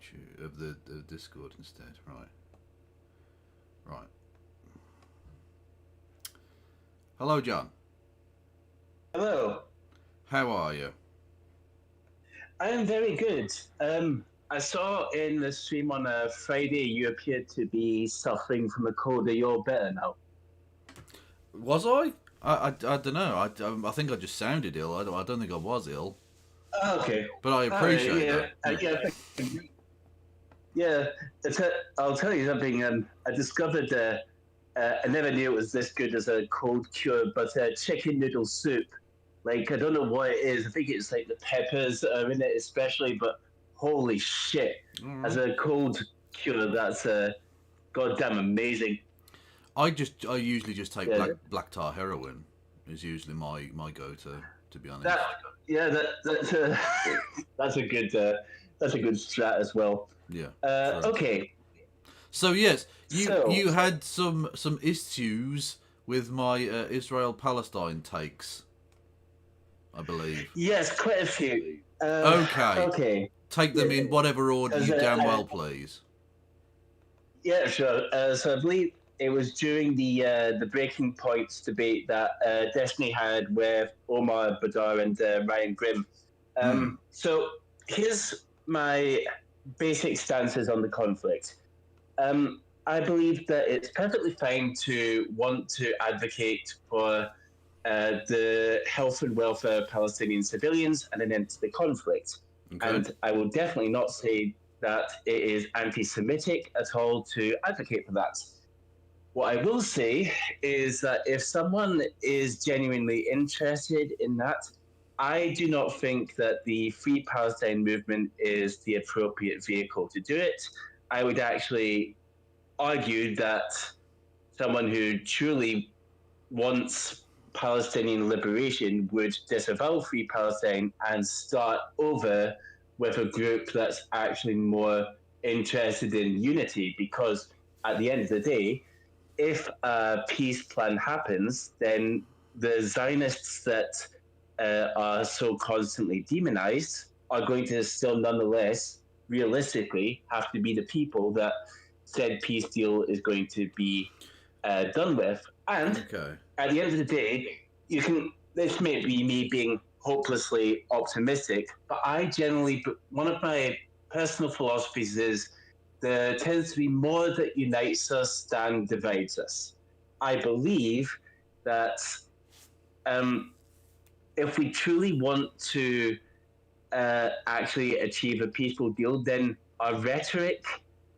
YouTube of the Discord instead. Right. Hello, John. Hello. How are you? I am very good. I saw in the stream on a Friday you appeared to be suffering from a cold. Are you better now? Was I? I don't know. I think I just sounded ill. I don't think I was ill. Okay. But I appreciate that. Yeah. I'll tell you something. I discovered. I never knew it was this good as a cold cure, but chicken noodle soup. Like, I don't know what it is. I think it's like the peppers are in it, especially. But holy shit! As a cold cure, that's goddamn amazing. I usually just take black tar heroin. Is usually my go-to be honest. That's a good strat as well. Yeah. Okay. So yes, you had some issues with my Israel-Palestine takes, I believe. Yes, quite a few. Okay. Take them in whatever order you damn well please. Yeah, sure. So I believe it was during the Breaking Points debate that Destiny had with Omar Badar and Ryan Grimm. So here's my basic stances on the conflict. I believe that it's perfectly fine to want to advocate for the health and welfare of Palestinian civilians and an end to the conflict. Okay. And I will definitely not say that it is anti-Semitic at all to advocate for that. What I will say is that if someone is genuinely interested in that, I do not think that the Free Palestine movement is the appropriate vehicle to do it. I would actually argue that someone who truly wants Palestinian liberation would disavow Free Palestine and start over with a group that's actually more interested in unity, because at the end of the day, if a peace plan happens, then the Zionists that are so constantly demonized are going to still nonetheless, realistically, have to be the people that said peace deal is going to be done with. And at the end of the day, this may be me being hopelessly optimistic, but one of my personal philosophies is there tends to be more that unites us than divides us. I believe that if we truly want to actually achieve a peaceful deal, then our rhetoric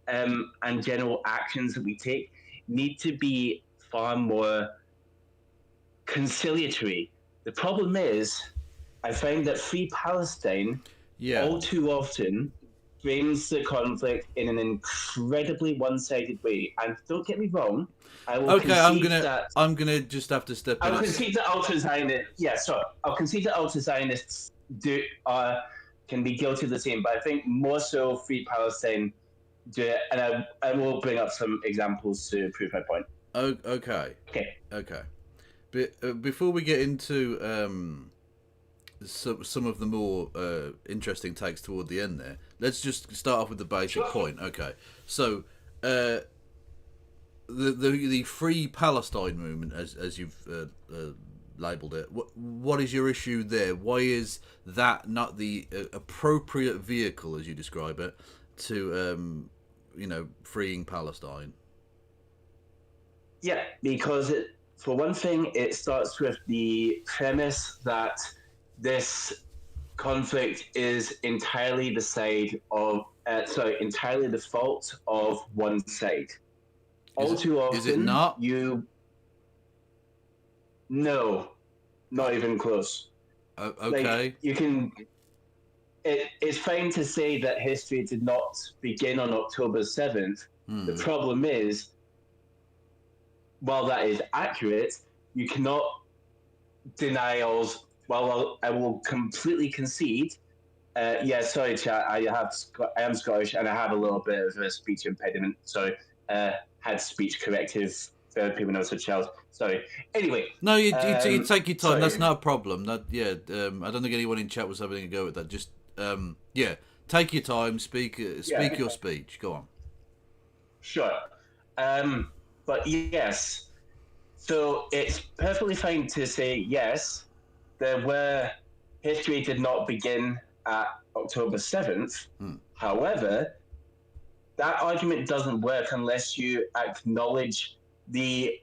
and general actions that we take need to be far more conciliatory. The problem is, I find that Free Palestine all too often frames the conflict in an incredibly one-sided way. And don't get me wrong, I will concede that I'm gonna just have to step in. I'll concede that I'll concede that ultra-Zionists can be guilty of the same, but I think more so Free Palestine do it, and I will bring up some examples to prove my point. Okay. But before we get into some of the more interesting takes toward the end there, let's just start off with the basic point. Okay, so the Free Palestine movement, as you've labelled it, what is your issue there? Why is that not the appropriate vehicle, as you describe it, to freeing Palestine? Yeah, because for one thing, it starts with the premise that this conflict is entirely the fault of one side. Too often, is it not? No, not even close. Okay. It's fine to say that history did not begin on October 7th. The problem is, while that is accurate, you cannot deny all's. Well, I will completely concede. Sorry, chat. I am Scottish and I have a little bit of a speech impediment. So had speech corrective therapy when I was a child. Sorry. Anyway. No, you take your time. Sorry. That's not a problem. I don't think anyone in chat was having a go at that. Just Take your time. Speak your speech. Go on. Sure. But yes, so it's perfectly fine to say yes, history did not begin at October 7th. However, that argument doesn't work unless you acknowledge the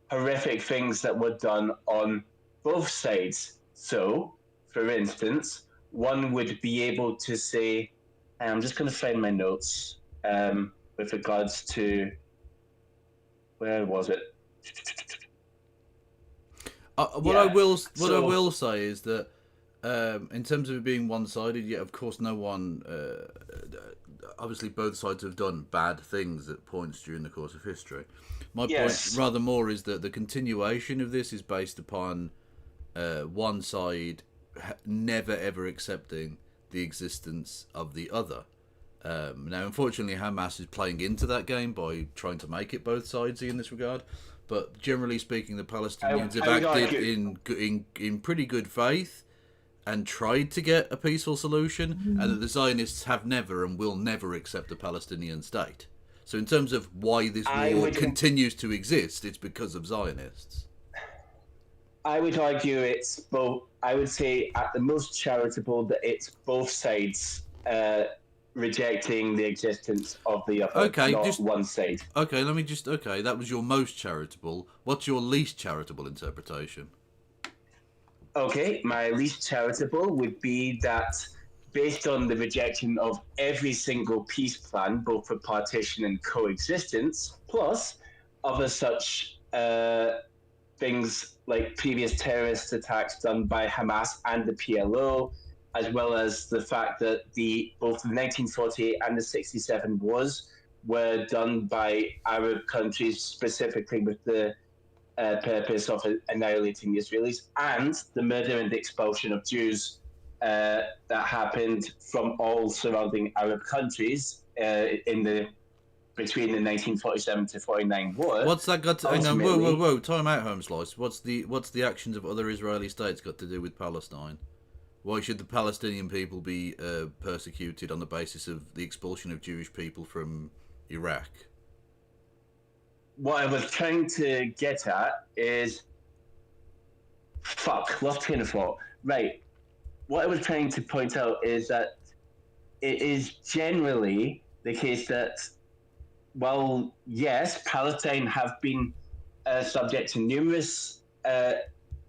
horrific things that were done on both sides. So, for instance, one would be able to say, I'm just going to find my notes with regards to, where was it? What I will say is that in terms of it being one-sided, yeah, of course, no one. Obviously, both sides have done bad things at points during the course of history. My point, rather more, is that the continuation of this is based upon one side never ever accepting the existence of the other. Now, unfortunately, Hamas is playing into that game by trying to make it both sidesy in this regard. But generally speaking, the Palestinians have acted in pretty good faith and tried to get a peaceful solution, and that the Zionists have never and will never accept a Palestinian state. So in terms of why this war continues to exist, it's because of Zionists. I would argue it's both. I would say at the most charitable that it's both sides rejecting the existence of the other, not one side. Okay, that was your most charitable. What's your least charitable interpretation? Okay, my least charitable would be that based on the rejection of every single peace plan, both for partition and coexistence, plus other such things like previous terrorist attacks done by Hamas and the PLO, as well as the fact that both the 1948 and the 67 wars were done by Arab countries, specifically with the purpose of annihilating the Israelis, and the murder and expulsion of Jews that happened from all surrounding Arab countries between the 1947 to 49 war. What's that got to? Hang on, whoa! Time out, Home Slice. What's the actions of other Israeli states got to do with Palestine? Why should the Palestinian people be persecuted on the basis of the expulsion of Jewish people from Iraq? What I was trying to get at is... lost train of thought. Right. What I was trying to point out is that it is generally the case that, well, yes, Palestine have been subject to numerous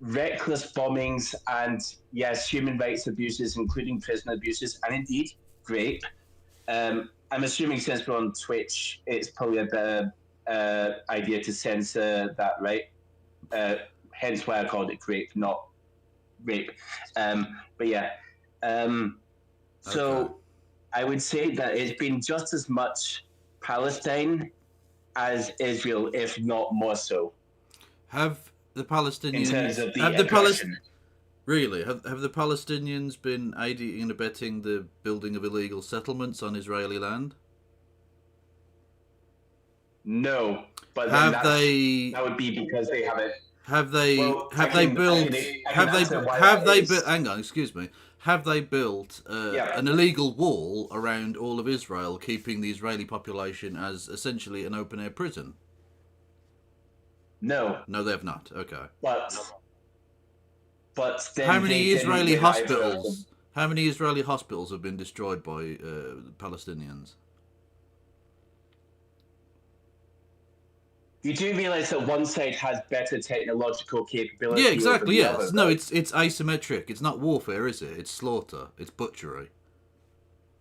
reckless bombings and, yes, human rights abuses, including prisoner abuses, and indeed rape. I'm assuming since we're on Twitch, it's probably a better idea to censor that, right? Hence why I called it rape, not rape. But yeah. So I would say that it's been just as much Palestine as Israel, if not more so. Have the Palestinians... In terms of the aggression. Really? Have the Palestinians been aiding and abetting the building of illegal settlements on Israeli land? No, but that would be because they haven't. Have they built? Hang on, excuse me. Have they built an illegal wall around all of Israel, keeping the Israeli population as essentially an open air prison? No, they have not. Okay, but then how many Israeli hospitals? How many Israeli hospitals have been destroyed by Palestinians? You do realise that one side has better technological capability. Yeah, exactly. Yes. Other, no, it's asymmetric. It's not warfare, is it? It's slaughter. It's butchery.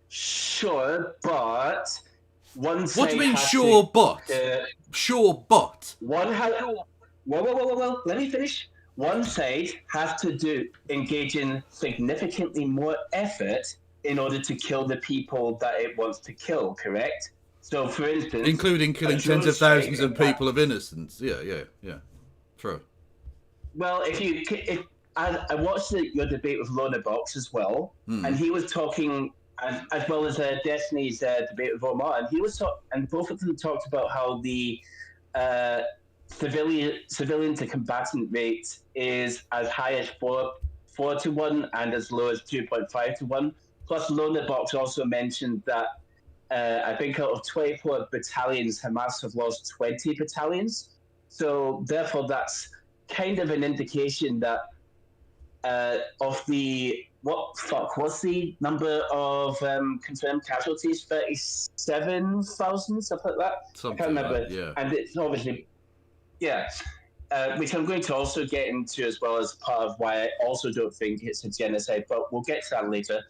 Sure, but one side. What do you mean, sure, but? Sure, but. One has. Well. Let me finish. One side has to engage in significantly more effort in order to kill the people that it wants to kill. Correct. So, for instance... Including killing tens of thousands of people of innocence. Yeah. True. Well, I watched your debate with Lorna Box as well, and he was talking, as well as Destiny's debate with Omar, and both of them talked about how the civilian to combatant rate is as high as 4 to 1 and as low as 2.5 to 1. Plus, Lona Box also mentioned that I think out of 24 battalions, Hamas have lost 20 battalions. So therefore, that's kind of an indication that of the what's the number of confirmed casualties? 37,000, something like that. Something I can't remember. like that, yeah. And it's obviously, yeah, which I'm going to also get into as well as part of why I also don't think it's a genocide. But we'll get to that later.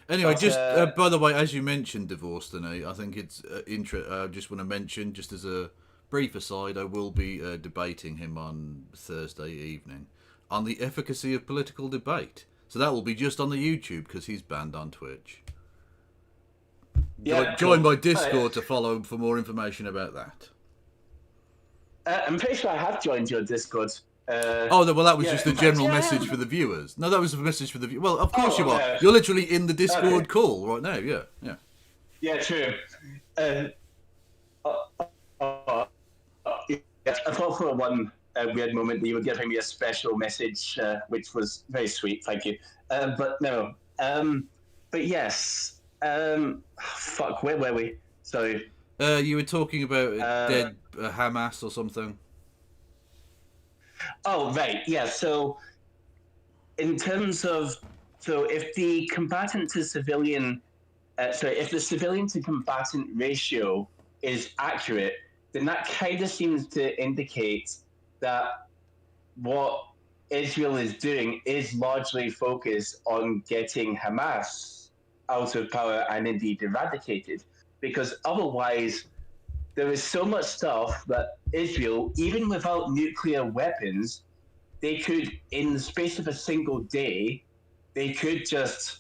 Anyway, just by the way, as you mentioned, Divorce Danae, I think it's I just want to mention, just as a brief aside, I will be debating him on Thursday evening on the efficacy of political debate. So that will be just on the YouTube because he's banned on Twitch. Yeah, join my Discord to follow for more information about that. I'm pretty sure I have joined your Discord. Well, that was just a general message for the viewers. No, that was a message for the viewers. Well, of course you are. You're literally in the Discord call right now. Yeah. Yeah, true. I thought for one weird moment that you were giving me a special message, which was very sweet. Thank you. But no. But yes. Fuck. Where were we? Sorry. You were talking about dead Hamas or something. Oh, right. Yeah. So, in terms of, if the combatant to civilian, if the civilian to combatant ratio is accurate, then that kind of seems to indicate that what Israel is doing is largely focused on getting Hamas out of power and indeed eradicated, because otherwise there is so much stuff that Israel, even without nuclear weapons, they could, in the space of a single day, they could just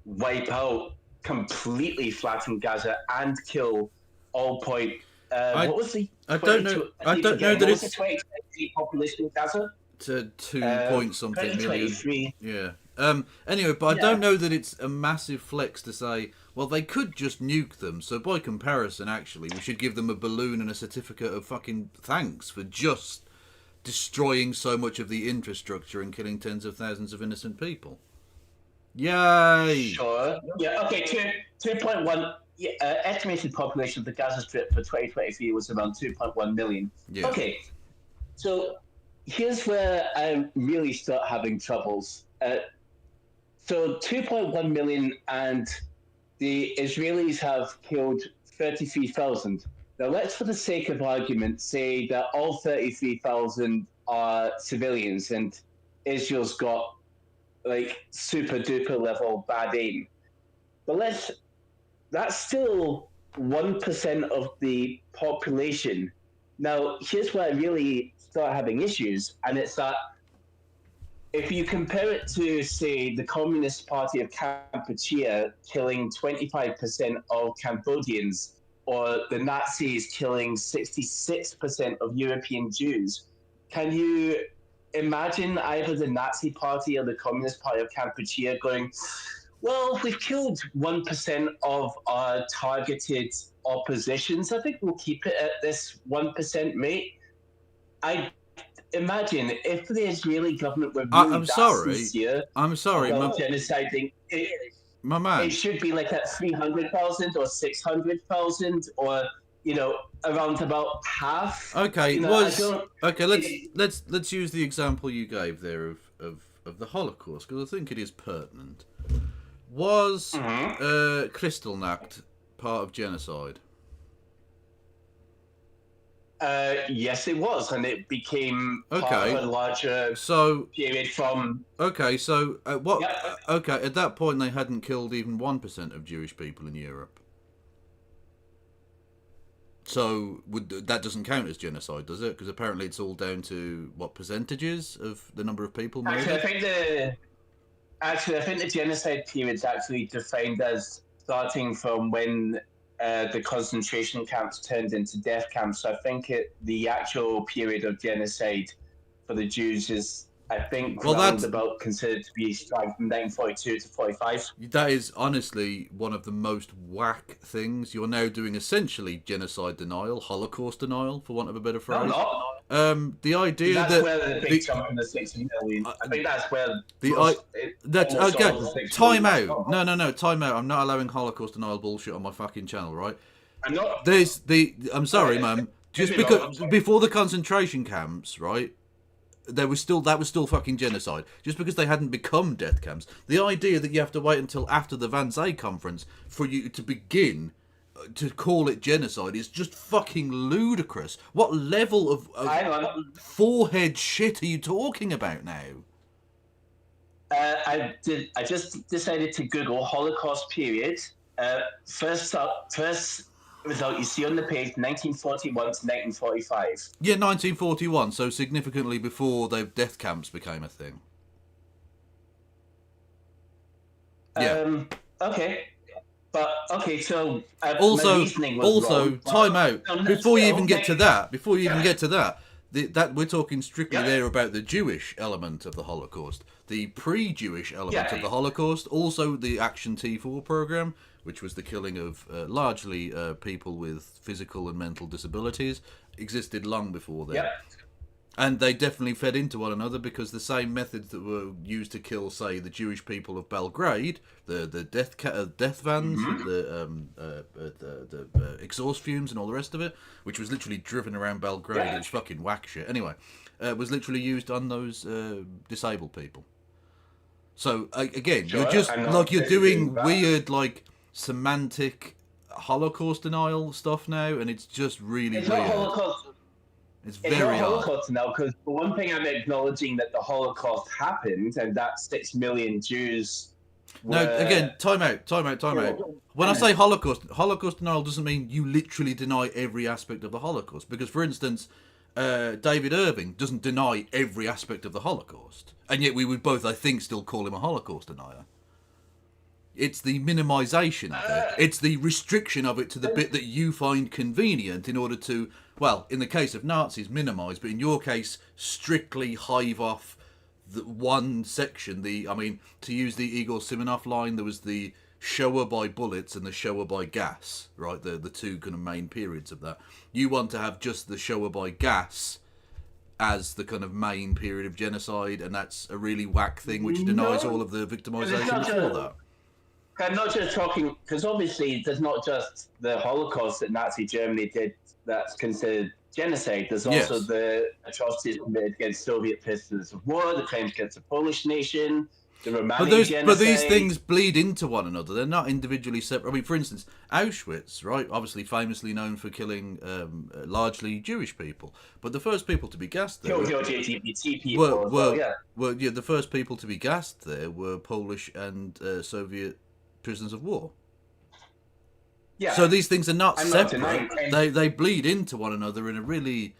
wipe out, completely flatten Gaza and kill all point. What was the? I don't know that it's 2023 population of Gaza. To 2 point something million. Yeah. Anyway, but I Yeah. don't know that it's a massive flex to say, well, they could just nuke them. So by comparison, actually, we should give them a balloon and a certificate of fucking thanks for just destroying so much of the infrastructure and killing tens of thousands of innocent people. Yay! Sure. Yeah. Okay. 2.1. Estimated population of the Gaza Strip for 2023 was around 2.1 million. Yeah. Okay. So here's where I really start having troubles. So 2.1 million, and the Israelis have killed 33,000. Now, let's, for the sake of argument, say that all 33,000 are civilians and Israel's got like super duper level bad aim. But that's still 1% of the population. Now, here's where I really start having issues, and it's that if you compare it to, say, the Communist Party of Kampuchea killing 25% of Cambodians, or the Nazis killing 66% of European Jews, can you imagine either the Nazi Party or the Communist Party of Kampuchea going, well, we've killed 1% of our targeted oppositions. I think we'll keep it at this 1% rate. I imagine if the Israeli government were really sincere about genociding, my man, it should be like at 300,000 or 600,000, or around about half. Okay, let's use the example you gave there of the Holocaust, because I think it is pertinent. Was Kristallnacht part of genocide? Yes, it was, and it became part of a larger period from. Okay, so what? Yep. Okay, at that point they hadn't killed even 1% of Jewish people in Europe. So that doesn't count as genocide, does it? Because apparently it's all down to what percentages of the number of people murdered. Actually, I think the genocide period is actually defined as starting from when the concentration camps turned into death camps. So I think the actual period of genocide for the Jews is I think Well, that's roundabout considered to be strike from 1942 to 45. that is honestly one of the most whack things. You're now doing essentially genocide denial, Holocaust denial, for want of a better No, phrase. not. The idea That's that where the big jump in the 60 million. I think that's where that's almost okay. all the 60 Time million out. No, time out. I'm not allowing Holocaust denial bullshit on my fucking channel, right? I'm not. I'm sorry, man. Just because before the concentration camps, right? That was still fucking genocide. Just because they hadn't become death camps. The idea that you have to wait until after the Wannsee conference for you to begin to call it genocide is just fucking ludicrous. What level of forehead shit are you talking about now? I just decided to Google Holocaust period. First result you see on the page, 1941 to 1945. Yeah, 1941, so significantly before the death camps became a thing. Yeah. Okay. But, okay, so... also, wrong, time out. Before you even get to that, that we're talking strictly there about the Jewish element of the Holocaust. The pre-Jewish element of the Holocaust, also the Action T4 program, which was the killing of largely people with physical and mental disabilities, existed long before then. Yeah. And they definitely fed into one another because the same methods that were used to kill, say, the Jewish people of Belgrade, the death vans, the exhaust fumes and all the rest of it, which was literally driven around Belgrade. It was fucking whack shit. Anyway, was literally used on those disabled people. So again, you're just you're doing weird semantic Holocaust denial stuff now, and it's just really weird. Not Holocaust. It's very hard. Holocaust now, because for one thing, I'm acknowledging that the Holocaust happened, and that 6 million Jews. No, again, time out. When I say Holocaust denial doesn't mean you literally deny every aspect of the Holocaust. Because, for instance, David Irving doesn't deny every aspect of the Holocaust, and yet we would both, I think, still call him a Holocaust denier. It's the minimisation of it. It's the restriction of it to the bit that you find convenient in order to, well, in the case of Nazis, minimise, but in your case, strictly hive off the one section. To use the Igor Simonov line, there was the shower by bullets and the shower by gas, right? The two kind of main periods of that. You want to have just the shower by gas as the kind of main period of genocide, and that's a really whack thing which denies all of the victimisation before that. I'm not just talking, because obviously there's not just the Holocaust that Nazi Germany did that's considered genocide. There's also the atrocities committed against Soviet prisoners of war, the crimes against the Polish nation, the Romanian genocide. But these things bleed into one another. They're not individually separate. I mean, for instance, Auschwitz, right? Obviously famously known for killing largely Jewish people. But the first people to be gassed there... LGBT people the first people to be gassed there were Polish and Soviet prisoners of war. Yeah. So these things are not separate. They bleed into one another in a really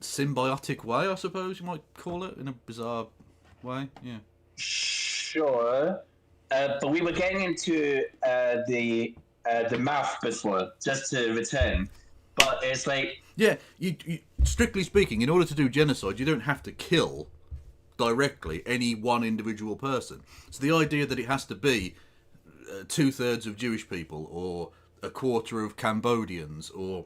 symbiotic way, I suppose you might call it, in a bizarre way. Yeah. Sure. But we were getting into the math before, just to return. But it's like... Yeah, you strictly speaking, in order to do genocide, you don't have to kill directly any one individual person. So the idea that it has to be 2/3 of Jewish people, or a quarter of Cambodians, or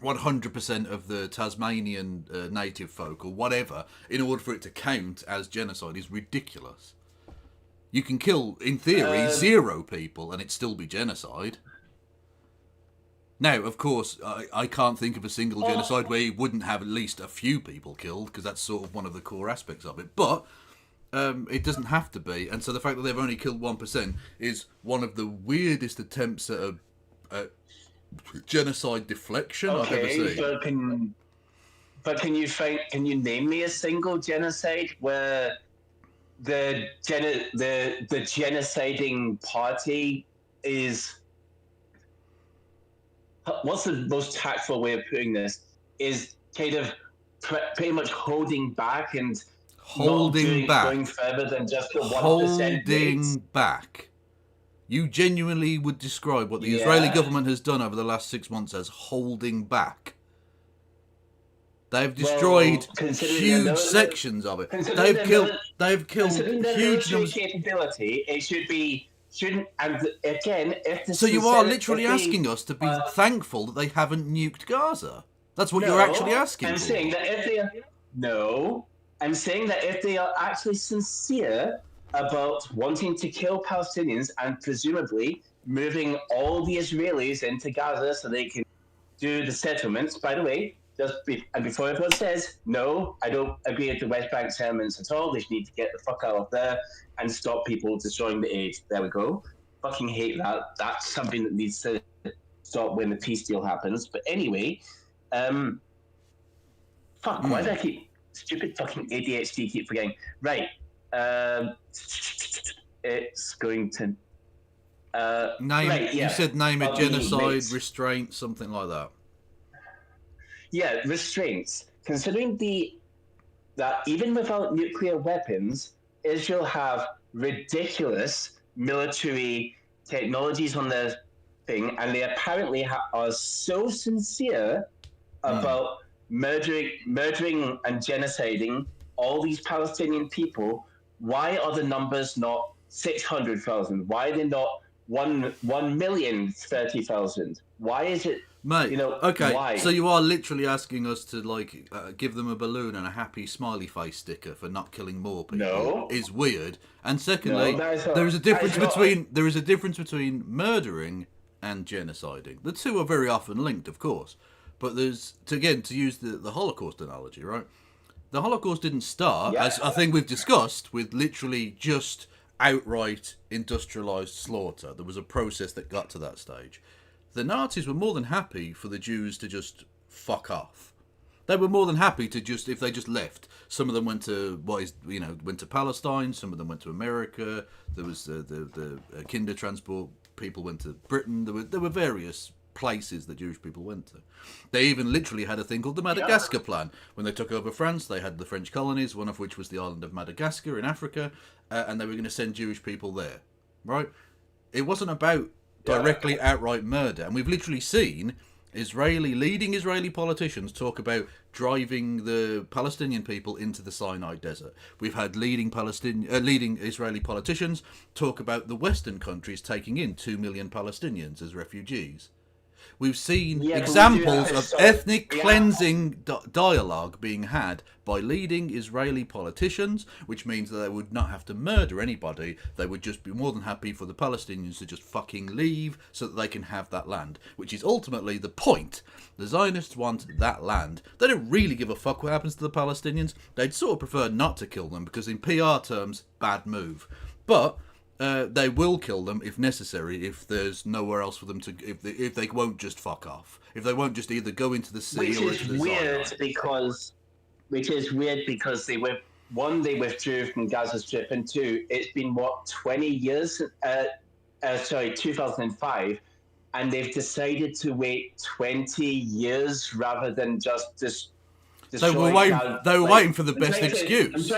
100% of the Tasmanian native folk, or whatever, in order for it to count as genocide is ridiculous. You can kill, in theory, 0 people and it still be genocide. Now, of course, I can't think of a single genocide where you wouldn't have at least a few people killed, because that's sort of one of the core aspects of it. But it doesn't have to be, and so the fact that they've only killed 1% is one of the weirdest attempts at a genocide deflection I've ever seen. But can you name me a single genocide where the genociding party is, what's the most tactful way of putting this, is kind of pretty much holding back and going further than just the 1% holding back. You genuinely would describe what the Israeli government has done over the last 6 months as holding back? They've destroyed considering huge sections of it. They've killed considering their huge military numbers. capability, it shouldn't. And again, if the So you are literally asking us to be thankful that they haven't nuked Gaza. That's what you're actually asking I'm for. saying that if they I'm saying that if they are actually sincere about wanting to kill Palestinians and presumably moving all the Israelis into Gaza so they can do the settlements. By the way, and before everyone says, no, I don't agree with the West Bank settlements at all. They need to get the fuck out of there and stop people destroying the aid. There we go. Fucking hate that. That's something that needs to stop when the peace deal happens. But anyway, why do I keep stupid fucking ADHD keep forgetting? Right. It's going to You said name it, genocide, restraint, something like that. Yeah, restraints. Considering that even without nuclear weapons, Israel have ridiculous military technologies on their thing, and they apparently are so sincere about murdering and genociding all these Palestinian people. Why are the numbers not 600,000? Why are they not 1,030,000? Why is it? Mate, okay, why? So you are literally asking us to give them a balloon and a happy smiley face sticker for not killing more people. No, is weird. And secondly, there is a difference between murdering and genociding. The two are very often linked, of course. But to use the Holocaust analogy, right? The Holocaust didn't start, as I think we've discussed, with literally just outright industrialized slaughter. There was a process that got to that stage. The Nazis were more than happy for the Jews to just fuck off. They were more than happy to if they just left. Some of them went to went to Palestine. Some of them went to America. There was the Kinder transport people went to Britain. There were various places that Jewish people went to. They even literally had a thing called the Madagascar Plan. When they took over France, they had the French colonies, one of which was the island of Madagascar in Africa, and they were going to send Jewish people there. Right? It wasn't about directly outright murder, and we've literally seen leading Israeli politicians talk about driving the Palestinian people into the Sinai Desert. We've had leading Israeli politicians talk about the Western countries taking in 2 million Palestinians as refugees. We've seen examples of ethnic cleansing dialogue being had by leading Israeli politicians, which means that they would not have to murder anybody. They would just be more than happy for the Palestinians to just fucking leave so that they can have that land, which is ultimately the point. The Zionists want that land. They don't really give a fuck what happens to the Palestinians. They'd sort of prefer not to kill them because in PR terms, bad move. But they will kill them if necessary, if there's nowhere else for them to, if they won't just fuck off, if they won't just either go into the sea or into the which is weird because they withdrew from Gaza Strip, and two, it's been 20 years, 2005, and they've decided to wait 20 years rather than just destroy. They were waiting for the best excuse.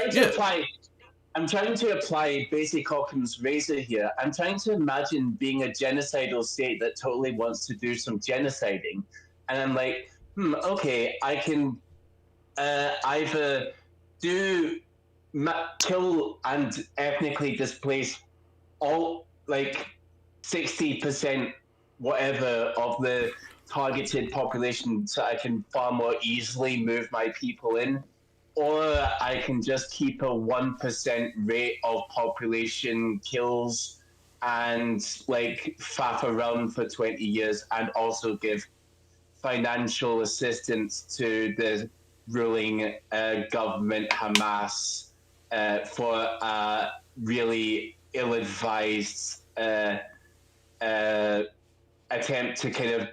I'm trying to apply basic Occam's razor here. I'm trying to imagine being a genocidal state that totally wants to do some genociding. And I'm like, okay, I can either kill and ethnically displace all, 60% whatever of the targeted population so I can far more easily move my people in. Or I can just keep a 1% rate of population kills and faff around for 20 years and also give financial assistance to the ruling government Hamas for a really ill-advised attempt to kind of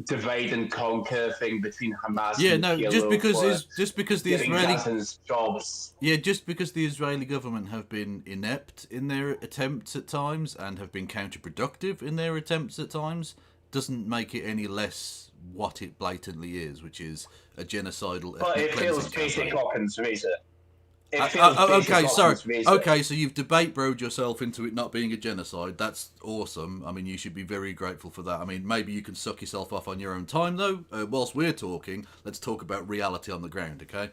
divide and conquer thing between Hamas and PLO just because the Israeli government have been inept in their attempts at times and have been counterproductive in their attempts at times doesn't make it any less what it blatantly is, which is a genocidal ethnic cleansing campaign. Basic Occam's razor. it feels basic Okay, sorry. options reason. Okay, so you've debate broed yourself into it not being a genocide. That's awesome. I mean, you should be very grateful for that. I mean, maybe you can suck yourself off on your own time, though. Whilst we're talking, let's talk about reality on the ground, okay?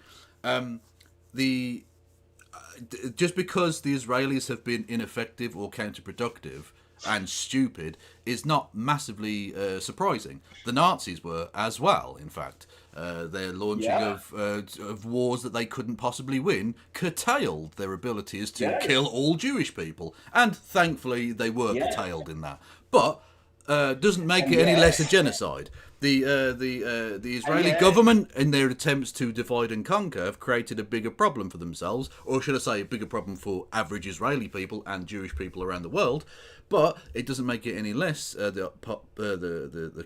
Just because the Israelis have been ineffective or counterproductive and stupid is not massively surprising. The Nazis were as well, in fact. Their launching of wars that they couldn't possibly win curtailed their abilities to kill all Jewish people. And thankfully they were curtailed in that. But doesn't make it any less a genocide. The Israeli government, in their attempts to divide and conquer, have created a bigger problem for themselves, or should I say, a bigger problem for average Israeli people and Jewish people around the world. But it doesn't make it any less the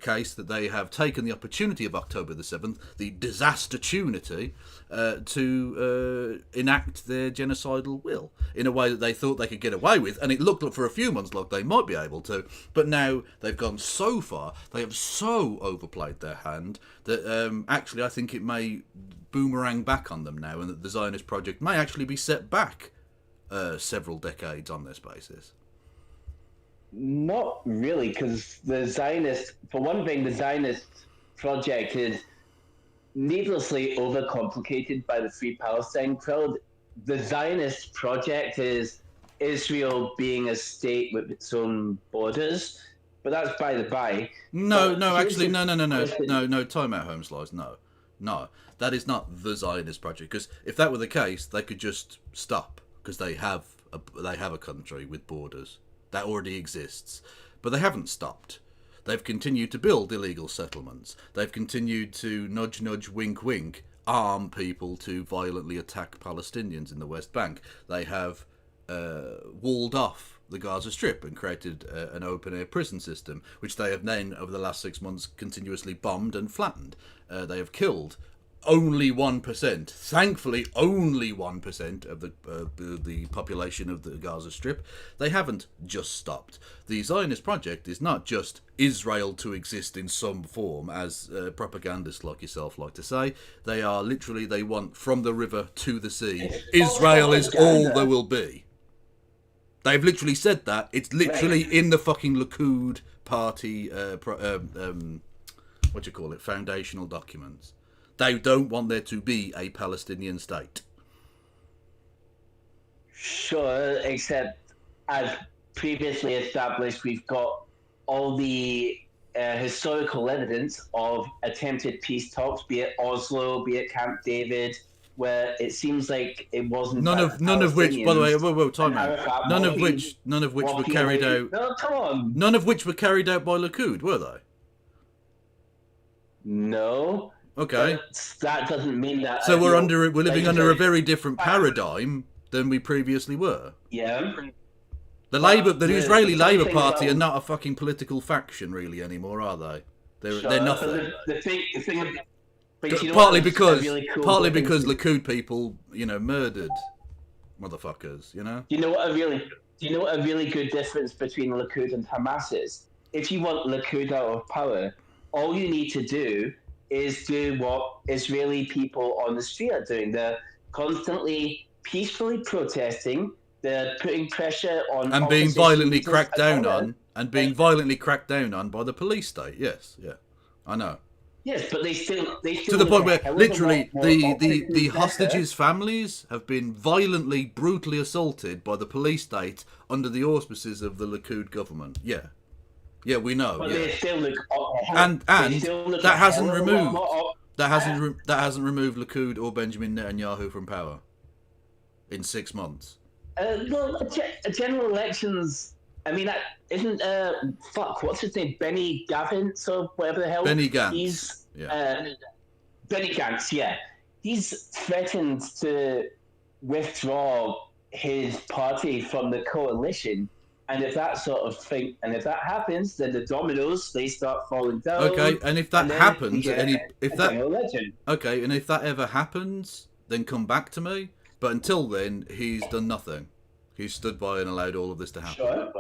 case that they have taken the opportunity of October the 7th, the disaster-tunity, to enact their genocidal will in a way that they thought they could get away with, and it looked for a few months like they might be able to, but now they've gone so far, they have so overplayed their hand that actually I think it may boomerang back on them now, and that the Zionist project may actually be set back several decades on this basis. Not really, because the Zionist, for one thing, the Zionist project is needlessly overcomplicated by the Free Palestine crowd. The Zionist project is Israel being a state with its own borders, but that's by the by. No, time out, Holmes. No, that is not the Zionist project, because if that were the case, they could just stop, because they have a country with borders. That already exists. But they haven't stopped. They've continued to build illegal settlements. They've continued to nudge, nudge, wink, wink, arm people to violently attack Palestinians in the West Bank. They have walled off the Gaza Strip and created an open-air prison system, which they have then, over the last 6 months, continuously bombed and flattened. They have killed only 1%, thankfully only 1% of the population of the Gaza Strip. They haven't just stopped. The Zionist project is not just Israel to exist in some form, as propagandists like yourself like to say. They are literally, they want from the river to the sea. Israel is all there will be. They've literally said that. It's literally in the fucking Likud party, foundational documents. They don't want there to be a Palestinian state. Sure, except as previously established, we've got all the historical evidence of attempted peace talks, be it Oslo, be it Camp David, where it seems like it wasn't. None of which, by the way, time out. None of which were carried out. No, come on. None of which were carried out by Likud, were they? No. Okay. But that doesn't mean that. So we're living under a very different paradigm than we previously were. Yeah. The Israeli Labour Party are not a fucking political faction really anymore, are they? They're nothing. The thing, partly because Likud people, murdered motherfuckers. Do you know what a really good difference between Likud and Hamas is? If you want Likud out of power, all you need to do is do what Israeli people on the street are doing. They're constantly peacefully protesting. They're putting pressure on and being violently cracked down on, by the police state. Yes, yeah, I know. Yes, but they still to the point where literally the hostages' families have been violently, brutally assaulted by the police state under the auspices of the Likud government. Yeah. Yeah, we know. But yeah. they still look, and that hasn't removed Likud or Benjamin Netanyahu from power in 6 months. General elections. I mean, isn't what's his name? Benny Gantz or whatever the hell. Benny Gantz. He's Benny Gantz. Yeah, he's threatened to withdraw his party from the coalition. And if that happens, then the dominoes they start falling down. Okay, and if that happens, and if that ever happens, then come back to me. But until then, he's done nothing. He's stood by and allowed all of this to happen. Sure.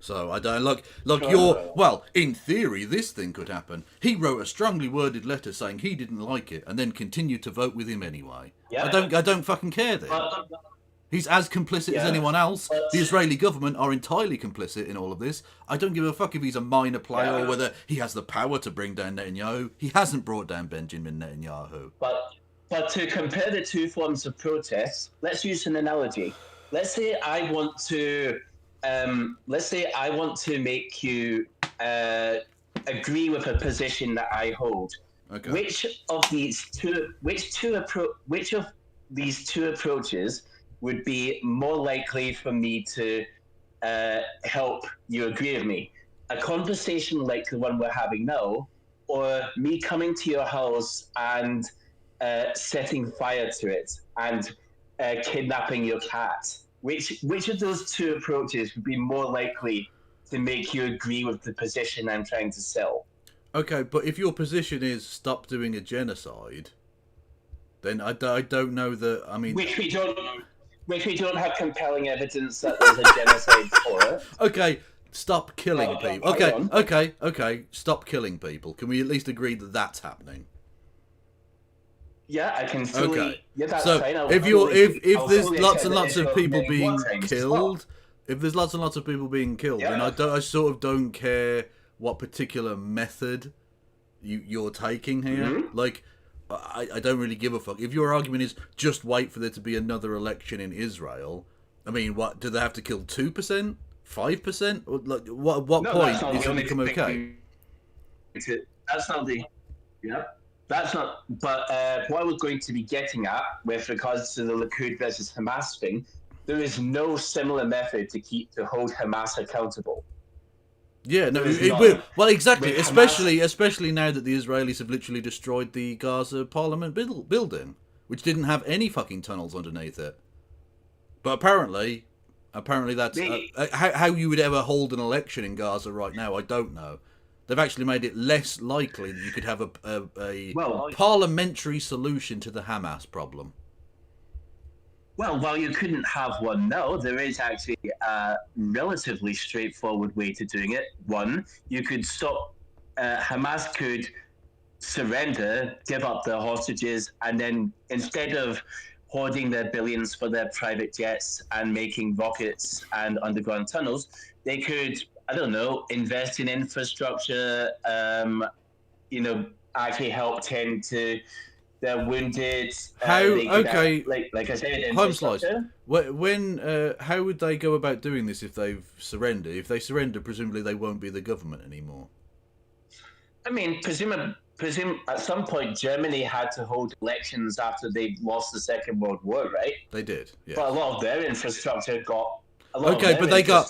So I don't you're well. In theory, this thing could happen. He wrote a strongly worded letter saying he didn't like it, and then continued to vote with him anyway. Yeah. I don't fucking care then. He's as complicit as anyone else. The Israeli government are entirely complicit in all of this. I don't give a fuck if he's a minor player or whether he has the power to bring down Netanyahu. He hasn't brought down Benjamin Netanyahu. But to compare the two forms of protest, let's use an analogy. Let's say I want to make you agree with a position that I hold. Okay. Which of these two approaches would be more likely for me to help you agree with me? A conversation like the one we're having now, or me coming to your house and setting fire to it and kidnapping your cat? Which of those two approaches would be more likely to make you agree with the position I'm trying to sell? Okay, but if your position is stop doing a genocide, then I don't know that. I mean, which we don't have compelling evidence that there's a genocide for it. Okay, stop killing people. Okay, stop killing people. Can we at least agree that that's happening? Yeah, I can fully. Okay. Yeah, that's so fine. If there's lots and lots of people being killed, then I sort of don't care what particular method you're taking here. Mm-hmm. Like, I don't really give a fuck. If your argument is just wait for there to be another election in Israel, I mean, what do they have to kill 2%, 5%? Like, what point is it become okay? That's not the. Yeah. That's not, but what I was going to be getting at with regards to the Likud versus Hamas thing, there is no similar method to hold Hamas accountable. Yeah, no, it will. Well, exactly, especially now that the Israelis have literally destroyed the Gaza Parliament building, which didn't have any fucking tunnels underneath it. But apparently that's how you would ever hold an election in Gaza right now. I don't know. They've actually made it less likely that you could have a parliamentary solution to the Hamas problem. Well, while you couldn't have one now, there is actually a relatively straightforward way to doing it. One, you could stop, Hamas could surrender, give up their hostages, and then instead of hoarding their billions for their private jets and making rockets and underground tunnels, they could, I don't know, invest in infrastructure, actually help tend to their wounded. Like I said, infrastructure. How would they go about doing this if they've surrendered? If they surrender, presumably they won't be the government anymore. I mean, presume at some point Germany had to hold elections after they lost the Second World War, right? They did, yeah. But a lot of their infrastructure got. But they got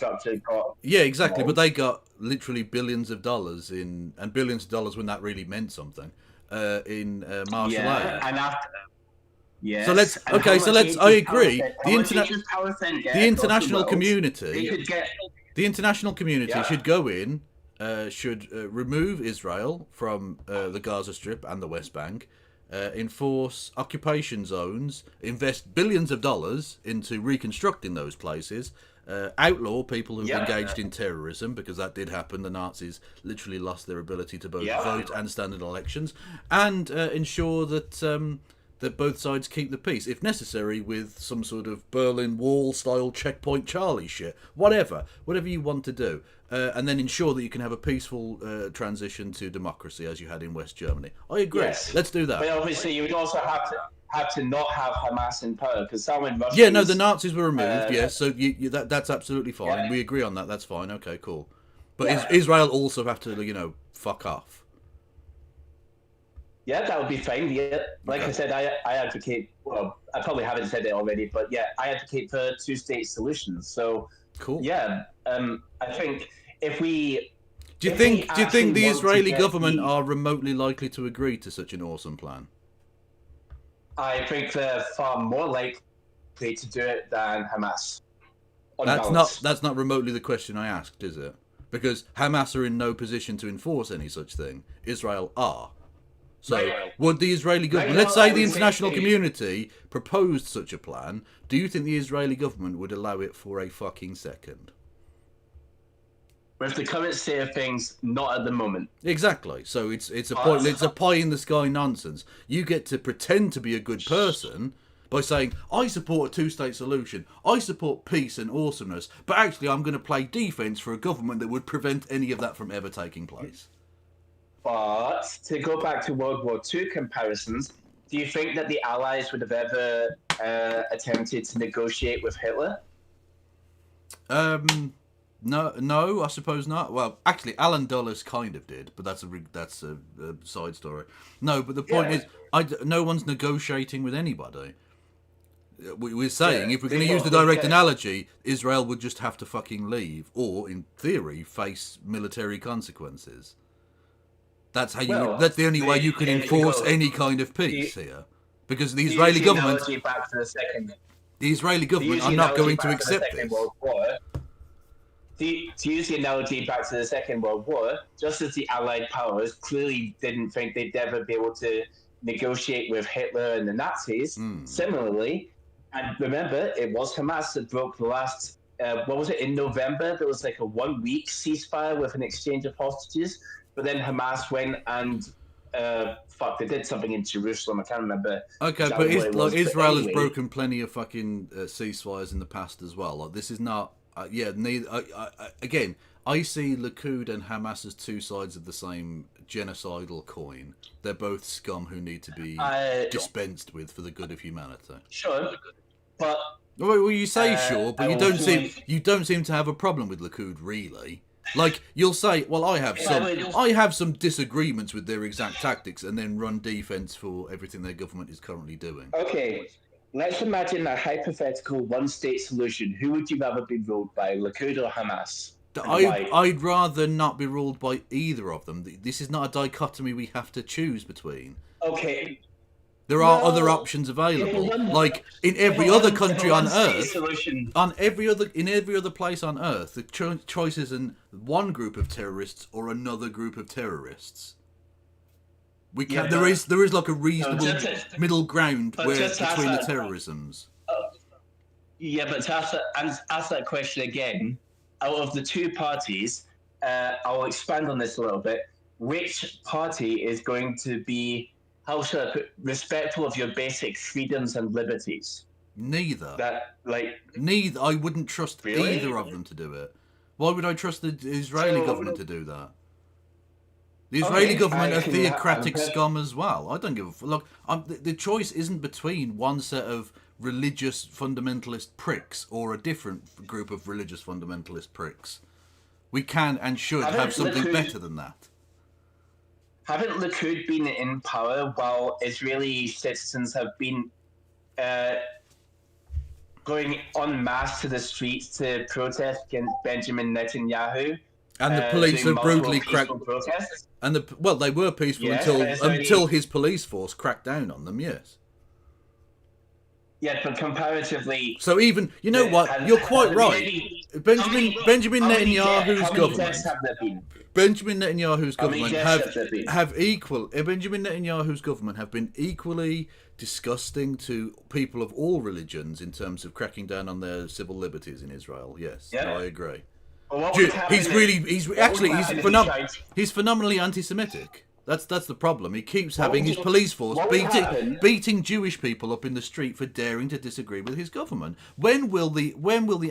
yeah, exactly. But they got literally billions of dollars and billions of dollars when that really meant something in martial aid. And after, yes. So let's I agree. The international community, should go in, should remove Israel from the Gaza Strip and the West Bank. Enforce occupation zones, invest billions of dollars into reconstructing those places, outlaw people who've engaged in terrorism, because that did happen. The Nazis literally lost their ability to both vote and stand in elections, and ensure that that both sides keep the peace, if necessary, with some sort of Berlin Wall style Checkpoint Charlie shit, whatever you want to do. And then ensure that you can have a peaceful transition to democracy as you had in West Germany. I agree. Yes. Let's do that. But obviously, you would also have to not have Hamas in power, because Salman Rushdie. Yeah, no, the Nazis were removed. Yes, so that's absolutely fine. Yeah. We agree on that. That's fine. Okay, cool. But Israel also have to, fuck off. Yeah, that would be fine. Yeah, like I said, I advocate. Well, I probably haven't said it already, but yeah, I advocate for two-state solutions. So cool. Yeah, I think. Do you think the Israeli government are remotely likely to agree to such an awesome plan? I think they're far more likely to do it than Hamas. That's not remotely the question I asked, is it? Because Hamas are in no position to enforce any such thing. Israel are. So would the Israeli government, let's say the international community proposed such a plan, do you think the Israeli government would allow it for a fucking second? with the current state of things, not at the moment. Exactly. So it's a pie in the sky nonsense. You get to pretend to be a good person by saying, I support a two-state solution, I support peace and awesomeness, but actually I'm going to play defence for a government that would prevent any of that from ever taking place. But to go back to World War II comparisons, do you think that the Allies would have ever attempted to negotiate with Hitler? No, I suppose not. Well, actually, Alan Dulles kind of did, but that's a side story. No, but the point is, no one's negotiating with anybody. We're saying, if we're going to use the direct analogy, Israel would just have to fucking leave, or, in theory, face military consequences. That's how that's the only way you can enforce any kind of peace here, because the Israeli government. The Israeli government are not going to accept this. To use the analogy back to the Second World War, just as the Allied powers clearly didn't think they'd ever be able to negotiate with Hitler and the Nazis, similarly, and remember, it was Hamas that broke the last, what was it, in November? There was like a 1 week ceasefire with an exchange of hostages, but then Hamas went and, they did something in Jerusalem, I can't remember. Okay, but Israel has broken plenty of fucking ceasefires in the past as well. Like, this is not... again, I see Likud and Hamas as two sides of the same genocidal coin. They're both scum who need to be dispensed with for the good of humanity. Sure, but well, you say sure, but you don't seem to have a problem with Likud, really. Like, you'll say, well, I have some disagreements with their exact tactics, and then run defence for everything their government is currently doing. Okay. Let's imagine a hypothetical one-state solution. Who would you rather be ruled by, Likud or Hamas? I'd rather not be ruled by either of them. This is not a dichotomy we have to choose between. Okay. There are other options available. Like in every other country on Earth, in every other place on Earth, the choice is in one group of terrorists or another group of terrorists. We can. There is like a reasonable middle ground between the terrorisms. But to ask that question again, out of the two parties, I'll expand on this a little bit. Which party is going to be, how should I put, respectful of your basic freedoms and liberties? Neither. Neither. I wouldn't trust either of them to do it. Why would I trust the Israeli government to do that? The Israeli government are theocratic scum as well. I don't give a fuck. Look, the choice isn't between one set of religious fundamentalist pricks or a different group of religious fundamentalist pricks. We can and should have something better than that. Haven't Likud been in power while Israeli citizens have been going en masse to the streets to protest against Benjamin Netanyahu? And the police have brutally cracked. And they were peaceful until his police force cracked down on them. Yes. Yeah, but comparatively. So even you're quite right. Benjamin Netanyahu's government. Benjamin Netanyahu's government have been equally disgusting to people of all religions in terms of cracking down on their civil liberties in Israel. Yes, no, I agree. Well, he's phenomenally anti-Semitic. That's the problem. He keeps having his police force beating Jewish people up in the street for daring to disagree with his government. When will the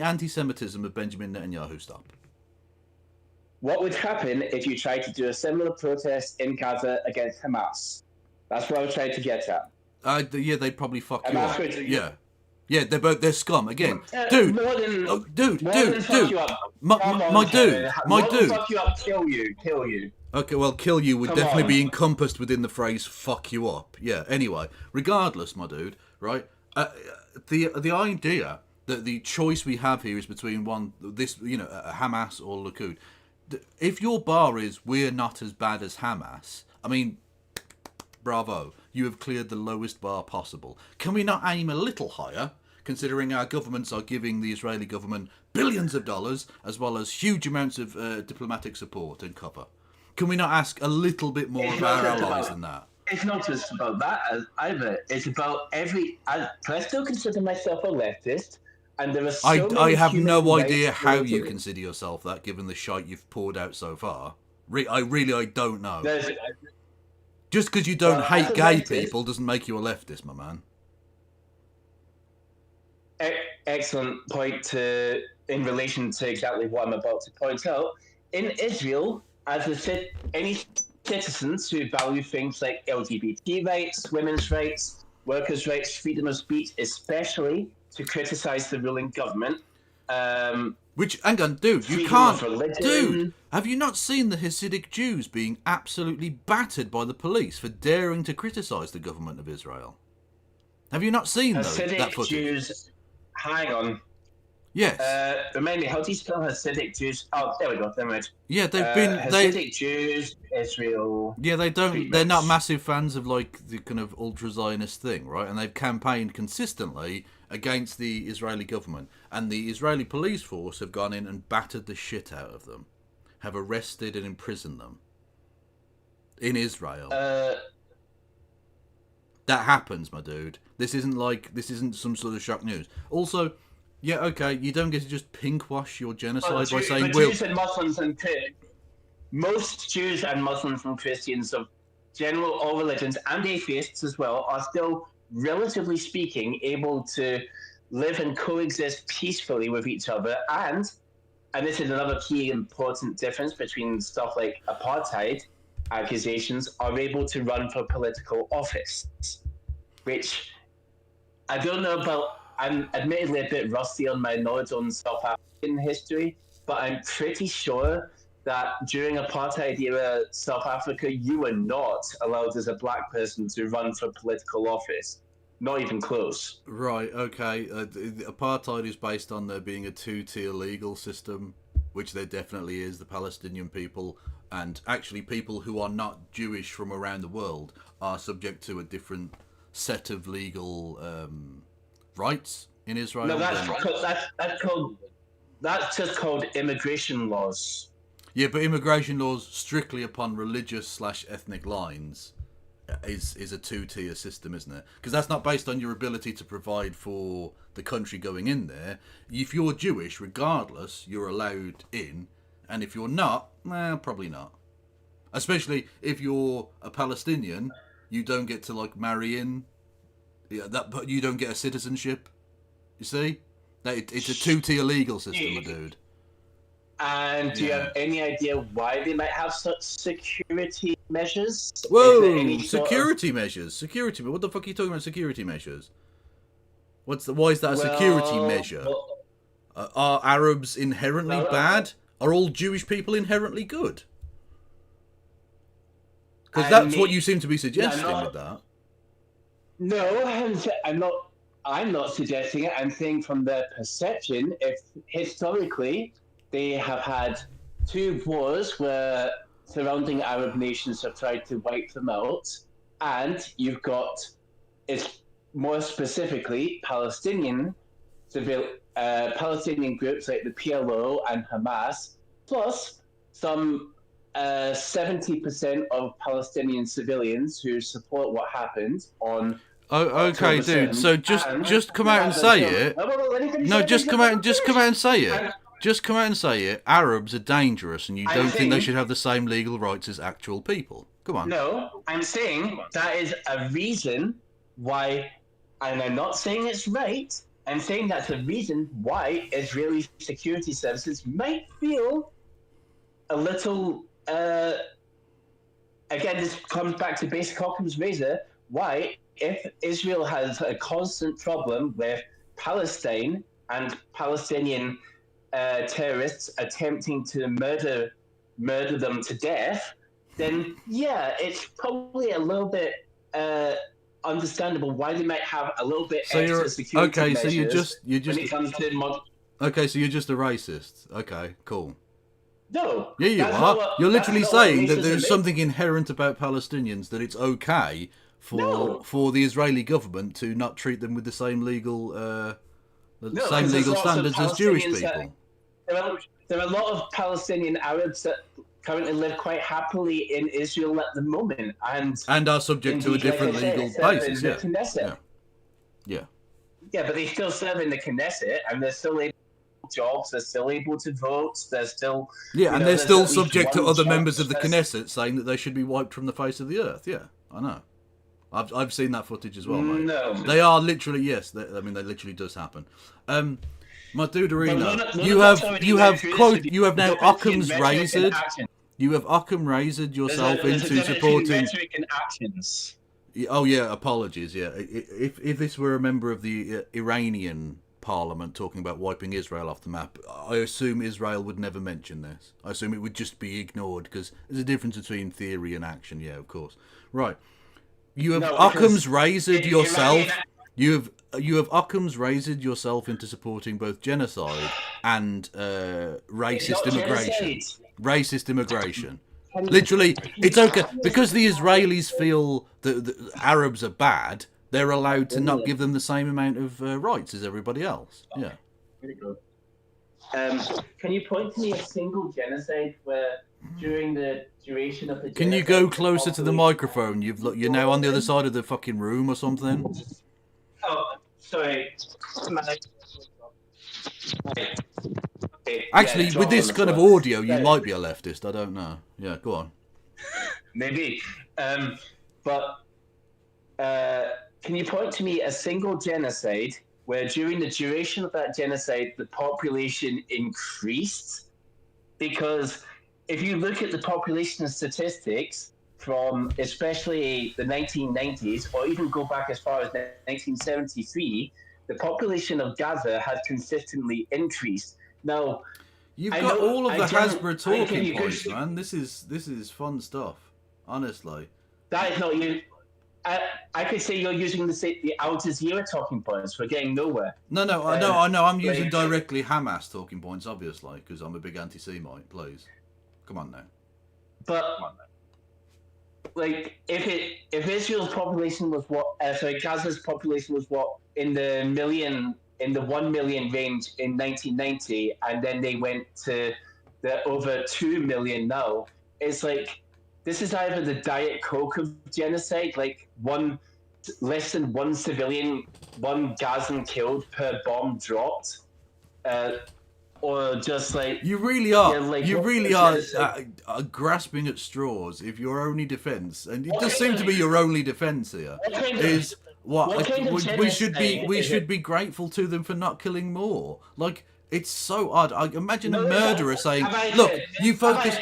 anti-Semitism of Benjamin Netanyahu stop? What would happen if you tried to do a similar protest in Gaza against Hamas? That's what I was trying to get at. They'd probably fuck you up. Yeah, they're scum again, dude. My dude. Fuck you up, kill you. Okay, well, kill you would definitely be encompassed within the phrase "fuck you up." Yeah. Anyway, regardless, my dude, right? The idea that the choice we have here is between Hamas or Likud. If your bar is we're not as bad as Hamas, I mean, bravo, you have cleared the lowest bar possible. Can we not aim a little higher? Considering our governments are giving the Israeli government billions of dollars, as well as huge amounts of diplomatic support and cover. Can we not ask a little bit more of our allies than that? It's not just about that either. It's about I still consider myself a leftist. And there are so many I have human no rights idea how you related- consider yourself that, given the shite you've poured out so far. I don't know. There's- Just because you don't Well, hate as a gay leftist- people doesn't make you a leftist, my man. Excellent point in relation to exactly what I'm about to point out. In Israel, any citizens who value things like LGBT rights, women's rights, workers' rights, freedom of speech, especially to criticize the ruling government. Hang on, dude, you freedom can't. of religion. Dude, have you not seen the Hasidic Jews being absolutely battered by the police for daring to criticize the government of Israel? Have you not seen that footage? Jews. Hang on. Yes. Remind me, how do you spell Hasidic Jews? Oh, there we go. Never mind. Yeah, they've been Hasidic Jews, Israel. Yeah, they're not massive fans of like the kind of ultra-Zionist thing, right? And they've campaigned consistently against the Israeli government, and the Israeli police force have gone in and battered the shit out of them, have arrested and imprisoned them in Israel. That happens, my dude. This isn't some sort of shock news. Also, yeah, okay, you don't get to just pinkwash your genocide by saying, Jews and Muslims and most Jews and Muslims and Christians of general all religions and atheists as well are still, relatively speaking, able to live and coexist peacefully with each other. And this is another key important difference between stuff like apartheid accusations, are able to run for political office, which I don't know about. I'm admittedly a bit rusty on my knowledge on South African history, but I'm pretty sure that during apartheid era South Africa, you were not allowed as a black person to run for political office. Not even close. Right, okay. Apartheid is based on there being a two-tier legal system, which there definitely is. The Palestinian people, and actually people who are not Jewish from around the world, are subject to a different set of legal rights in Israel. No, that's just called immigration laws. Yeah, but immigration laws strictly upon religious/ethnic lines is a two-tier system, isn't it? Because that's not based on your ability to provide for the country going in there. If you're Jewish, regardless, you're allowed in, and if you're not, probably not. Especially if you're a Palestinian, you don't get to like marry in. Yeah, but you don't get a citizenship. You see, it's a two-tier legal system, my dude. And do you have any idea why they might have such security measures? Whoa, security measures. Security. What the fuck are you talking about? Security measures. Why is that a security measure? Are Arabs inherently bad? Are all Jewish people inherently good? Because that's what you seem to be suggesting with that. No, I'm not suggesting it. I'm saying from their perception, if historically they have had two wars where surrounding Arab nations have tried to wipe them out, and you've got, it's more specifically Palestinian groups like the PLO and Hamas, plus some 70% of Palestinian civilians who support what happened on. Oh, okay, dude. So just come out and say it. No, just come out and say it. Just come out and say it. Arabs are dangerous, and you don't think they should have the same legal rights as actual people. Come on. No, I'm saying that is a reason why, and I'm not saying it's right. I'm saying that's a reason why Israeli security services might feel a little. Again, this comes back to basic Occam's razor. Why, if Israel has a constant problem with Palestine and Palestinian terrorists attempting to murder them to death, then yeah, it's probably a little bit understandable why they might have a little bit extra security measures. So you're just when it comes to okay, so you're just a racist. Okay, cool. No. Yeah, you are. You're literally saying that there's something inherent about Palestinians that it's okay for the Israeli government to not treat them with the same legal standards as Jewish people. There are a lot of Palestinian Arabs that currently live quite happily in Israel at the moment, and are subject to a different legal basis. Yeah. Yeah, but they still serve in the Knesset, and they're still able to jobs. They're still able to vote. They're still and they're there's still at least subject to one other judge members of the that's- Knesset saying that they should be wiped from the face of the earth. Yeah, I know. I've seen that footage as well, mate. No. They are literally, yes. They literally does happen. My dude Arena, None you of us have already you went have through this quote with you have now the difference in Occam's rhetoric and razored. action. You have Occam razored yourself There's a into difference in supporting. rhetoric and actions. Oh yeah, apologies. Yeah, if this were a member of the Iranian parliament talking about wiping Israel off the map, I assume Israel would never mention this. I assume it would just be ignored because there's a difference between theory and action. Yeah, of course. Right. You have Occam's razored yourself. You have Occam's razored yourself into supporting both genocide and racist immigration. Racist immigration. Literally, it's okay because the Israelis feel that the Arabs are bad. They're allowed to not give them the same amount of rights as everybody else. Yeah. Can you point to me a single genocide where, during the duration of the genocide... Can you go closer to the microphone? You're now on the other side of the fucking room or something. Oh, sorry. Okay. Actually, Yeah, with this kind of audio, you might be a leftist. I don't know. Yeah, go on. Maybe. But can you point to me a single genocide where during the duration of that genocide, the population increased? Because if you look at the population statistics from especially the 1990s, or even go back as far as 1973, the population of Gaza has consistently increased. Now, you've got all of the Hasbro talking points, man. This is fun stuff, honestly. That is not you. I could say you're using the Al Jazeera talking points. We're getting nowhere. No, I know. I'm using directly Hamas talking points, obviously, because I'm a big anti-Semite. Please, come on now. But like, if Israel's population was Gaza's population was what in the 1 million range in 1990, and then they went to the over 2 million now. It's like, this is either the Diet Coke of genocide, like less than one civilian, one Gazan killed per bomb dropped, or just like you really are. Yeah, like, you really are grasping at straws. If your only defence, and it does seem to be your only defence here, is we should be grateful to them for not killing more. Like, it's so odd. I imagine a murderer saying, "Look, you focus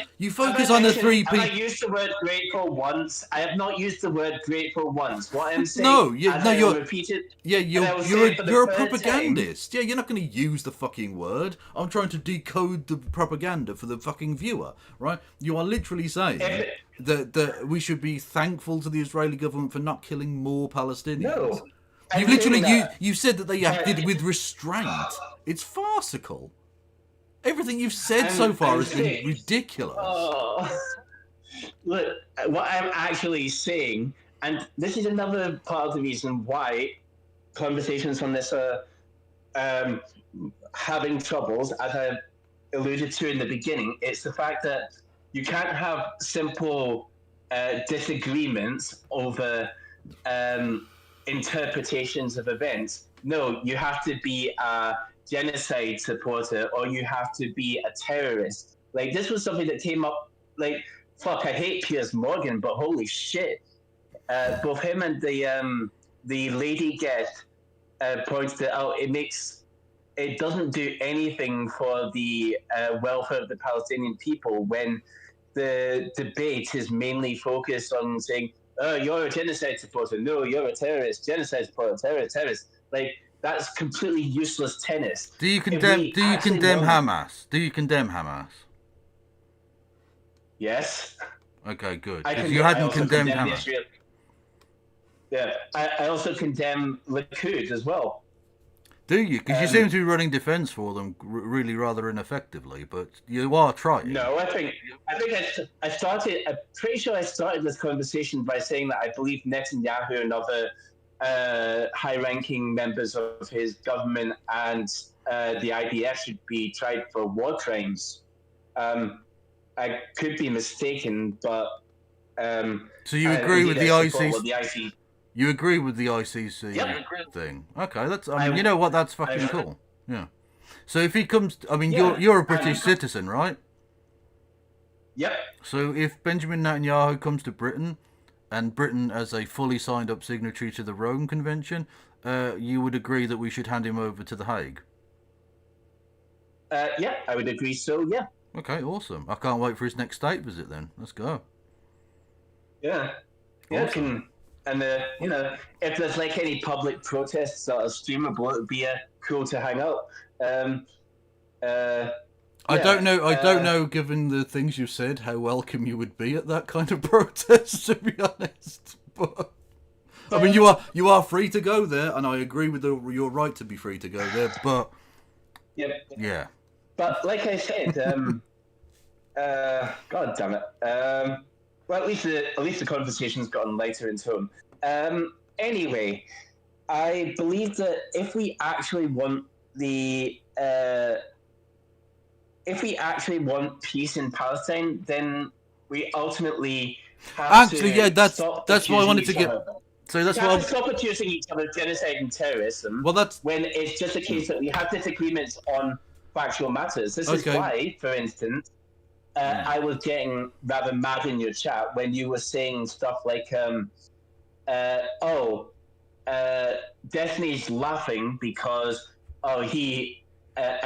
on the three people." Have I used the word grateful once? I have not used the word grateful once. What I'm saying, you're repeated. Yeah, you're a propagandist. Yeah, you're not going to use the fucking word. I'm trying to decode the propaganda for the fucking viewer, right? You are literally saying that we should be thankful to the Israeli government for not killing more Palestinians. No. You said that they acted with restraint. It's farcical. Everything you've said so far has been ridiculous. Look, what I'm actually saying, and this is another part of the reason why conversations on this are having troubles, as I alluded to in the beginning. It's the fact that you can't have simple disagreements over interpretations of events. No, you have to be a genocide supporter, or you have to be a terrorist. Like, this was something that came up, like, fuck, I hate Piers Morgan, but holy shit. Both him and the lady guest pointed it out. It doesn't do anything for the welfare of the Palestinian people when the debate is mainly focused on saying, oh, you're a genocide supporter. No, you're a terrorist. Genocide supporter. Terrorist. Like, that's completely useless tennis. Do you condemn Hamas? Do you condemn Hamas? Yes. Okay, good. Because you hadn't condemned Hamas. Yeah, I also condemn Likud as well. Do you? Because you seem to be running defence for them really rather ineffectively, but you are trying. No, I think I started. I'm pretty sure I started this conversation by saying that I believe Netanyahu and other high-ranking members of his government and the IDF should be tried for war crimes. I could be mistaken, but so you agree with the ICC? You agree with the ICC thing? Okay, that's. I mean, you know what? That's fucking cool. Yeah. So if he comes, I mean, you're a British citizen, right? Yep. So if Benjamin Netanyahu comes to Britain, and Britain as a fully signed up signatory to the Rome Convention, you would agree that we should hand him over to The Hague? Yeah, I would agree so, yeah. Okay, awesome. I can't wait for his next state visit then. Let's go. Yeah. Awesome. And, if there's like any public protests that are streamable, it would be cool to hang out. I don't know, given the things you said, how welcome you would be at that kind of protest, to be honest. But I mean, you are free to go there, and I agree with your right to be free to go there. But yeah. But like I said, God damn it. Well, at least the conversation's gotten lighter in tone. Anyway, I believe that if we actually want peace in Palestine, then we ultimately have that's why I wanted to get. So that's why stop accusing each other of genocide and terrorism. Well, that's when it's just a case that we have disagreements on factual matters. This is why, for instance, I was getting rather mad in your chat when you were saying stuff like, Destiny's laughing because, I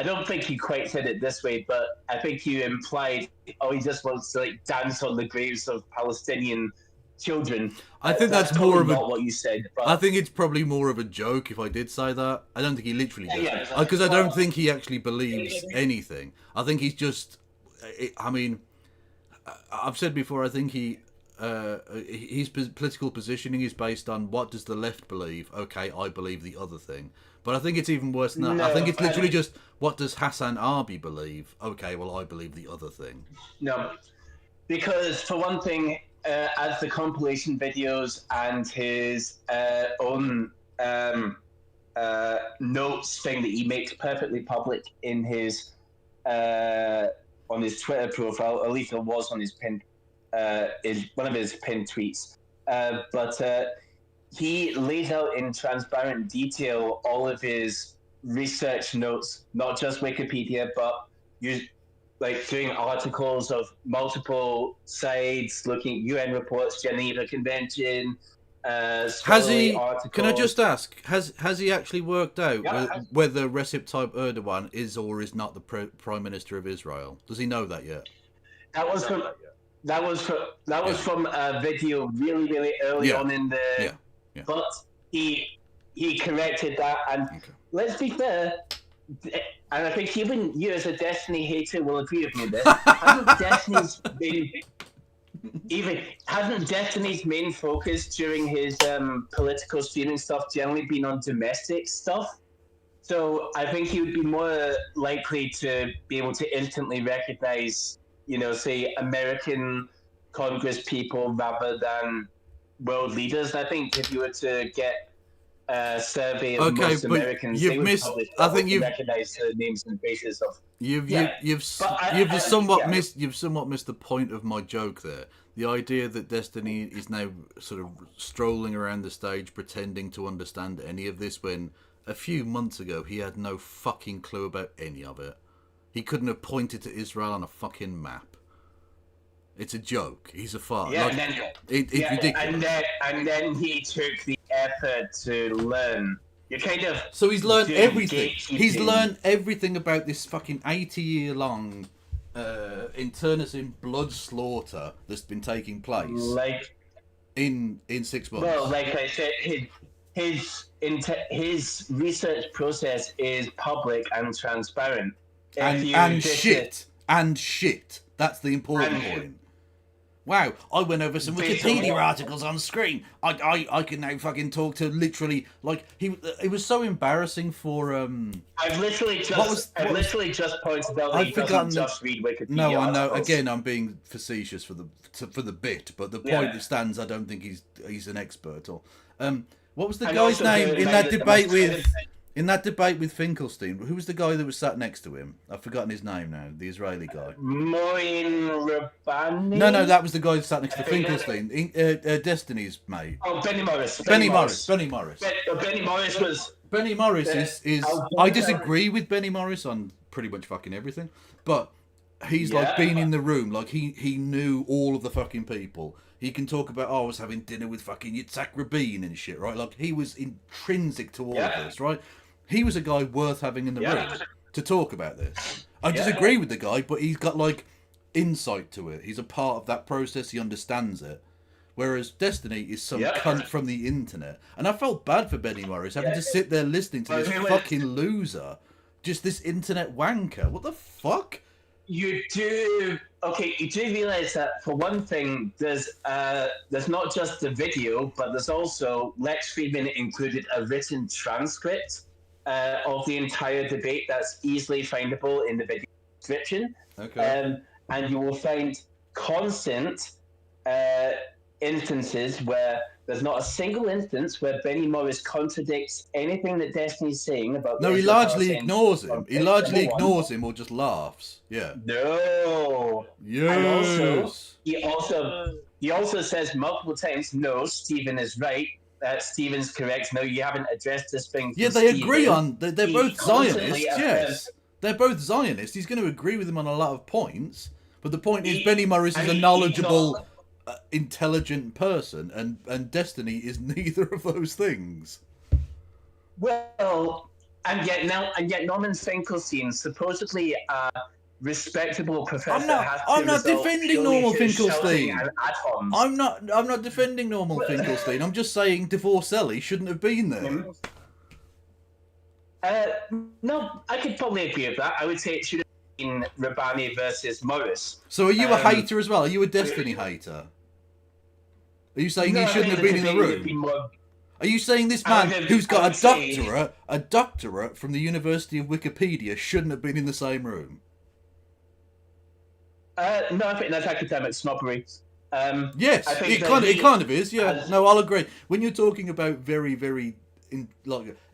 don't think you quite said it this way, but I think you implied, he just wants to like dance on the graves of Palestinian children. I think that's more of not what you said. But I think it's probably more of a joke if I did say that. I don't think he literally does. Because I don't think he actually believes anything. I think he's just... I mean, I've said before, I think his political positioning is based on what does the left believe? Okay, I believe the other thing. But I think it's even worse than that. No, I think it's literally just, what does Hassan Arbi believe? Okay, well, I believe the other thing. No, because for one thing, as the compilation videos and his own notes thing that he makes perfectly public in his on his Twitter profile, at least it was on his is one of his pinned tweets. But he lays out in transparent detail all of his research notes, not just Wikipedia, but doing articles of multiple sides, looking at UN reports, Geneva Convention. Has he? Articles. Can I just ask? Has he actually worked out whether Recep Tayyip Erdogan is or is not the Prime Minister of Israel? Does he know that yet? That was from a video really, really early on in the. Yeah. But he corrected that, and let's be fair, and I think even you as a Destiny hater will agree with me there. Hasn't Destiny's main focus during his political streaming stuff generally been on domestic stuff? So I think he would be more likely to be able to instantly recognize, say American Congress people rather than world leaders. I think if you were to get a survey of most Americans, they would recognize the names and faces of. You've somewhat missed the point of my joke there. The idea that Destiny is now sort of strolling around the stage pretending to understand any of this, when a few months ago he had no fucking clue about any of it. He couldn't have pointed to Israel on a fucking map. It's a joke. He's a fart. It's ridiculous. And then he took the effort to learn. So he's learned everything. He's learned everything about this fucking 80-year-long internecine blood slaughter that's been taking place. In 6 months. Well, like I said, his research process is public and transparent. And shit. That's the important point. Wow, I went over some Wikipedia articles on screen. I can now fucking talk to literally it was so embarrassing for I've literally just pointed out that he doesn't just read Wikipedia. No, I know. Articles. Again, I'm being facetious for the bit, but the point stands. I don't think he's an expert. Or what was the guy's name in that debate with? In that debate with Finkelstein, who was the guy that was sat next to him? I've forgotten his name now. The Israeli guy. Moin Rabani? No, that was the guy that sat next to Finkelstein. Destiny's mate. Oh, Benny Morris. Benny Morris. Benny Morris. Benny Morris was... Benny Morris is I disagree with Benny Morris on pretty much fucking everything, but he's like been in the room, like he knew all of the fucking people. He can talk about, I was having dinner with fucking Yitzhak Rabin and shit, right? Like, he was intrinsic to all of this, right? He was a guy worth having in the room to talk about this. I disagree with the guy, but he's got, like, insight to it. He's a part of that process. He understands it. Whereas Destiny is some cunt from the internet. And I felt bad for Benny Morris having to sit there listening to this fucking loser. Just this internet wanker. What the fuck? You do realise that, for one thing, there's not just the video, but there's also Lex Friedman included a written transcript of the entire debate that's easily findable in the video description. Okay. And you will find constant instances where there's not a single instance where Benny Morris contradicts anything that Destiny's saying about... No, he largely ignores him. He largely ignores him or just laughs. Yeah. No. Yes. And he also says multiple times, no, Stephen is right. Stephen's correct. No, you haven't addressed this thing. Yeah, they agree on... They're both Zionists, yes. They're both Zionists. He's going to agree with them on a lot of points. But the point is, Benny Morris is a knowledgeable... intelligent person, and Destiny is neither of those things. Well, and yet Norman Finkelstein, supposedly a respectable professor, I'm not defending Norman Finkelstein. I'm not defending Norman Finkelstein. I'm just saying Divorcelli shouldn't have been there. No, I could probably agree with that. I would say it should have been Rabani versus Morris. So are you a hater as well? Are you a Destiny hater? Are you saying he shouldn't have been in the room? Are you saying this man who's got a doctorate from the University of Wikipedia shouldn't have been in the same room? No, I think that's academic snobbery. Yes, it kind of is. Yeah, no, I'll agree. When you're talking about very, very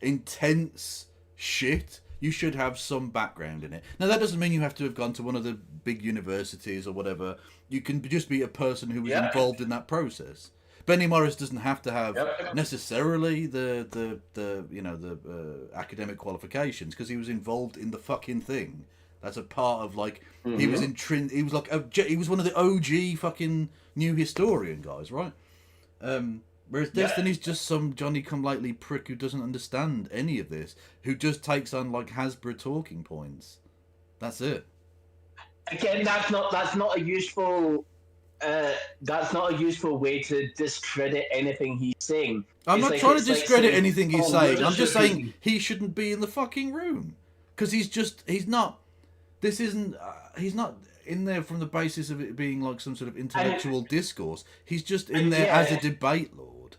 intense shit, you should have some background in it. Now, that doesn't mean you have to have gone to one of the big universities or whatever. You can just be a person who was involved in that process. Benny Morris doesn't have to have necessarily the academic qualifications, because he was involved in the fucking thing. That's a part of, like, he was he was one of the OG fucking new historian guys, right? Whereas Destiny's just some Johnny-come-lately prick who doesn't understand any of this, who just takes on, like, Hasbro talking points. That's it. Again, that's not a useful way to discredit anything he's saying. I'm not trying to discredit anything he's saying. I'm just saying he shouldn't be in the fucking room, because he's not in there from the basis of it being like some sort of intellectual discourse. He's just in there as a debate lord.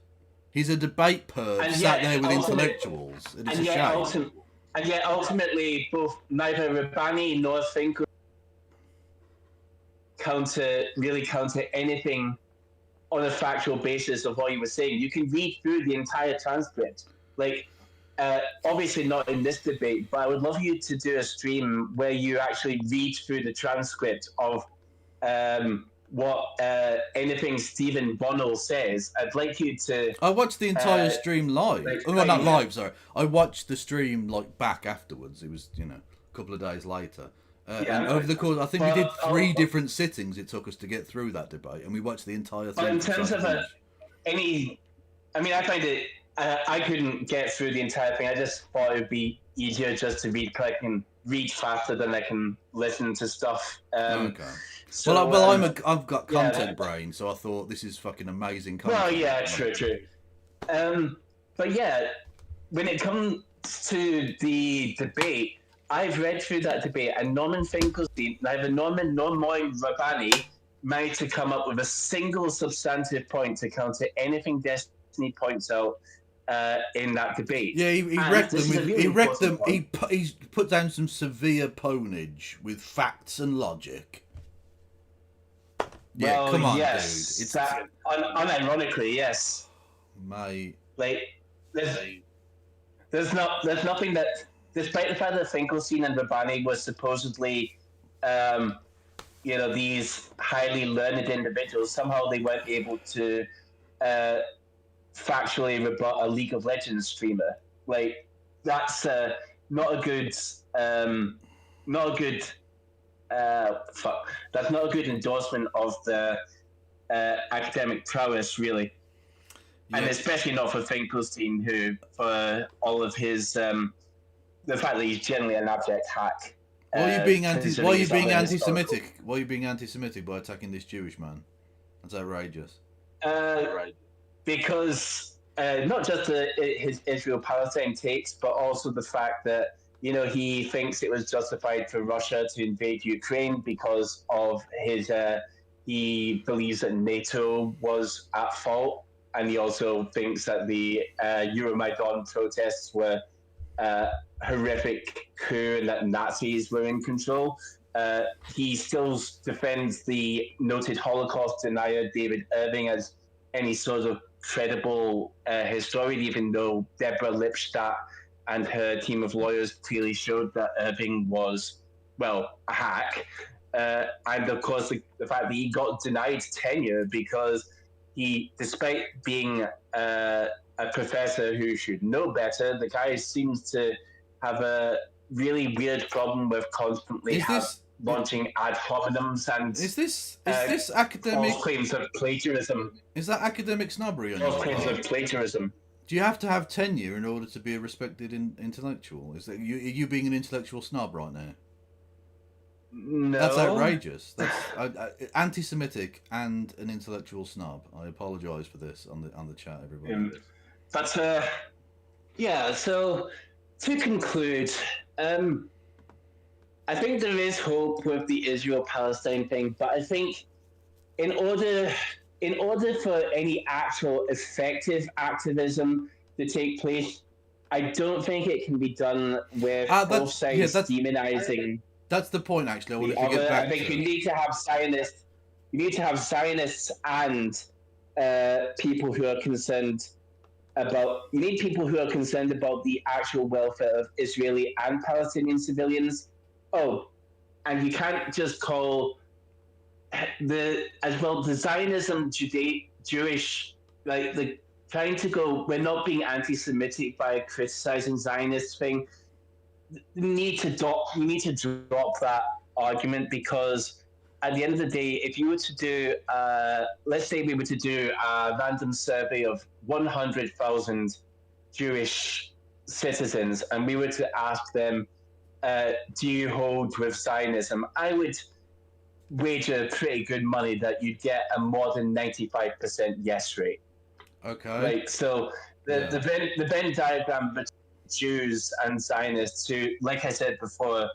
He's a debate perv sat there with intellectuals. And it's a shame. And yet ultimately, neither Rabani nor Finkel counter anything on a factual basis of what he was saying. You can read through the entire transcript. Like, obviously not in this debate, but I would love you to do a stream where you actually read through the transcript of what anything Stephen Bonnell says. I'd like you to... I watched the entire stream live. Not live, sorry. I watched the stream like back afterwards. It was, a couple of days later. And over the course, I think we did 3 different sittings it took us to get through that debate, and we watched the entire thing. In terms of I find it... I couldn't get through the entire thing. I just thought it would be easier just to read, because I can read faster than I can listen to stuff. Okay. So, I've got content brain, so I thought this is fucking amazing content. Well, yeah, true. But yeah, when it comes to the debate, I've read through that debate, and Norman Finkelstein, neither Norman nor Moin Rabani, managed to come up with a single substantive point to counter anything Destiny points out in that debate. Yeah, he wrecked them. He put down some severe ponage with facts and logic. Yeah, well, come on, dude. It's unironically, yes. Mate. Like, there's nothing that, despite the fact that Finkelstein and Rabbani was supposedly, these highly learned individuals, somehow they weren't able to factually rebut a League of Legends streamer. Like, that's not a good, not a good, that's not a good endorsement of the academic prowess, really. Yeah. And especially not for Finkelstein, who, for all of his, the fact that he's generally an abject hack. Why are you being anti-Semitic? Why are you being anti-Semitic by attacking this Jewish man? That's outrageous. Because not just his Israel-Palestine takes, but also the fact that he thinks it was justified for Russia to invade Ukraine because of his. He believes that NATO was at fault, and he also thinks that the Euromaidan protests were horrific coup and that Nazis were in control. He still defends the noted Holocaust denier David Irving as any sort of credible historian, even though Deborah Lipstadt and her team of lawyers clearly showed that Irving was, well, a hack. And of course, the fact that he got denied tenure because he, despite being a professor who should know better, the guy seems to have a really weird problem with constantly launching ad hominems and is this academic false claims of plagiarism. Is that academic snobbery on false claims of plagiarism? Do you have to have tenure in order to be a respected intellectual? Is that you being an intellectual snob right now? No, that's outrageous. That's anti-Semitic and an intellectual snob. I apologise for this on the chat, everybody. But yeah. So to conclude, I think there is hope with the Israel-Palestine thing, but I think in order for any actual effective activism to take place, I don't think it can be done with both sides demonizing. That's the point, actually. I want to get back. I think you need to have Zionists. You need to have Zionists and people who are concerned about. You need people who are concerned about the actual welfare of Israeli and Palestinian civilians. Oh, and you can't just call the Zionism Jewish, like the trying to go. We're not being anti-Semitic by criticizing Zionists thing. You need to drop that argument, because at the end of the day, if you were to do, let's say we were to do a random survey of 100,000 Jewish citizens, and we were to ask them, do you hold with Zionism? I would wager pretty good money that you'd get a more than 95% yes rate. Okay. Right. So the Venn diagram between Jews and Zionists, who, like I said before,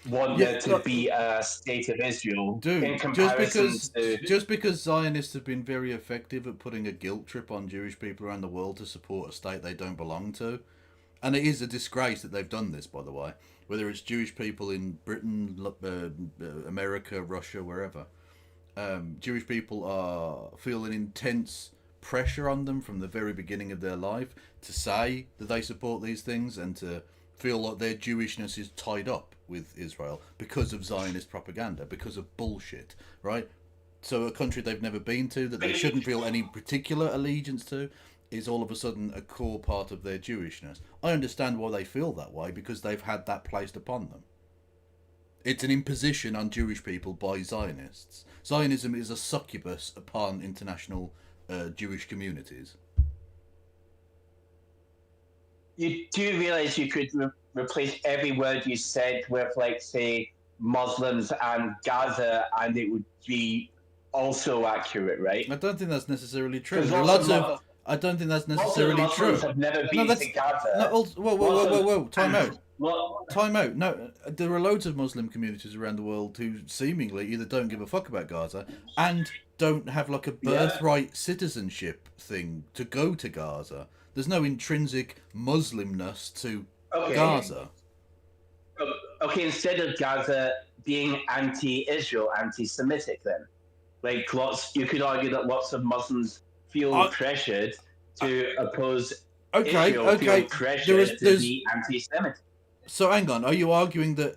want there to be a state of Israel. Dude, in comparison just because Zionists have been very effective at putting a guilt trip on Jewish people around the world to support a state they don't belong to, and it is a disgrace that they've done this, by the way, whether it's Jewish people in Britain, America, Russia, wherever. Jewish people feel an intense pressure on them from the very beginning of their life to say that they support these things and to feel like their Jewishness is tied up with Israel because of Zionist propaganda, because of bullshit, right? So a country they've never been to, that they shouldn't feel any particular allegiance to, is all of a sudden a core part of their Jewishness. I understand why they feel that way, because they've had that placed upon them. It's an imposition on Jewish people by Zionists. Zionism is a succubus upon international Jewish communities. You do realise you could replace every word you said with, like, say, Muslims and Gaza, and it would be also accurate, right? I don't think that's necessarily true. I don't think that's necessarily true. Muslims have never been to Gaza. Whoa. Time out. No, there are loads of Muslim communities around the world who seemingly either don't give a fuck about Gaza and don't have like a birthright citizenship thing to go to Gaza. There's no intrinsic Muslimness to Gaza. Okay, instead of Gaza being anti-Israel, anti-Semitic, then, like, you could argue that lots of Muslims feel pressured to oppose Israel feel pressure to be anti-Semitic. So hang on, are you arguing that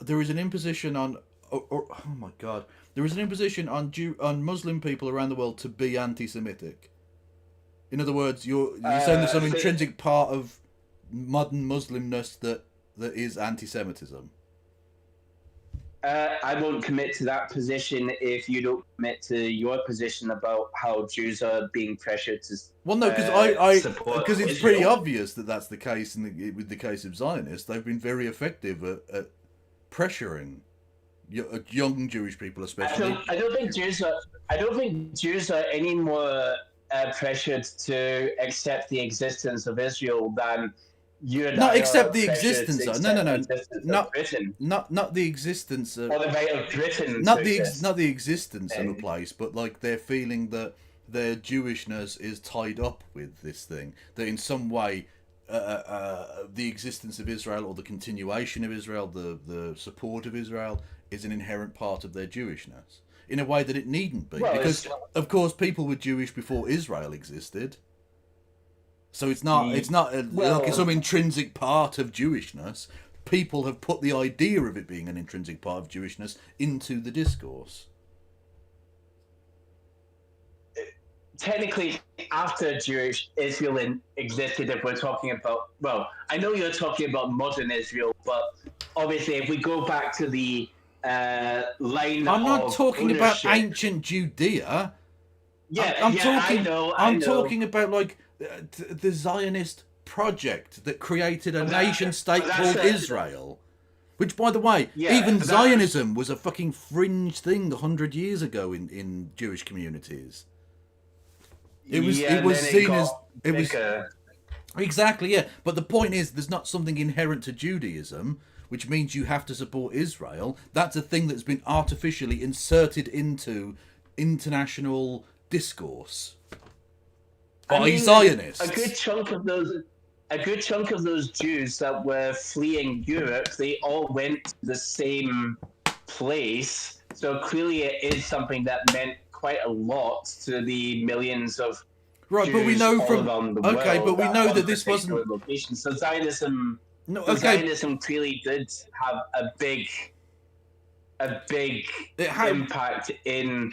there is an imposition on, oh my god, there is an imposition on on Muslim people around the world to be anti-Semitic? In other words, you're saying there's some intrinsic part of modern Muslimness that is anti-Semitism. I won't commit to that position if you don't commit to your position about how Jews are being pressured to. Well, no, because it's pretty obvious that that's the case with the case of Zionists. They've been very effective at pressuring young Jewish people, especially. I don't think Jews are any more pressured to accept the existence of Israel than you and not I accept are the pressured existence. to No, accept the existence of Britain. not the existence of, or the right of Britain. not the existence of a place, but like they're feeling that their Jewishness is tied up with this thing. That in some way, the existence of Israel or the continuation of Israel, the support of Israel, is an inherent part of their Jewishness. In a way that it needn't be, because of course people were Jewish before Israel existed. So it's not like some intrinsic part of Jewishness. People have put the idea of it being an intrinsic part of Jewishness into the discourse. Technically, after Jewish Israel existed, if we're talking about, well, I know you're talking about modern Israel, but obviously if we go back to the line I'm not talking ownership, about ancient Judea. Yeah, I'm talking about like the Zionist project that created a nation state called Israel. Which, by the way, even Zionism was a fucking fringe thing 100 years ago in Jewish communities. It was seen as exactly, yeah. But the point is, there's not something inherent to Judaism, which means you have to support Israel. That's a thing that's been artificially inserted into international discourse by Zionists. A good chunk of those Jews that were fleeing Europe, they all went to the same place. So clearly, it is something that meant quite a lot to the millions of Jews but we know all around the world. But we know that this wasn't location. So Zionism. Zionism clearly did have a big impact in.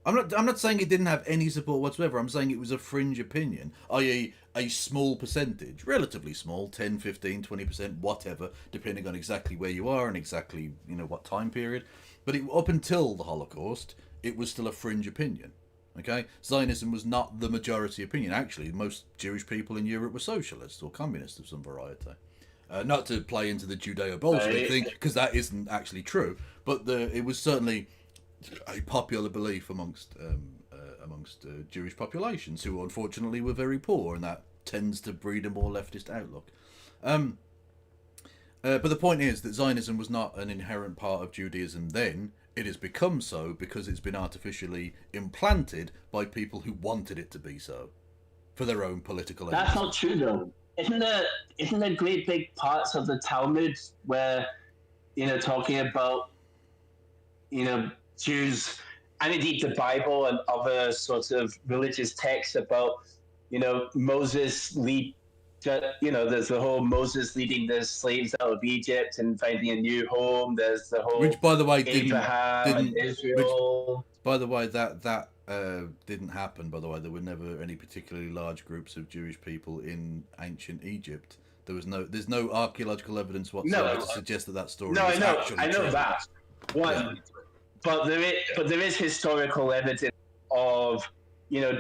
I'm not saying it didn't have any support whatsoever. I'm saying it was a fringe opinion, i.e. a small percentage, relatively small, 10, 15, 20%, whatever, depending on exactly where you are and exactly, what time period. But up until the Holocaust, it was still a fringe opinion. Okay? Zionism was not the majority opinion. Actually, most Jewish people in Europe were socialists or communists of some variety. Not to play into the Judeo-Bolshevik thing, because that isn't actually true, but it was certainly a popular belief amongst Jewish populations who unfortunately were very poor, and that tends to breed a more leftist outlook. But the point is that Zionism was not an inherent part of Judaism then. It has become so because it's been artificially implanted by people who wanted it to be so for their own political ends. That's not true, though. Isn't there great big parts of the Talmud where, talking about, Jews, and indeed the Bible and other sorts of religious texts about, Moses there's the whole Moses leading the slaves out of Egypt and finding a new home. There's the whole which, by the way, Abraham and Israel. Which, by the way, that didn't happen. By the way, there were never any particularly large groups of Jewish people in ancient Egypt. There's no archaeological evidence whatsoever to suggest that story. No, is I know true. that. But there is historical evidence of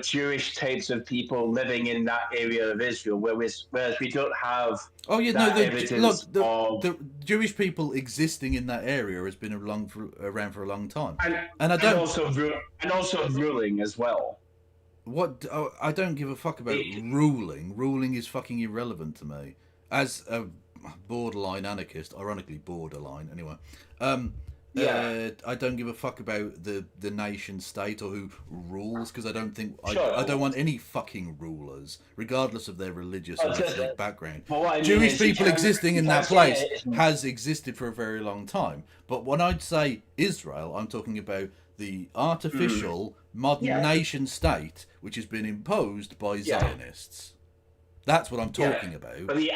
Jewish types of people living in that area of Israel, whereas we don't have. The Jewish people existing in that area has been around for a long time, and also ruling as well. I don't give a fuck about ruling. Ruling is fucking irrelevant to me. As a borderline anarchist, ironically borderline anyway. I don't give a fuck about the nation state or who rules, because I don't think I don't want any fucking rulers, regardless of their religious or ethnic background. Jewish people existing in that place has existed for a very long time. But when I'd say Israel, I'm talking about the artificial modern nation state which has been imposed by Zionists. That's what I'm talking about. But the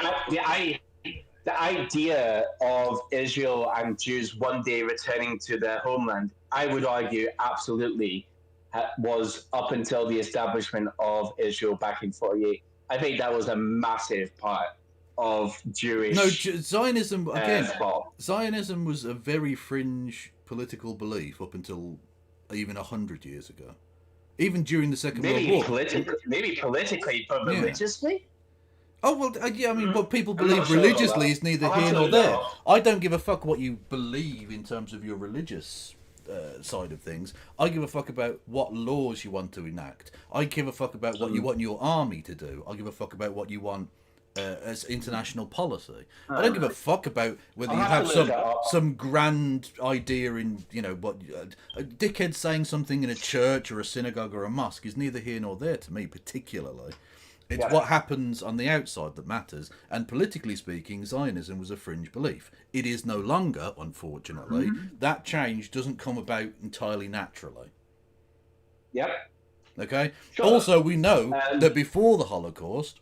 idea of Israel and Jews one day returning to their homeland, I would argue, absolutely was up until the establishment of Israel back in 48. I think that was a massive part of Jewish. No, Zionism again. thought. Zionism was a very fringe political belief up until even 100 years ago. Even during the Second World War. Maybe politically, but religiously? Oh, well, yeah, I mean, what people believe religiously is neither here nor there. I don't give a fuck what you believe in terms of your religious side of things. I give a fuck about what laws you want to enact. I give a fuck about what you want your army to do. I give a fuck about what you want as international policy. I don't give a fuck about whether you have some grand idea in, you know, what a dickhead saying something in a church or a synagogue or a mosque is neither here nor there to me particularly. It's what happens on the outside that matters. And politically speaking, Zionism was a fringe belief. It is no longer, unfortunately. That change doesn't come about entirely naturally. Yep. Okay? Sure. Also, we know that before the Holocaust,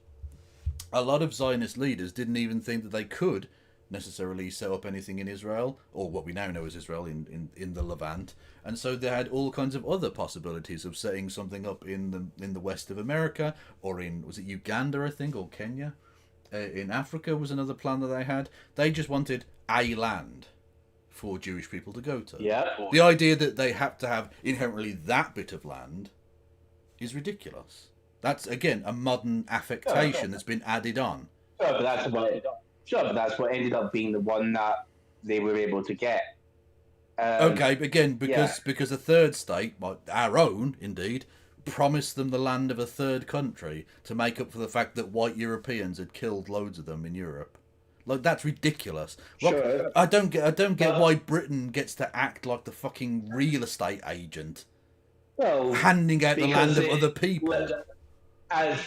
a lot of Zionist leaders didn't even think that they could necessarily set up anything in Israel, or what we now know as Israel in the Levant, and so they had all kinds of other possibilities of setting something up in the west of America, or in, was it Uganda, I think, or Kenya? In Africa was another plan that they had. They just wanted a land for Jewish people to go to. Yeah. The idea that they have to have inherently that bit of land is ridiculous. That's, again, a modern affectation that's been added on. Sure, but that's what ended up being the one that they were able to get. Okay, again, because a third state, our own, indeed, promised them the land of a third country to make up for the fact that white Europeans had killed loads of them in Europe. Like, that's ridiculous. Sure. I don't get why Britain gets to act like the fucking real estate agent, handing out the land of other people. As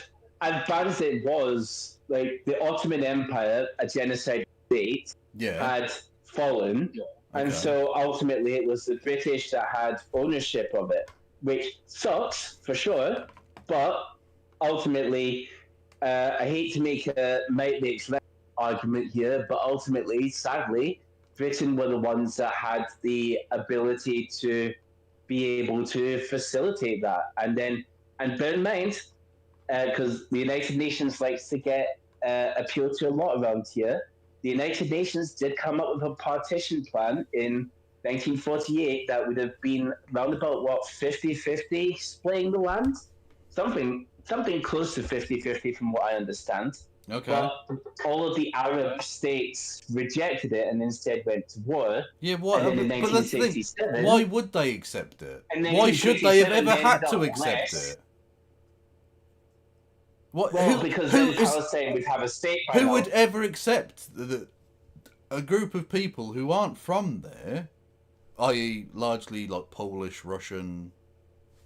bad as it was, like, the Ottoman Empire, a genocide state, had fallen, and so ultimately it was the British that had ownership of it, which sucks for sure. But ultimately, I hate to make a Matrix argument here, but ultimately, sadly, Britain were the ones that had the ability to be able to facilitate that, and bear in mind, because the United Nations likes to get appealed to a lot around here. The United Nations did come up with a partition plan in 1948 that would have been round about, 50-50 splitting the land? Something close to 50-50 from what I understand. Okay. But all of the Arab states rejected it and instead went to war. Yeah, why? And then in 1967, why would they accept it? Why should they have ever had to accept it? Because then Palestine would have a state. Who would ever accept a group of people who aren't from there, i.e., largely like Polish, Russian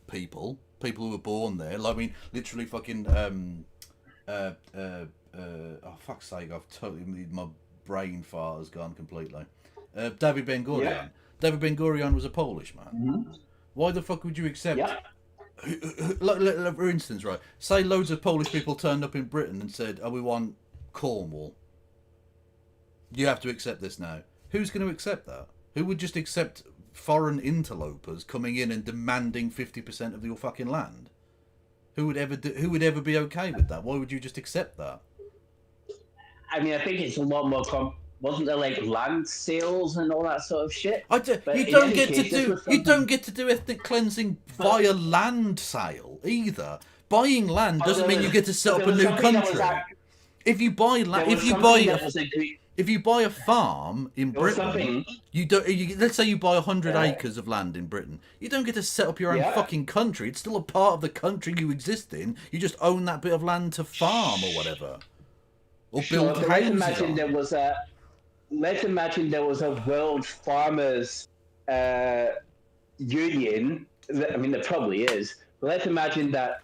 people who were born there? Like, I mean, literally fucking. Oh fuck's sake! I've totally my brain fart has gone completely. David Ben Gurion. Yeah. David Ben Gurion was a Polish man. Mm-hmm. Why the fuck would you accept? Yeah. Like, for instance, right? Say loads of Polish people turned up in Britain and said, "Oh, we want Cornwall. You have to accept this now." Who's going to accept that? Who would just accept foreign interlopers coming in and demanding 50% of your fucking land? Who would ever be okay with that? Why would you just accept that? I mean, I think it's a lot more. Wasn't there like land sales and all that sort of shit? You don't get to do ethnic cleansing via land sale either. Buying land doesn't mean you get to set up a new country. If you buy land, if you buy a farm in Britain, let's say you buy 100 acres of land in Britain, you don't get to set up your own fucking country. It's still a part of the country you exist in. You just own that bit of land to farm or whatever, or build houses. Let's imagine there was a World Farmers Union. I mean, there probably is. But let's imagine that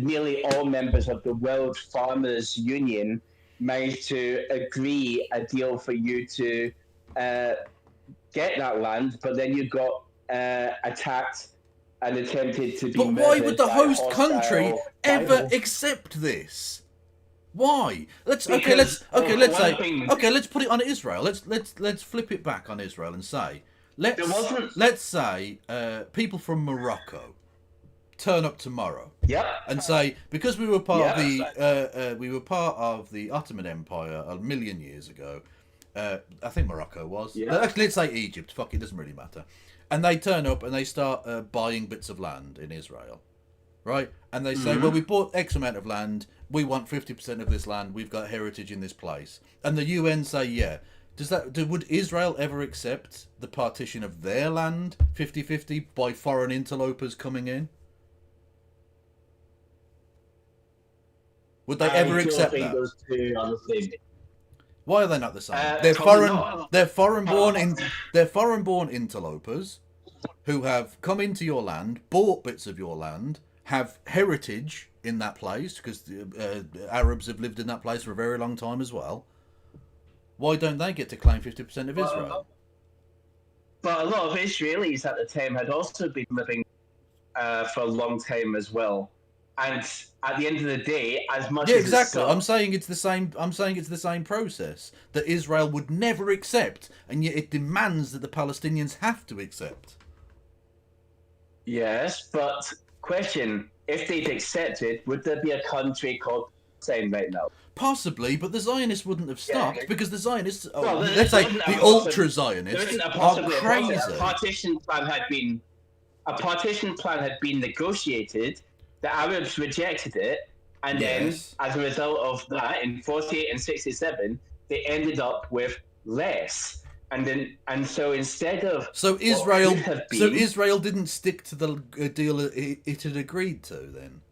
nearly all members of the World Farmers Union managed to agree a deal for you to get that land, but then you got attacked and attempted to be. But why would the host country ever accept this? Why? Let's put it on Israel. Let's flip it back on Israel and say let's say people from Morocco turn up tomorrow. Yep. And say, because we were part of the Ottoman Empire a million years ago. I think Morocco was. Yeah. Actually, let's say Egypt. Fuck it, doesn't really matter. And they turn up and they start buying bits of land in Israel, right? And they say, well, we bought X amount of land. We want 50% of this land. We've got heritage in this place. And the UN say, yeah. Would Israel ever accept the partition of their land 50-50 by foreign interlopers coming in? Would they ever accept that? Those two are the same. Why are they not the same? They're foreign-born interlopers who have come into your land, bought bits of your land, have heritage in that place because the Arabs have lived in that place for a very long time as well. Why don't they get to claim 50% of Israel? But a lot of Israelis at the time had also been living for a long time as well. And at the end of the day, as much as exactly. I'm saying it's the same process that Israel would never accept, and yet it demands that the Palestinians have to accept. Yes, but question: if they'd accepted, would there be a country called Palestine right now? Possibly, but the Zionists wouldn't have stopped because the Zionists, let's say the ultra-Zionists, are crazy. A partition plan had been negotiated. The Arabs rejected it, and then, as a result of that, in 48 and 67, they ended up with less. So Israel didn't stick to the deal it had agreed to then.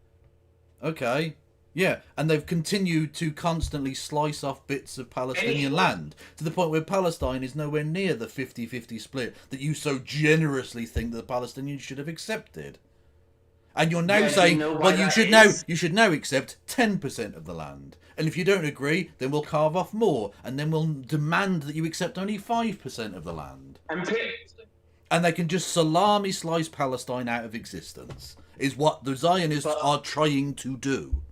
Okay. Yeah, and they've continued to constantly slice off bits of Palestinian land to the point where Palestine is nowhere near the 50-50 split that you so generously think that the Palestinians should have accepted. And you're now saying, you should now accept 10% of the land. And if you don't agree, then we'll carve off more, and then we'll demand that you accept only 5% of the land. And they can just salami slice Palestine out of existence, is what the Zionists are trying to do.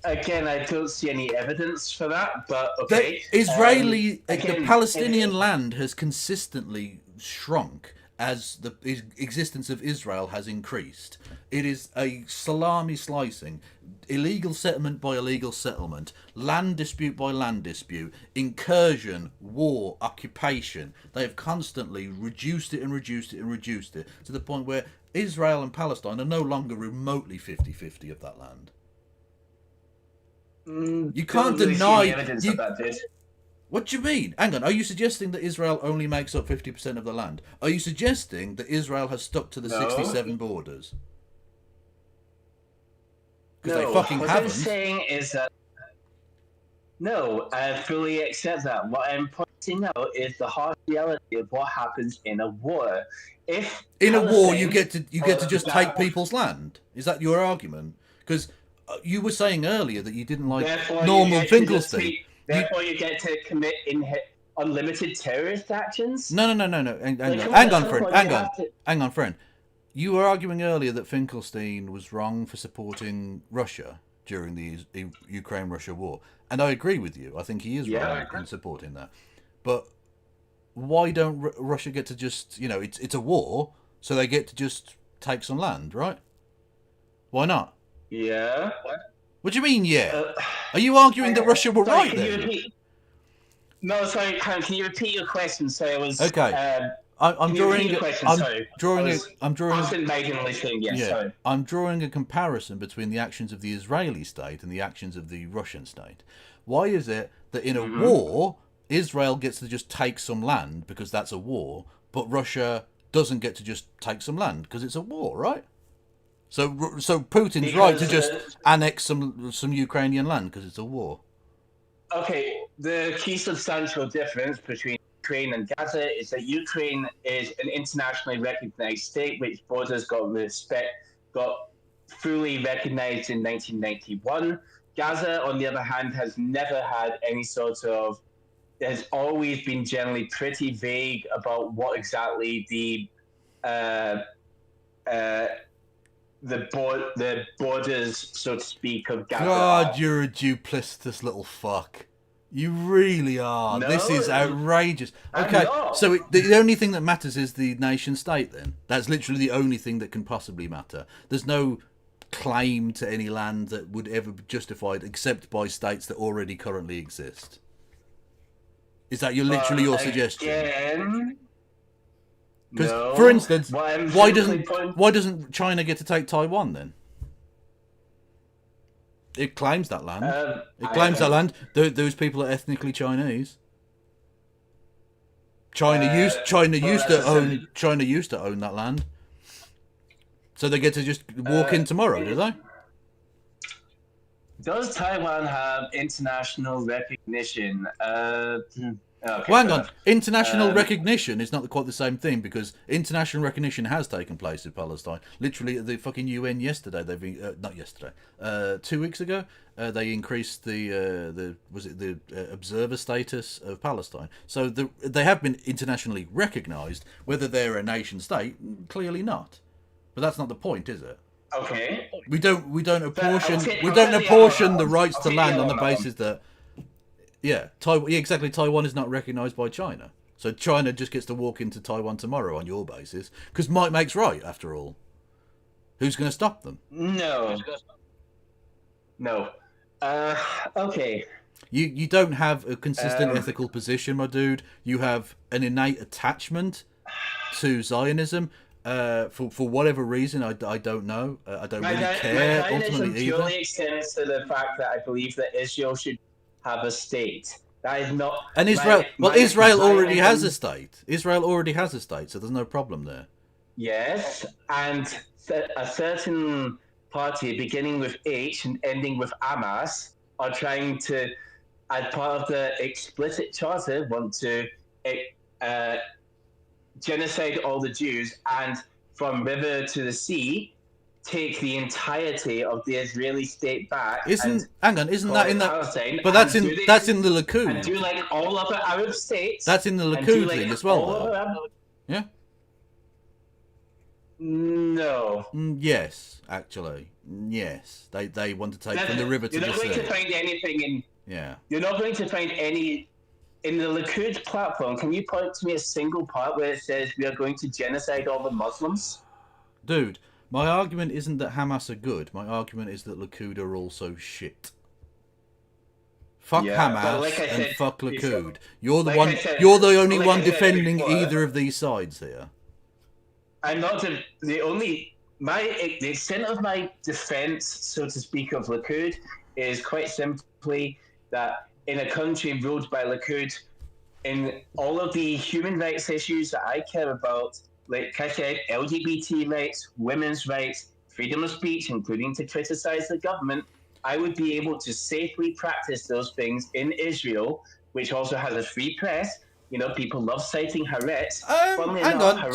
Again, I don't see any evidence for that, but okay. The Palestinian land has consistently shrunk as the existence of Israel has increased. It is a salami slicing, illegal settlement by illegal settlement, land dispute by land dispute, incursion, war, occupation. They have constantly reduced it to the point where Israel and Palestine are no longer remotely 50-50 of that land. You can't deny evidence of that, dude. What do you mean? Hang on, are you suggesting that Israel only makes up 50% of the land? Are you suggesting that Israel has stuck to the 67 borders? Because they fucking haven't. What I'm saying is that no, I fully accept that. What I'm pointing out is the harsh reality of what happens in a war. If in a war you get to just take people's land. Is that your argument? Because you were saying earlier that you didn't like Norman Finkelstein. Therefore, you get to commit unlimited terrorist actions? No. Hang on, friend. You were arguing earlier that Finkelstein was wrong for supporting Russia during the Ukraine-Russia war. And I agree with you. I think he is wrong in supporting that. But why don't Russia get to just, it's a war, so they get to just take some land, right? Why not? Yeah. What do you mean, yeah? Are you arguing that Russia were right then? No, sorry, can you repeat your question? So it was... Okay. I'm drawing a comparison between the actions of the Israeli state and the actions of the Russian state. Why is it that in a war, Israel gets to just take some land because that's a war, but Russia doesn't get to just take some land because it's a war, right? So Putin's right to just annex some Ukrainian land because it's a war. Okay, the key substantial difference between Ukraine and Gaza is that Ukraine is an internationally recognized state which borders got fully recognized in 1991. Gaza, on the other hand, has never had any sort of... has always been generally pretty vague about what exactly the the borders, so to speak, of Gaza. God, you're a duplicitous little fuck. You really are. No, this is outrageous. I'm Okay, not. so the only thing that matters is the nation state then? That's literally the only thing that can possibly matter. There's no claim to any land that would ever be justified except by states that already currently exist. Is that literally your suggestion? Again, Because, no. for instance, Well, why doesn't China get to take Taiwan then? It claims that land. It claims that land. Those people are ethnically Chinese. China used to own that land. So they get to just walk in tomorrow, do they? Does Taiwan have international recognition? Okay, Well, hang on. International recognition is not quite the same thing, because international recognition has taken place in Palestine. Literally, at the fucking UN yesterday, not yesterday, 2 weeks ago, they increased the observer status of Palestine. So they have been internationally recognised. Whether they're a nation state, clearly not. But that's not the point, is it? Okay. We don't apportion the rights to land on the basis that. Yeah, exactly. Taiwan is not recognised by China. So China just gets to walk into Taiwan tomorrow on your basis. Because might makes right, after all. Who's going to stop them? No. Okay. You don't have a consistent ethical position, my dude. You have an innate attachment to Zionism. For whatever reason, I don't know. I don't really care, ultimately, either. Purely extends to the fact that I believe that Israel should have a state. That is not. And Israel. Israel already has a state. Israel already has a state, so there's no problem there. Yes, and a certain party beginning with H and ending with Hamas are trying to, as part of the explicit charter, want to genocide all the Jews and from river to the sea, take the entirety of the Israeli state back. Isn't that in that? Palestine, But that's in the Likud. And do like all other Arab states. That's in the Likud thing as well, though. Yeah. No. Yes, actually, yes. They want to take from the river to the sea. You're not going to find anything in. Yeah. You're not going to find any in the Likud platform. Can you point to me a single part where it says we are going to genocide all the Muslims? Dude. My argument isn't that Hamas are good. My argument is that Likud are also shit. Fuck Hamas and fuck Likud. You're the only one defending either of these sides here. I'm not the only. The extent of my defense, so to speak, of Likud is quite simply that in a country ruled by Likud, in all of the human rights issues that I care about, like I said, LGBT rights, women's rights, freedom of speech, including to criticize the government, I would be able to safely practice those things in Israel, which also has a free press. You know, people love citing Haaretz. Hang on,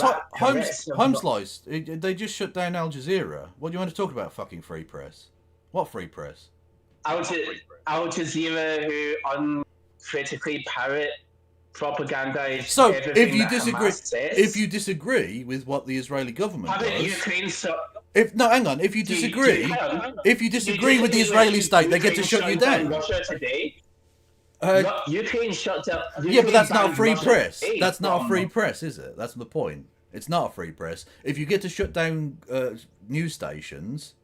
Holmes, they just shut down Al Jazeera. What do you want to talk about, fucking free press? What free press? Al Jazeera, who uncritically parrot propagandize. So, if you disagree with what the Israeli government does, if you disagree with the Israeli state, they get to shut you down. Russia today. Ukraine shut down. Yeah, but that's not a free press. That's not a free press, is it? That's the point. It's not a free press. If you get to shut down news stations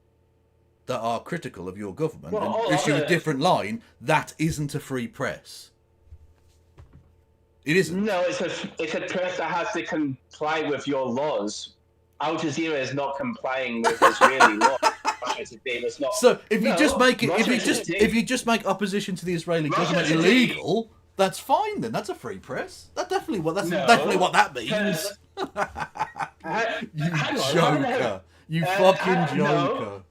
that are critical of your government and issue a different line, that isn't a free press. It isn't. No, it's a press that has to comply with your laws. Al Jazeera is not complying with Israeli law. So if you just make opposition to the Israeli government illegal, that's fine. Then that's a free press. That's definitely what that means. You joker! You fucking joker!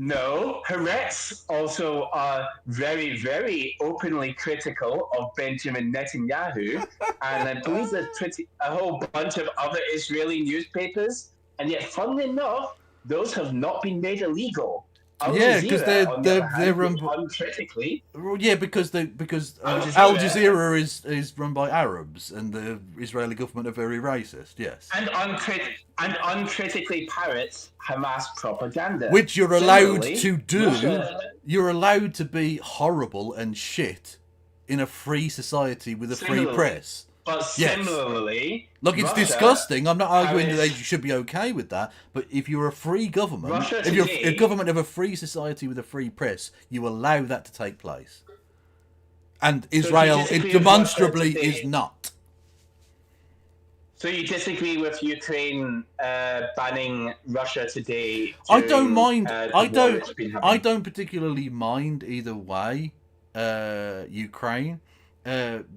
No, Haaretz also are very, very openly critical of Benjamin Netanyahu, and I believe there's a whole bunch of other Israeli newspapers, and yet, funnily enough, those have not been made illegal. Al Yeah, because Jazeera, on the other they're hand, run. which uncritically, Yeah, because Al Al Jazeera Jazeera is run by Arabs, and the Israeli government are very racist. Yes, and uncritically parrots Hamas propaganda. which you're allowed Similarly, to do. Russia, You're allowed to be horrible and shit in a free society with a free press. but Yes. similarly, Look, it's Russia disgusting. I'm not arguing that they parrots should be okay with that. But if you're a free government, Russia if you're today. a government of a free society with a free press, you allow that to take place. And Israel, disagree it with demonstrably Russia today? is not. So you disagree with Ukraine banning Russia today? I don't mind. The I war don't. it's been I having? don't particularly mind either way. Ukraine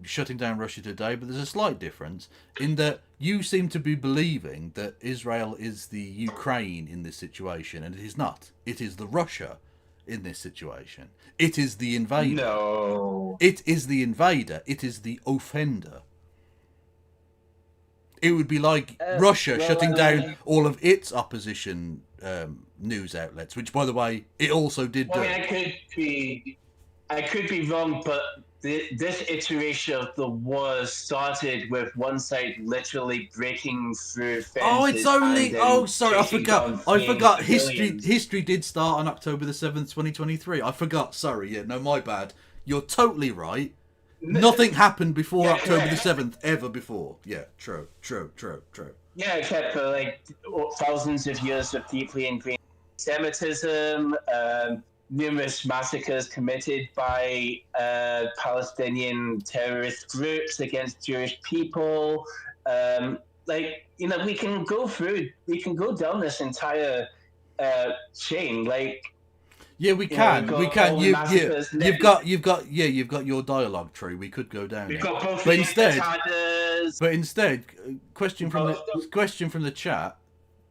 shutting down Russia today, but there's a slight difference in that you seem to be believing that Israel is the Ukraine in this situation, and it is not. It is the Russia in this situation. It is the invader. No. It is the invader. It is the offender. It would be like Russia shutting down all of its opposition news outlets, which, by the way, it also did do. I mean, I could be wrong, but this iteration of the war started with one side literally breaking through fences. Oh, it's only. Oh, sorry, I forgot. I forgot. Civilians. History did start on October the 7th, 2023. I forgot. Sorry. Yeah, no, my bad. You're totally right. Nothing happened before October the 7th ever before. Yeah, true. Yeah, except for like thousands of years of deeply ingrained anti-Semitism, numerous massacres committed by Palestinian terrorist groups against Jewish people. We can go down this entire chain. Yeah, we can. We can. You've got your dialogue tree. We could go down it. But instead, question from the chat,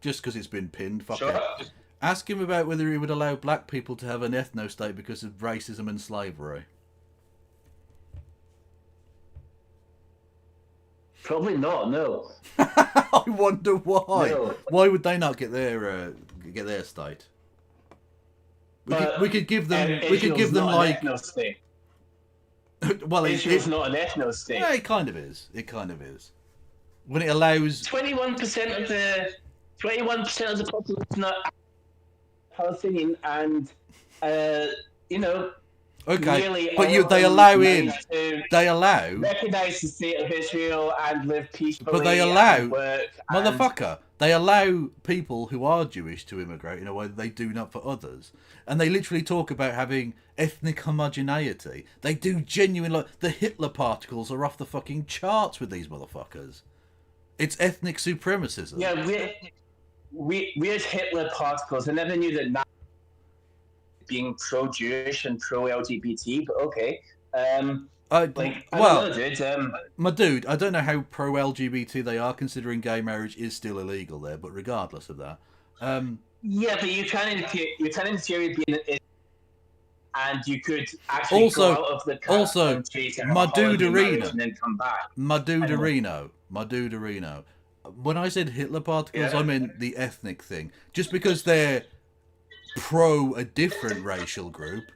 just because it's been pinned. Fuck it. Ask him about whether he would allow black people to have an ethno-state because of racism and slavery. Probably not. No. I wonder why. No. Why would they not get their state? We could give them. We could give them like. Well, Israel's not an ethno state. Yeah, it kind of is. It kind of is. When it allows 21% of the population are Palestinian, and okay, really but they allow recognize the state of Israel and live peacefully. But they allow and work motherfucker. They allow people who are Jewish to immigrate in a way that they do not for others. And they literally talk about having ethnic homogeneity. They do genuine, the Hitler particles are off the fucking charts with these motherfuckers. It's ethnic supremacism. Yeah, weird Hitler particles. I never knew that being pro-Jewish and pro-LGBT, but okay. My dude, I don't know how pro-LGBT they are, considering gay marriage is still illegal there. But regardless of that, yeah, but you can in theory be and you could actually go out of the country to have a holiday marriage and then come back. My dude Areno. When I said Hitler particles, I meant the ethnic thing. Just because they're pro a different racial group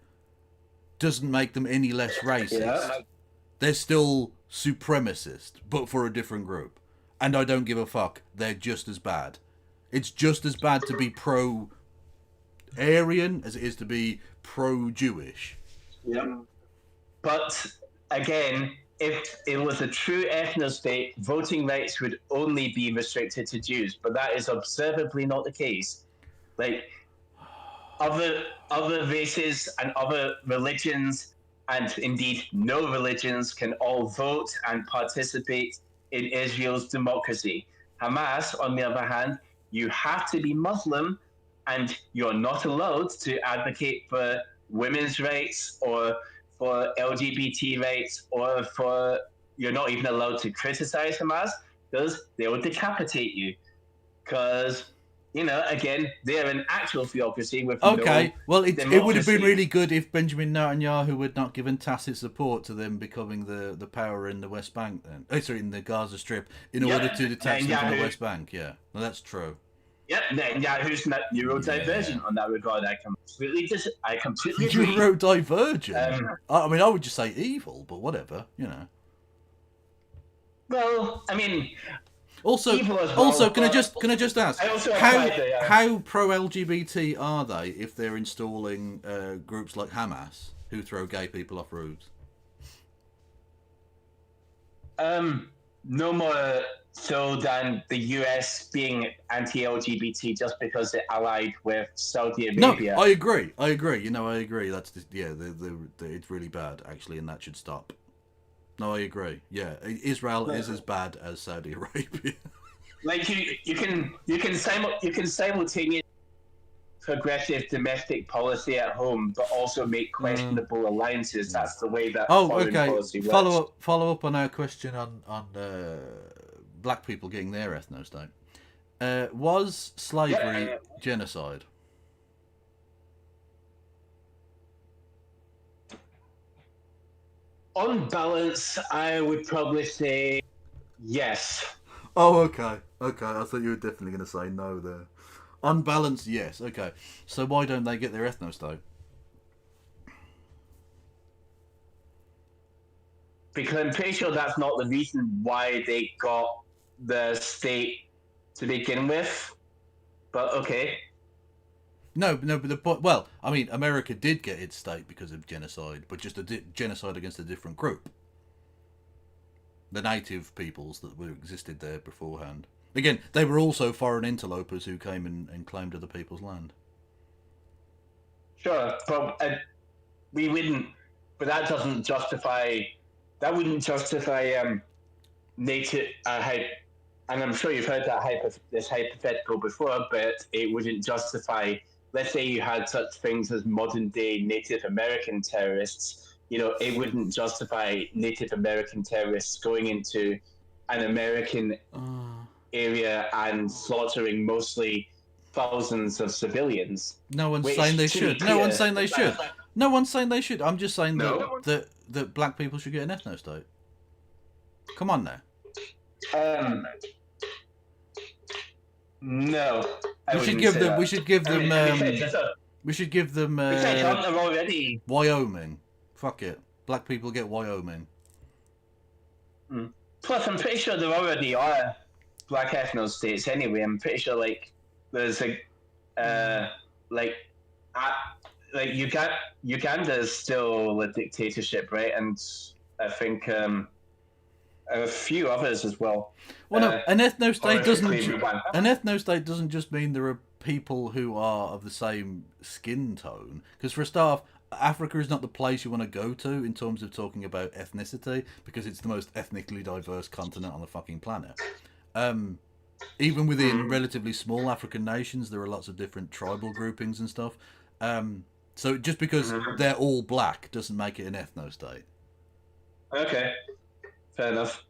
doesn't make them any less racist. Yeah. They're still supremacist, but for a different group. And I don't give a fuck. They're just as bad. It's just as bad to be pro-Aryan as it is to be pro-Jewish. Yeah. But, again, if it was a true ethno-state, voting rights would only be restricted to Jews. But that is observably not the case. Like, other races and other religions, and indeed no religions, can all vote and participate in Israel's democracy. Hamas, on the other hand, you have to be Muslim, and you're not allowed to advocate for women's rights or for LGBT rights, or you're not even allowed to criticize Hamas because they will decapitate you. Because, again, they're an actual theocracy with well, it democracy. would have been really good if Benjamin Netanyahu had not given tacit support to them becoming the power in the West Bank then. In the Gaza Strip, in order to detach them from the West Bank. Yeah, well, that's true. Yeah, Netanyahu's neurodivergent on that regard. I completely agree. Neurodivergent. I mean, I would just say evil, but whatever, you know. Well, I mean, also, evil as well, can I just ask how pro LGBT are they if they're installing groups like Hamas who throw gay people off roofs? No more so than the US being anti-LGBT just because they're allied with Saudi Arabia. No, I agree. You know, I agree. That's it's really bad actually, and that should stop. No, I agree. Yeah, Israel is as bad as Saudi Arabia. Like you can simultaneously progressive domestic policy at home, but also make questionable alliances. That's the way that foreign policy works. Follow up on our question on black people getting their ethno-state. Was slavery genocide? On balance, I would probably say yes. Oh, okay. I thought you were definitely going to say no there. On balance, yes. Okay. So why don't they get their ethno-state? Because I'm pretty sure that's not the reason why they got the state to begin with. But okay. No, but the point. Well, I mean, America did get its state because of genocide, but just a genocide against a different group. The native peoples that existed there beforehand. Again, they were also foreign interlopers who came and claimed other people's land. Sure, but we wouldn't. But that doesn't justify. That wouldn't justify native. And I'm sure you've heard this hypothetical before, but it wouldn't justify. Let's say you had such things as modern day Native American terrorists. You know, it wouldn't justify Native American terrorists going into an American area and slaughtering mostly thousands of civilians. No one's saying they should. No one's saying they should. No one's saying they should. I'm just saying that black people should get an ethno-state. Come on now. No. We should give them already. Wyoming. Fuck it. Black people get Wyoming. Plus, I'm pretty sure there already are black ethno states anyway. I'm pretty sure there's Uganda is still a dictatorship, right? And I think a few others as well. Well, no, an ethno-state doesn't just mean there are people who are of the same skin tone. Because for a start, Africa is not the place you want to go to in terms of talking about ethnicity, because it's the most ethnically diverse continent on the fucking planet. Even within relatively small African nations, there are lots of different tribal groupings and stuff. So just because they're all black doesn't make it an ethno-state. Okay, fair enough.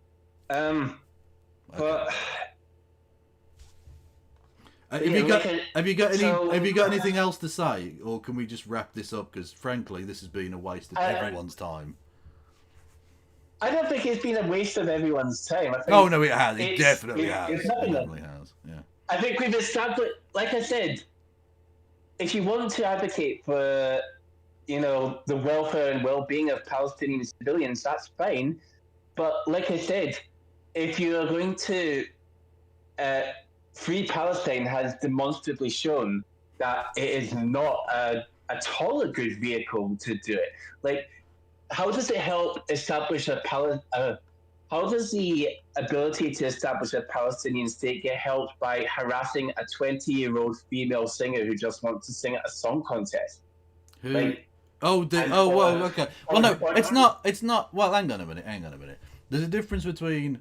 But have you got anything else to say, or can we just wrap this up? Because frankly, this has been a waste of everyone's time. I don't think it's been a waste of everyone's time. Oh no, it has. It definitely has. It definitely has. Yeah. I think we've established, like I said, if you want to advocate for, the welfare and well-being of Palestinian civilians, that's fine. But like I said, if you are going to Free Palestine has demonstrably shown that it is not at all a good vehicle to do it. Like, how does it help establish how does the ability to establish a Palestinian state get helped by harassing a 20-year-old female singer who just wants to sing at a song contest? Okay. Well, no, it's not. Well, hang on a minute. There's a difference between.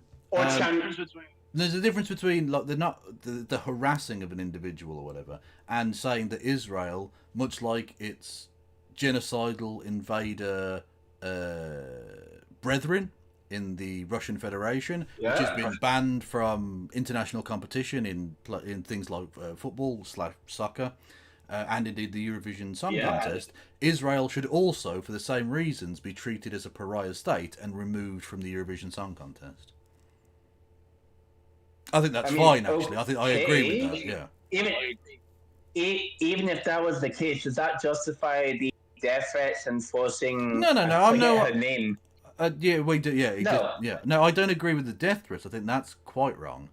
There's a difference between the harassing of an individual or whatever, and saying that Israel, much like its genocidal invader brethren in the Russian Federation, which has been banned from international competition in things like football/soccer, and indeed the Eurovision Song Contest, Israel should also, for the same reasons, be treated as a pariah state and removed from the Eurovision Song Contest. I think that's fine, actually. I agree with that, yeah. even even if that was the case, does that justify the death threats and forcing? No. I forget her name. Yeah, we do. Yeah, No. No, I don't agree with the death threats. I think that's quite wrong.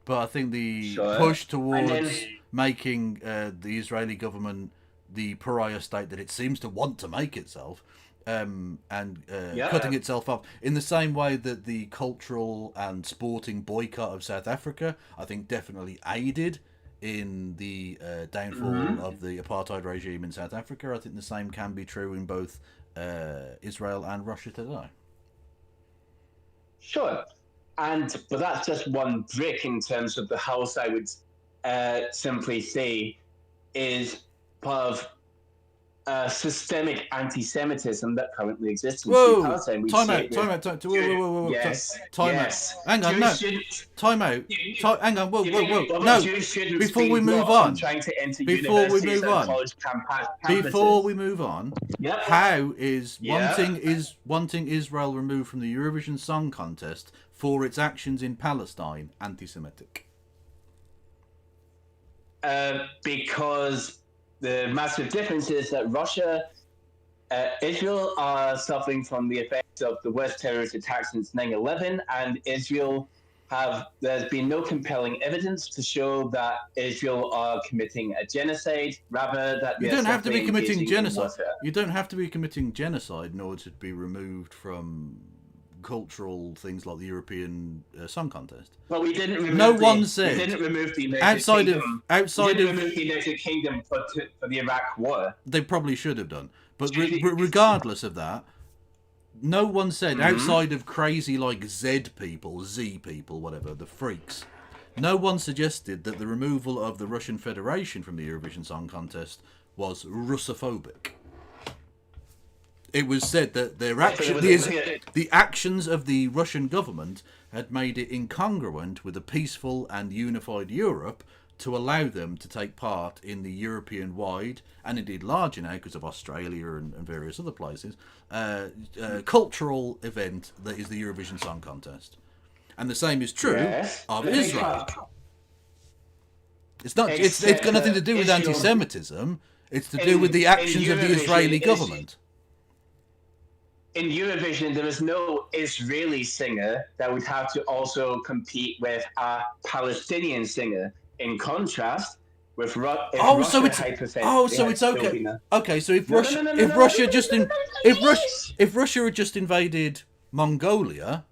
But I think the Sure. push towards making the Israeli government the pariah state that it seems to want to make itself, and cutting itself up in the same way that the cultural and sporting boycott of South Africa, I think, definitely aided in the downfall of the apartheid regime in South Africa. I think the same can be true in both Israel and Russia today. Sure, but that's just one brick in terms of the house. I would simply say is part of systemic anti-Semitism that currently exists in Palestine. Time out. Yes. Hang on, no. Time out. Hang on, whoa. No, before we move on. How is wanting Israel removed from the Eurovision Song Contest for its actions in Palestine anti-Semitic? Because the massive difference is that Russia, Israel are suffering from the effects of the worst terrorist attack since 9/11, and there's been no compelling evidence to show that Israel are committing a genocide. Rather, that you don't have to be committing genocide. You don't have to be committing genocide in order to be removed from cultural things like the European Song Contest. Well, we didn't remove said we didn't remove the United outside Kingdom. Outside of remove the United Kingdom for the Iraq War. They probably should have done, but regardless of that, no one said outside of crazy like Z people, whatever, the freaks. No one suggested that the removal of the Russian Federation from the Eurovision Song Contest was Russophobic. It was said that the actions of the Russian government had made it incongruent with a peaceful and unified Europe to allow them to take part in the European-wide, and indeed larger now because of Australia and various other places, cultural event that is the Eurovision Song Contest. And the same is true of Israel. It's not. It's got nothing to do with anti-Semitism. It's to do with the actions of the Israeli government. In Eurovision, there is no Israeli singer that would have to also compete with a Palestinian singer. In contrast, with so it's okay. Okay, so if Russia had just invaded Mongolia,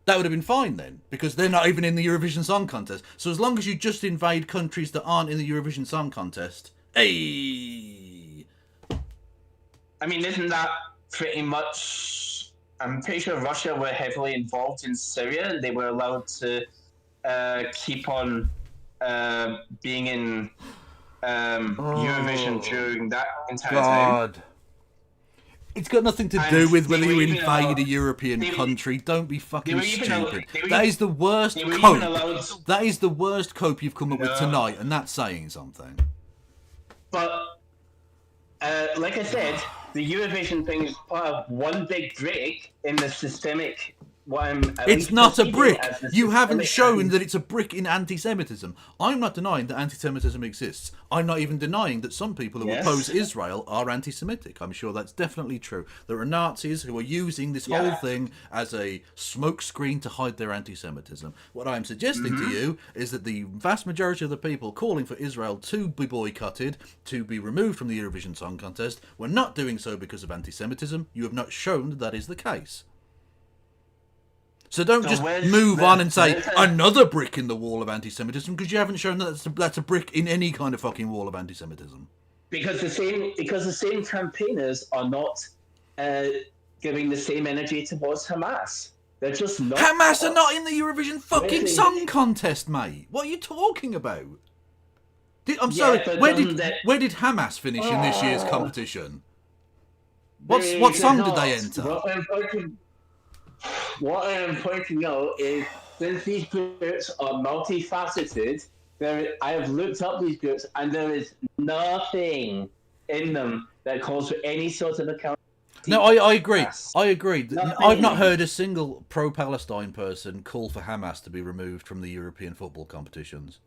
that would have been fine then, because they're not even in the Eurovision Song Contest. So as long as you just invade countries that aren't in the Eurovision Song Contest, hey. I mean, isn't that pretty much? I'm pretty sure Russia were heavily involved in Syria, and they were allowed to keep on being in Eurovision during that entire time. It's got nothing to do with whether you invade a European country. Don't be fucking stupid. That is the worst cope. That is the worst cope you've come up with tonight, and that's saying something. But like I said, the Eurovision thing is part of one big break in the systemic. It's not a brick. You haven't shown that it's a brick in anti-Semitism. I'm not denying that anti-Semitism exists. I'm not even denying that some people who oppose Israel are anti-Semitic. I'm sure that's definitely true. There are Nazis who are using this whole thing as a smokescreen to hide their anti-Semitism. What I'm suggesting to you is that the vast majority of the people calling for Israel to be boycotted, to be removed from the Eurovision Song Contest, were not doing so because of anti-Semitism. You have not shown that is the case. So don't just move on and say another brick in the wall of anti-Semitism, because you haven't shown that that's a brick in any kind of fucking wall of anti-Semitism. Because the same campaigners are not giving the same energy towards Hamas. They're just not. Hamas are not in the Eurovision fucking Song Contest, mate. What are you talking about? I'm sorry. Where did Hamas finish in this year's competition? What song did they enter? What I am pointing out is, since these groups are multifaceted, I have looked up these groups, and there is nothing in them that calls for any sort of accountability. No, I agree. I agree. I've not heard a single pro-Palestine person call for Hamas to be removed from the European football competitions.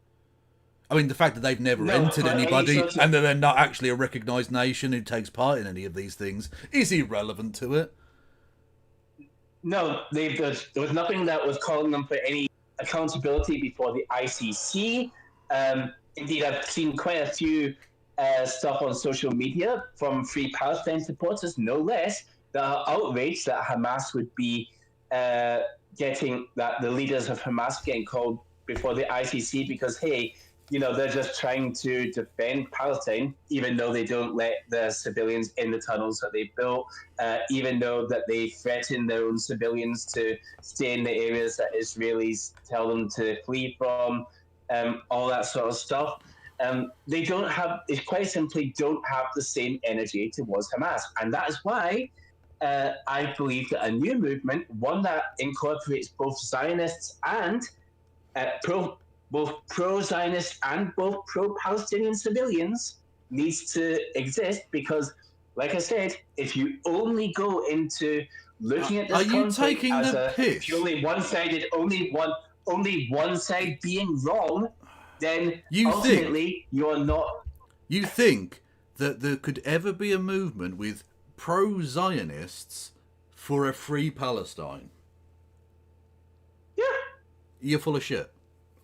I mean, the fact that they've never entered anybody and that they're not actually a recognised nation who takes part in any of these things is irrelevant to it. No, there was nothing that was calling them for any accountability before the ICC. Indeed, I've seen quite a few stuff on social media from Free Palestine supporters, no less, that are outraged that Hamas would be getting, that the leaders of Hamas getting called before the ICC because, hey, you know, they're just trying to defend Palestine, even though they don't let the civilians in the tunnels that they built, even though that they threaten their own civilians to stay in the areas that Israelis tell them to flee from, all that sort of stuff. They don't have, they quite simply don't have the same energy towards Hamas. And that is why I believe that a new movement, one that incorporates both Zionists and both pro-Zionist and both pro-Palestinian civilians needs to exist because, like I said, if you only go into looking at this conflict as a purely one-sided, only one side being wrong, then ultimately you're not. You think that there could ever be a movement with pro-Zionists for a free Palestine? Yeah. You're full of shit.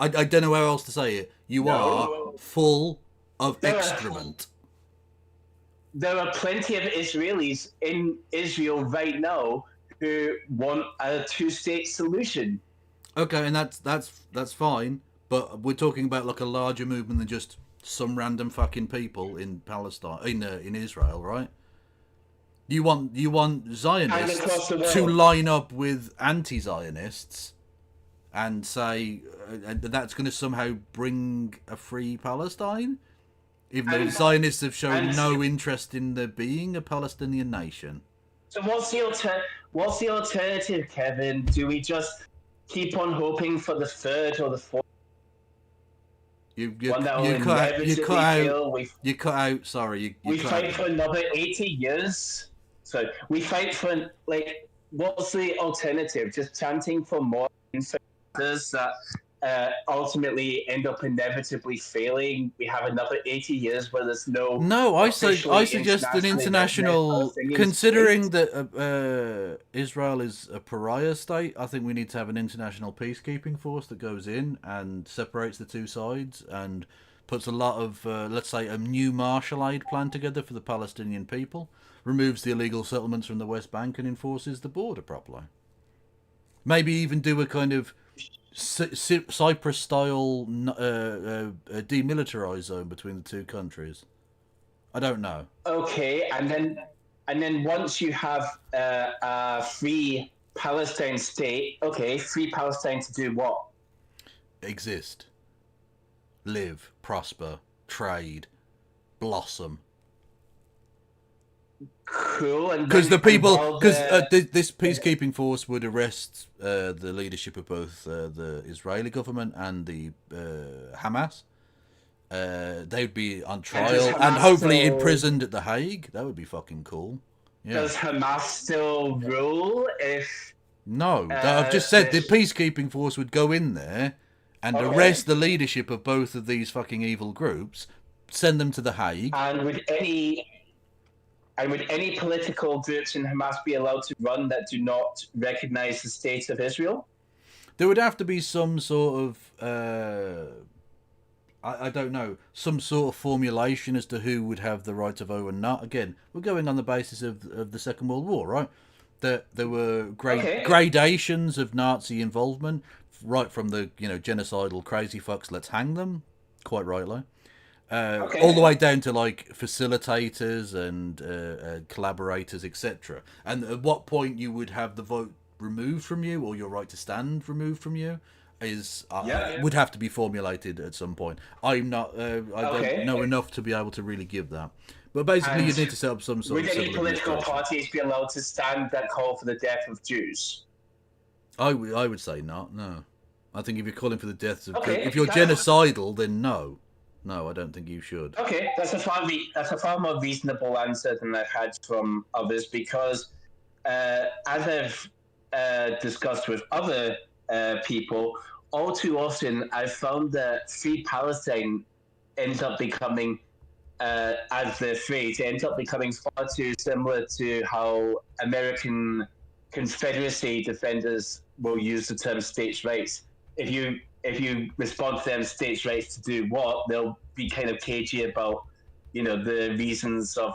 I don't know how else to say it. You are full of excrement. There are plenty of Israelis in Israel right now who want a two-state solution. Okay, and that's fine, but we're talking about like a larger movement than just some random fucking people in Palestine, in Israel, right? You want Zionists to line up with anti-Zionists and say that's going to somehow bring a free Palestine, even though Zionists have shown no interest in there being a Palestinian nation. So what's the alternative, Kevin? Do we just keep on hoping for the third or the fourth? You cut out. Sorry, we fight for another 80 years. So we fight for, like, what's the alternative? Just chanting for more that ultimately end up inevitably failing. We have another 80 years where there's no. No, I suggest an international. Considering that Israel is a pariah state, I think we need to have an international peacekeeping force that goes in and separates the two sides and puts a lot of, let's say, a new Marshall Aid plan together for the Palestinian people, removes the illegal settlements from the West Bank and enforces the border properly. Maybe even do a kind of Cyprus-style demilitarized zone between the two countries. I don't know. Okay, and then once you have a free Palestine state, okay, free Palestine to do what? Exist, live, prosper, trade, blossom. Cool, and because this peacekeeping force would arrest the leadership of both the Israeli government and the Hamas. They'd be on trial and hopefully imprisoned at The Hague. That would be fucking cool. Yeah. Does Hamas still rule if? No, I've just said the peacekeeping force would go in there and arrest the leadership of both of these fucking evil groups, send them to The Hague. And would any political groups in Hamas be allowed to run that do not recognize the state of Israel? There would have to be some sort of, I don't know, some sort of formulation as to who would have the right to vote and not. Again, we're going on the basis of the Second World War, right? That there were gradations of Nazi involvement, right from the genocidal crazy fucks, let's hang them, quite rightly. All the way down to like facilitators and collaborators, etc. And at what point you would have the vote removed from you or your right to stand removed from you is would have to be formulated at some point. I'm not. I don't know enough to be able to really give that. But basically, you need to set up some sort of. Would any political parties be allowed to stand that call for the death of Jews? I would say not. No, I think if you're calling for the deaths of if you're genocidal, then no. No, I don't think you should. Okay, that's a far more reasonable answer than I've had from others because, as I've discussed with other people, all too often I've found that Free Palestine ends up becoming, as the phrase, it ends up becoming far too similar to how American Confederacy defenders will use the term states' rights. If you respond to them states' rights to do what, they'll be kind of cagey about, the reasons of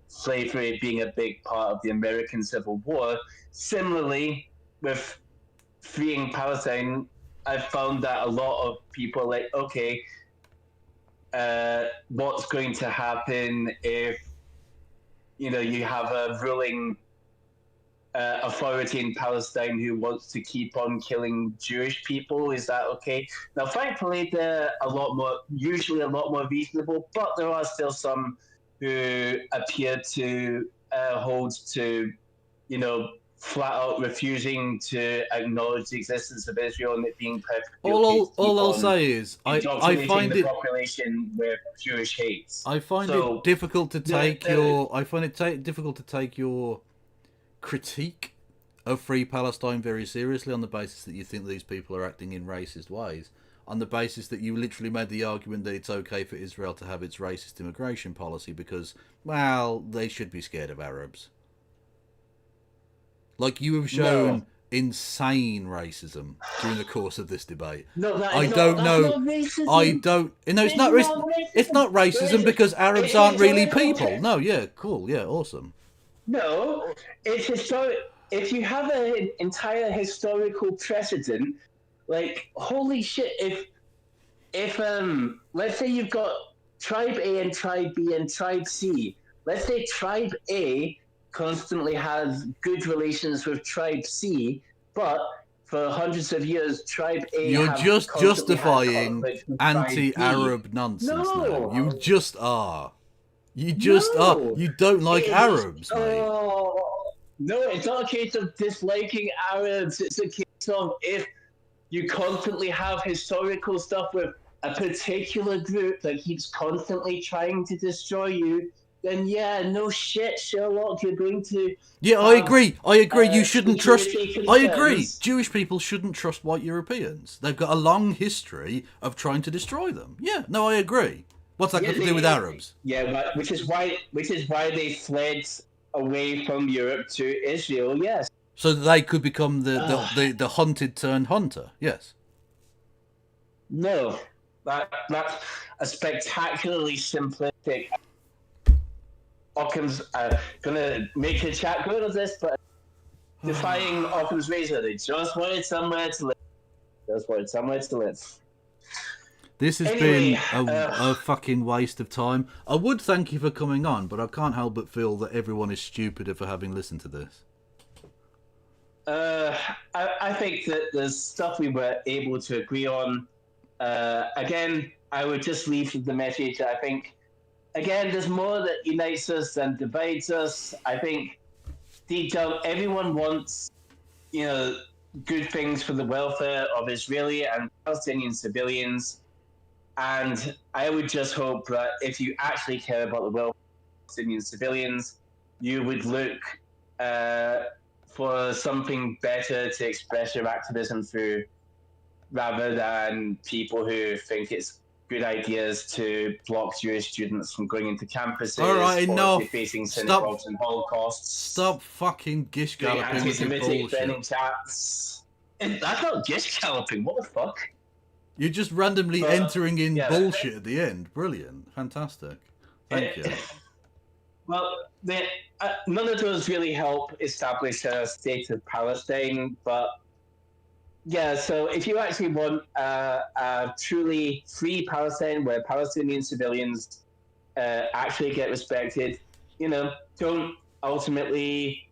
slavery being a big part of the American Civil War. Similarly, with freeing Palestine, I've found that a lot of people are like, okay, what's going to happen if you have a ruling authority in Palestine who wants to keep on killing Jewish people? Is that okay? Now, thankfully, they're usually a lot more reasonable, but there are still some who appear to hold to, flat out refusing to acknowledge the existence of Israel and it being perfectly all I'll say is I find the it population with Jewish hate. I find it difficult to take difficult to take your critique of Free Palestine very seriously on the basis that you think these people are acting in racist ways, on the basis that you literally made the argument that it's okay for Israel to have its racist immigration policy because, well, they should be scared of Arabs. Like, you have shown insane racism during the course of this debate. No, I don't know. It's not racism because Arabs aren't really people. No, yeah, cool, yeah, awesome. No, it's historic. If you have an entire historical precedent, like, holy shit, if let's say you've got tribe A and tribe B and tribe C. Let's say tribe A constantly has good relations with tribe C, but for hundreds of years, tribe A. You're just justifying anti-Arab nonsense now. You just are. You just are. You don't like Arabs, mate. No, it's not a case of disliking Arabs. It's a case of if you constantly have historical stuff with a particular group that keeps constantly trying to destroy you, then yeah, no shit, Sherlock, you're going to... Yeah, I agree. You shouldn't trust... I agree. Jewish people shouldn't trust white Europeans. They've got a long history of trying to destroy them. Yeah, no, I agree. What's that got to do with Arabs? Yeah, which is why they fled away from Europe to Israel, yes. So that they could become the hunted turned hunter, yes. No, that's a spectacularly simplistic... Occam's gonna make a chat good of this, but defying Occam's razor, they just wanted somewhere to live. This has been a fucking waste of time. I would thank you for coming on, but I can't help but feel that everyone is stupider for having listened to this. I think that there's stuff we were able to agree on. Again, I would just leave with the message that I think, again, there's more that unites us than divides us. I think deep down, everyone wants, good things for the welfare of Israeli and Palestinian civilians. And I would just hope that if you actually care about the welfare of Palestinian civilians, you would look for something better to express your activism through, rather than people who think it's good ideas to block Jewish students from going into campuses. All right, enough. Facing synagogues and holocausts. Stop fucking gish galloping with your bullshit. That's not gish galloping. What the fuck? You're just randomly entering in bullshit at the end. Brilliant, fantastic. Thank you. Well, none of those really help establish a state of Palestine, but. Yeah, so if you actually want a truly free Palestine where Palestinian civilians actually get respected, don't ultimately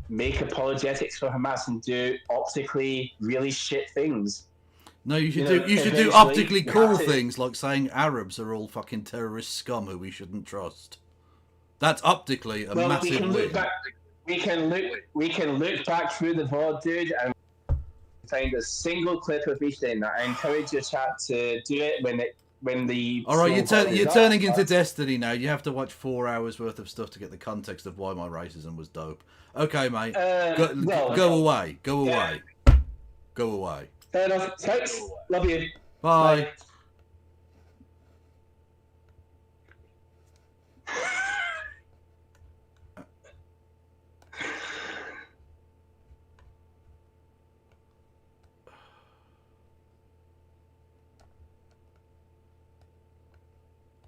make apologetics for Hamas and do optically really shit things. No, you should do optically cool things like saying Arabs are all fucking terrorist scum who we shouldn't trust. That's optically a massive win. We can look back through the VOD, dude, and find a single clip of each thing. I encourage your chat to do it when the... All right, you're turning into Destiny now. You have to watch 4 hours worth of stuff to get the context of why my racism was dope. Okay, mate. Go away. Go away. Fair enough. Thanks. Love you. Bye.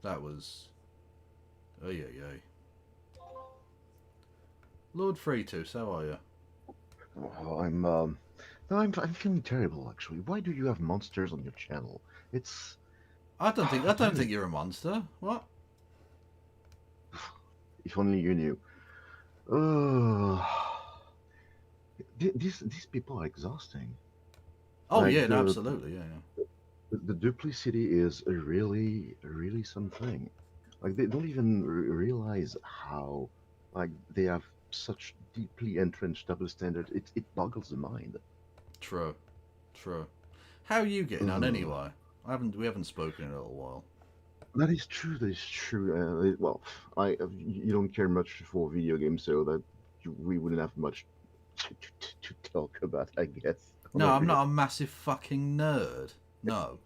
That was... Oh, yeah, yeah. Lord Fritos, how are you? Oh, no, I'm feeling terrible actually. Why do you have monsters on your channel? It's I don't really, think you're a monster. What? if only you knew. Uh, these people are exhausting. Oh, Like yeah, no, absolutely, yeah, yeah. the duplicity is really something. Like they don't even realize how like they have such deeply entrenched double standards. It boggles the mind. True, true. How are you getting on Uh, anyway? We haven't spoken in a little while. that is true. That is true. Well, you don't care much for video games, so that we wouldn't have much to talk about, I guess. On No, that I'm regard. not a massive fucking nerd. No.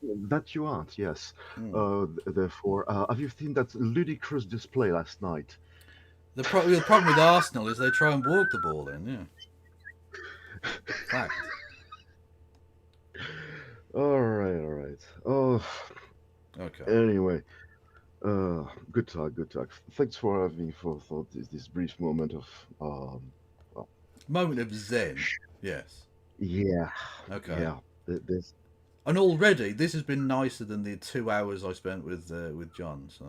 That you aren't, yes. Hmm. Therefore, have you seen that ludicrous display last night? The problem with Arsenal is they try and walk the ball in, yeah. Fact. All right. Oh, Okay. anyway, good talk, good talk. Thanks for having me for this brief moment of well, Moment of zen. Yes. yeah, Okay. yeah. This And already, this has been nicer than the 2 hours I spent with John. So,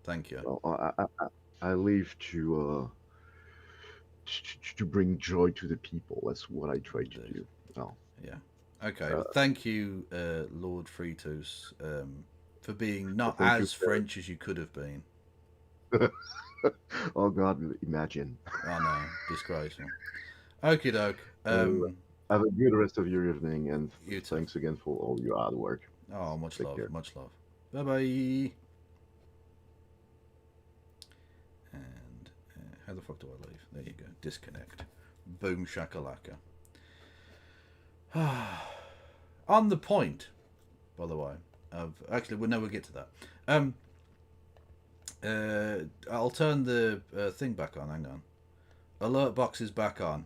thank you. well, I live to bring joy to the people. That's what I try to Indeed. do. Well, Yeah. Okay. uh, Well, thank you, Lord Fritos, for being not thank you. as French as you could have been. Oh God, imagine. Oh no, disgraceful. Okie doke. Uh, have a good rest of your evening, and You too. thanks again for all your hard work. Oh, much Take love, care. much love. Bye bye. And how the fuck do I leave? There you go. Disconnect. Boom shakalaka. On the point, by the way, of actually, well, no, we'll get to that. I'll turn the thing back on. Hang on. Alert box is back on.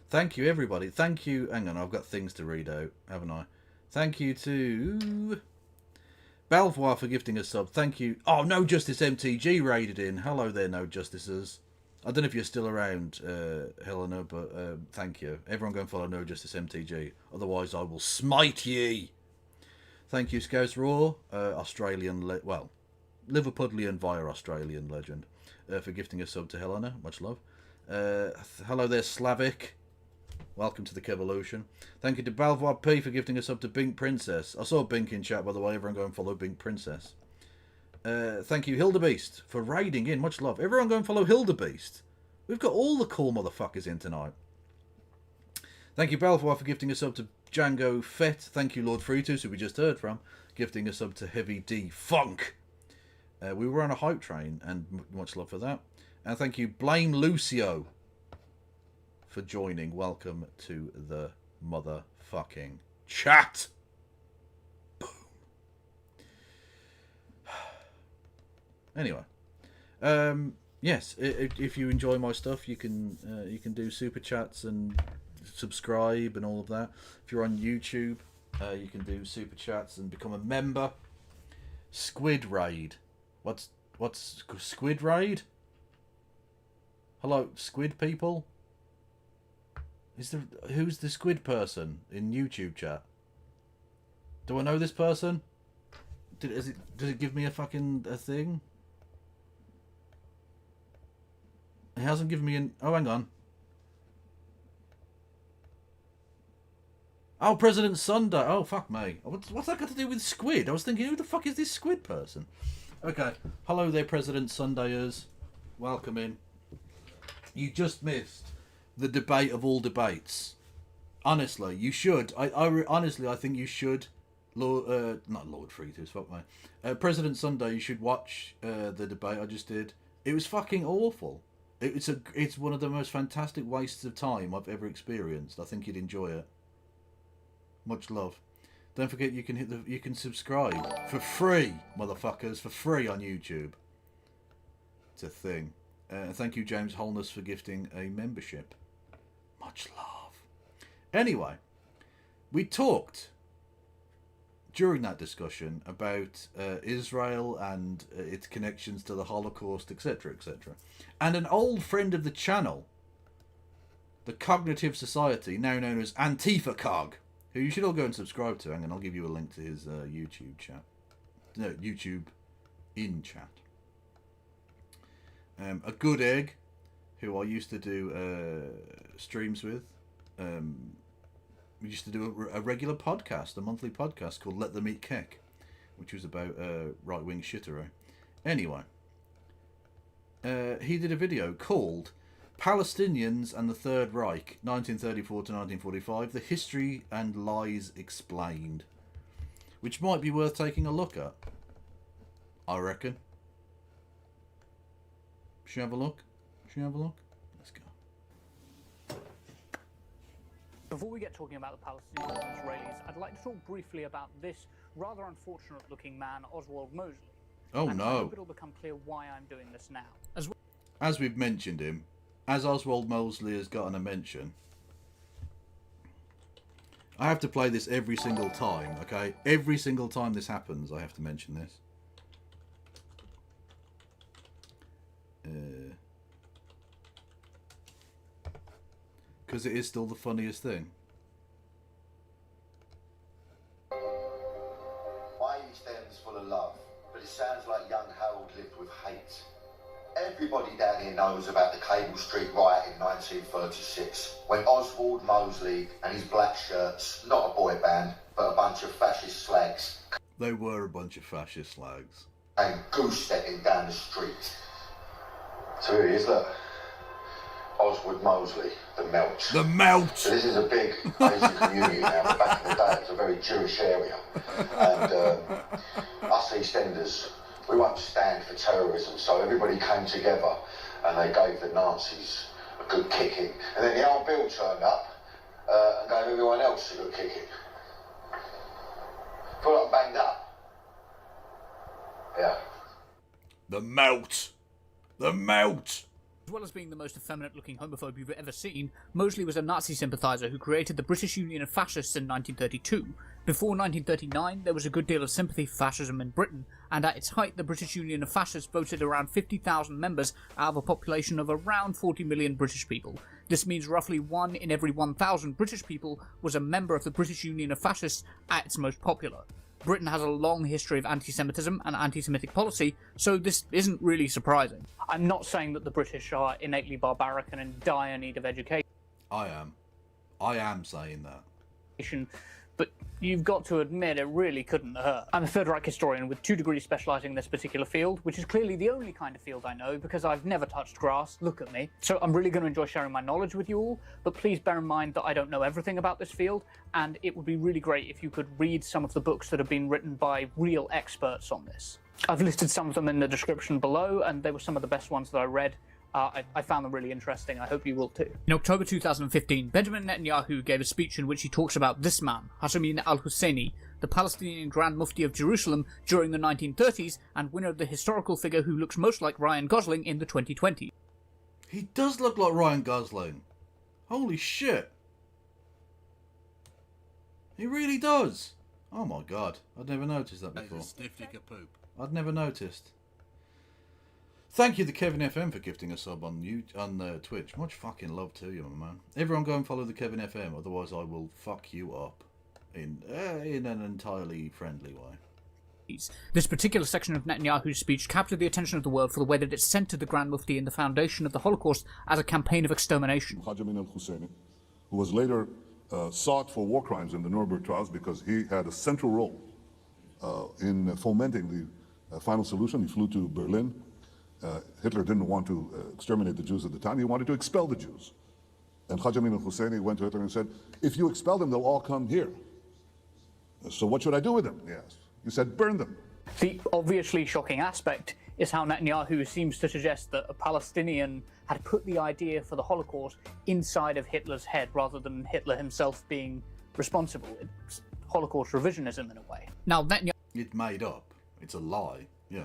Thank you, everybody. Thank you. Hang on, I've got things to read out, haven't I? Thank you to Belvoir for gifting a sub. Thank you. Oh, No Justice MTG raided in. Hello there, No Justices. I don't know if you're still around, Helena, but thank you. Everyone go and follow No Justice MTG. Otherwise, I will smite ye. Thank you, Scouts Raw, Australian, Liverpudlian via Australian legend, for gifting a sub to Helena. Much love. Hello there, Slavic. Welcome to the Kevolution. Thank you to Belvoir P for gifting a sub to Bink Princess. I saw Bink in chat, by the way. Everyone go and follow Bink Princess. Thank you, Hildebeest, for raiding in. Much love. Everyone go and follow Hildebeest. We've got all the cool motherfuckers in tonight. Thank you, Belvoir, for gifting a sub to Django Fett. Thank you, Lord Fruitus, who we just heard from, gifting a sub to Heavy D Funk. We were on a hype train, and much love for that. And thank you, Blame Lucio, for joining. Welcome to the motherfucking chat. Boom. Anyway, yes, if you enjoy my stuff, you can do super chats and subscribe and all of that. If you're on YouTube, you can do super chats and become a member. Squid Raid. What's Squid Raid? Hello, Squid people. Who's the squid person in YouTube chat? Do I know this person? Does it give me a thing? It hasn't given me an... Oh, hang on. Oh, President Sunday. Oh, fuck me. What's that got to do with squid? I was thinking, who the fuck is this squid person? Okay. Hello there, President Sundayers. Welcome in. You just missed the debate of all debates. Honestly, you should. Honestly, I think you should. Not Lord Fritos, fuck me. President Sunday, you should watch the debate I just did. It was fucking awful. It's one of the most fantastic wastes of time I've ever experienced. I think you'd enjoy it. Much love. Don't forget you can subscribe for free, motherfuckers, for free on YouTube. It's a thing. Thank you, James Holness, for gifting a membership. Much love. Anyway, we talked during that discussion about Israel and its connections to the Holocaust, etc., etc. And an old friend of the channel, the Cognitive Society, now known as Antifa Cog, who you should all go and subscribe to. Hang on, I'll give you a link to his YouTube chat. No, YouTube in chat. A good egg, who I used to do streams with. We used to do a regular podcast, a monthly podcast called Let Them Eat Cake, which was about right-wing shittery. Anyway, he did a video called Palestinians and the Third Reich, 1934 to 1945, The History and Lies Explained, which might be worth taking a look at, I reckon. Should you have a look? Should you have a look? Let's go. Before we get talking about the Palestinians and Israelis, I'd like to talk briefly about this rather unfortunate-looking man, Oswald Mosley. Oh and no! I hope it'll become clear why I'm doing this now. As we've mentioned him, as Oswald Mosley has gotten a mention, I have to play this every single time. Okay, every single time this happens, I have to mention this. Because it is still the funniest thing. My East End's full of love, but it sounds like young Harold lived with hate. Everybody down here knows about the Cable Street riot in 1936, when Oswald Mosley and his black shirts, not a boy band, but a bunch of fascist slags, They were a bunch of fascist slags. came goose-stepping down the street. So here he is, look. Oswald Mosley, the Melch. The Melch! So this is a big Asian community now, but back in the day it was a very Jewish area. And us East Enders, we won't stand for terrorism, so everybody came together and they gave the Nazis a good kicking. And then the old Bill turned up and gave everyone else a good kicking. Feel like I'm banged up. Yeah. The Melt! The Melt! As well as being the most effeminate-looking homophobe you've ever seen, Mosley was a Nazi sympathiser who created the British Union of Fascists in 1932. Before 1939, there was a good deal of sympathy for fascism in Britain, and at its height, the British Union of Fascists voted around 50,000 members out of a population of around 40 million British people. This means roughly 1 in every 1,000 British people was a member of the British Union of Fascists at its most popular. Britain has a long history of anti-Semitism and anti-Semitic policy, so this isn't really surprising. I'm not saying that the British are innately barbaric and in dire need of education. I am saying that. But you've got to admit it really couldn't hurt. I'm a Third Reich historian with 2 degrees specialising in this particular field, which is clearly the only kind of field I know because I've never touched grass. Look at me. So I'm really going to enjoy sharing my knowledge with you all, but please bear in mind that I don't know everything about this field, and it would be really great if you could read some of the books that have been written by real experts on this. I've listed some of them in the description below, and they were some of the best ones that I read. I found them really interesting. I hope you will too. In October 2015, Benjamin Netanyahu gave a speech in which he talks about this man, Hassamin al-Husseini, the Palestinian Grand Mufti of Jerusalem during the 1930s and winner of the historical figure who looks most like Ryan Gosling in the 2020s. He does look like Ryan Gosling. Holy shit. He really does. Oh my god. I'd never noticed that before. I'd never noticed. Thank you to Kevin FM for gifting a sub on Twitch. Much fucking love to you, my man. Everyone go and follow the Kevin FM, otherwise I will fuck you up in an entirely friendly way. This particular section of Netanyahu's speech captured the attention of the world for the way that it centered the Grand Mufti in the foundation of the Holocaust as a campaign of extermination. Hassamin al-Husseini, who was later sought for war crimes in the Nuremberg trials because he had a central role in fomenting the final solution. He flew to Berlin. Hitler didn't want to exterminate the Jews at the time. He wanted to expel the Jews. And Hassamin al-Husseini went to Hitler and said, if you expel them, they'll all come here. So what should I do with them? He asked. He said, burn them. The obviously shocking aspect is how Netanyahu seems to suggest that a Palestinian had put the idea for the Holocaust inside of Hitler's head rather than Hitler himself being responsible. It's Holocaust revisionism in a way. Now, Netanyahu... It's made up. It's a lie. Yeah.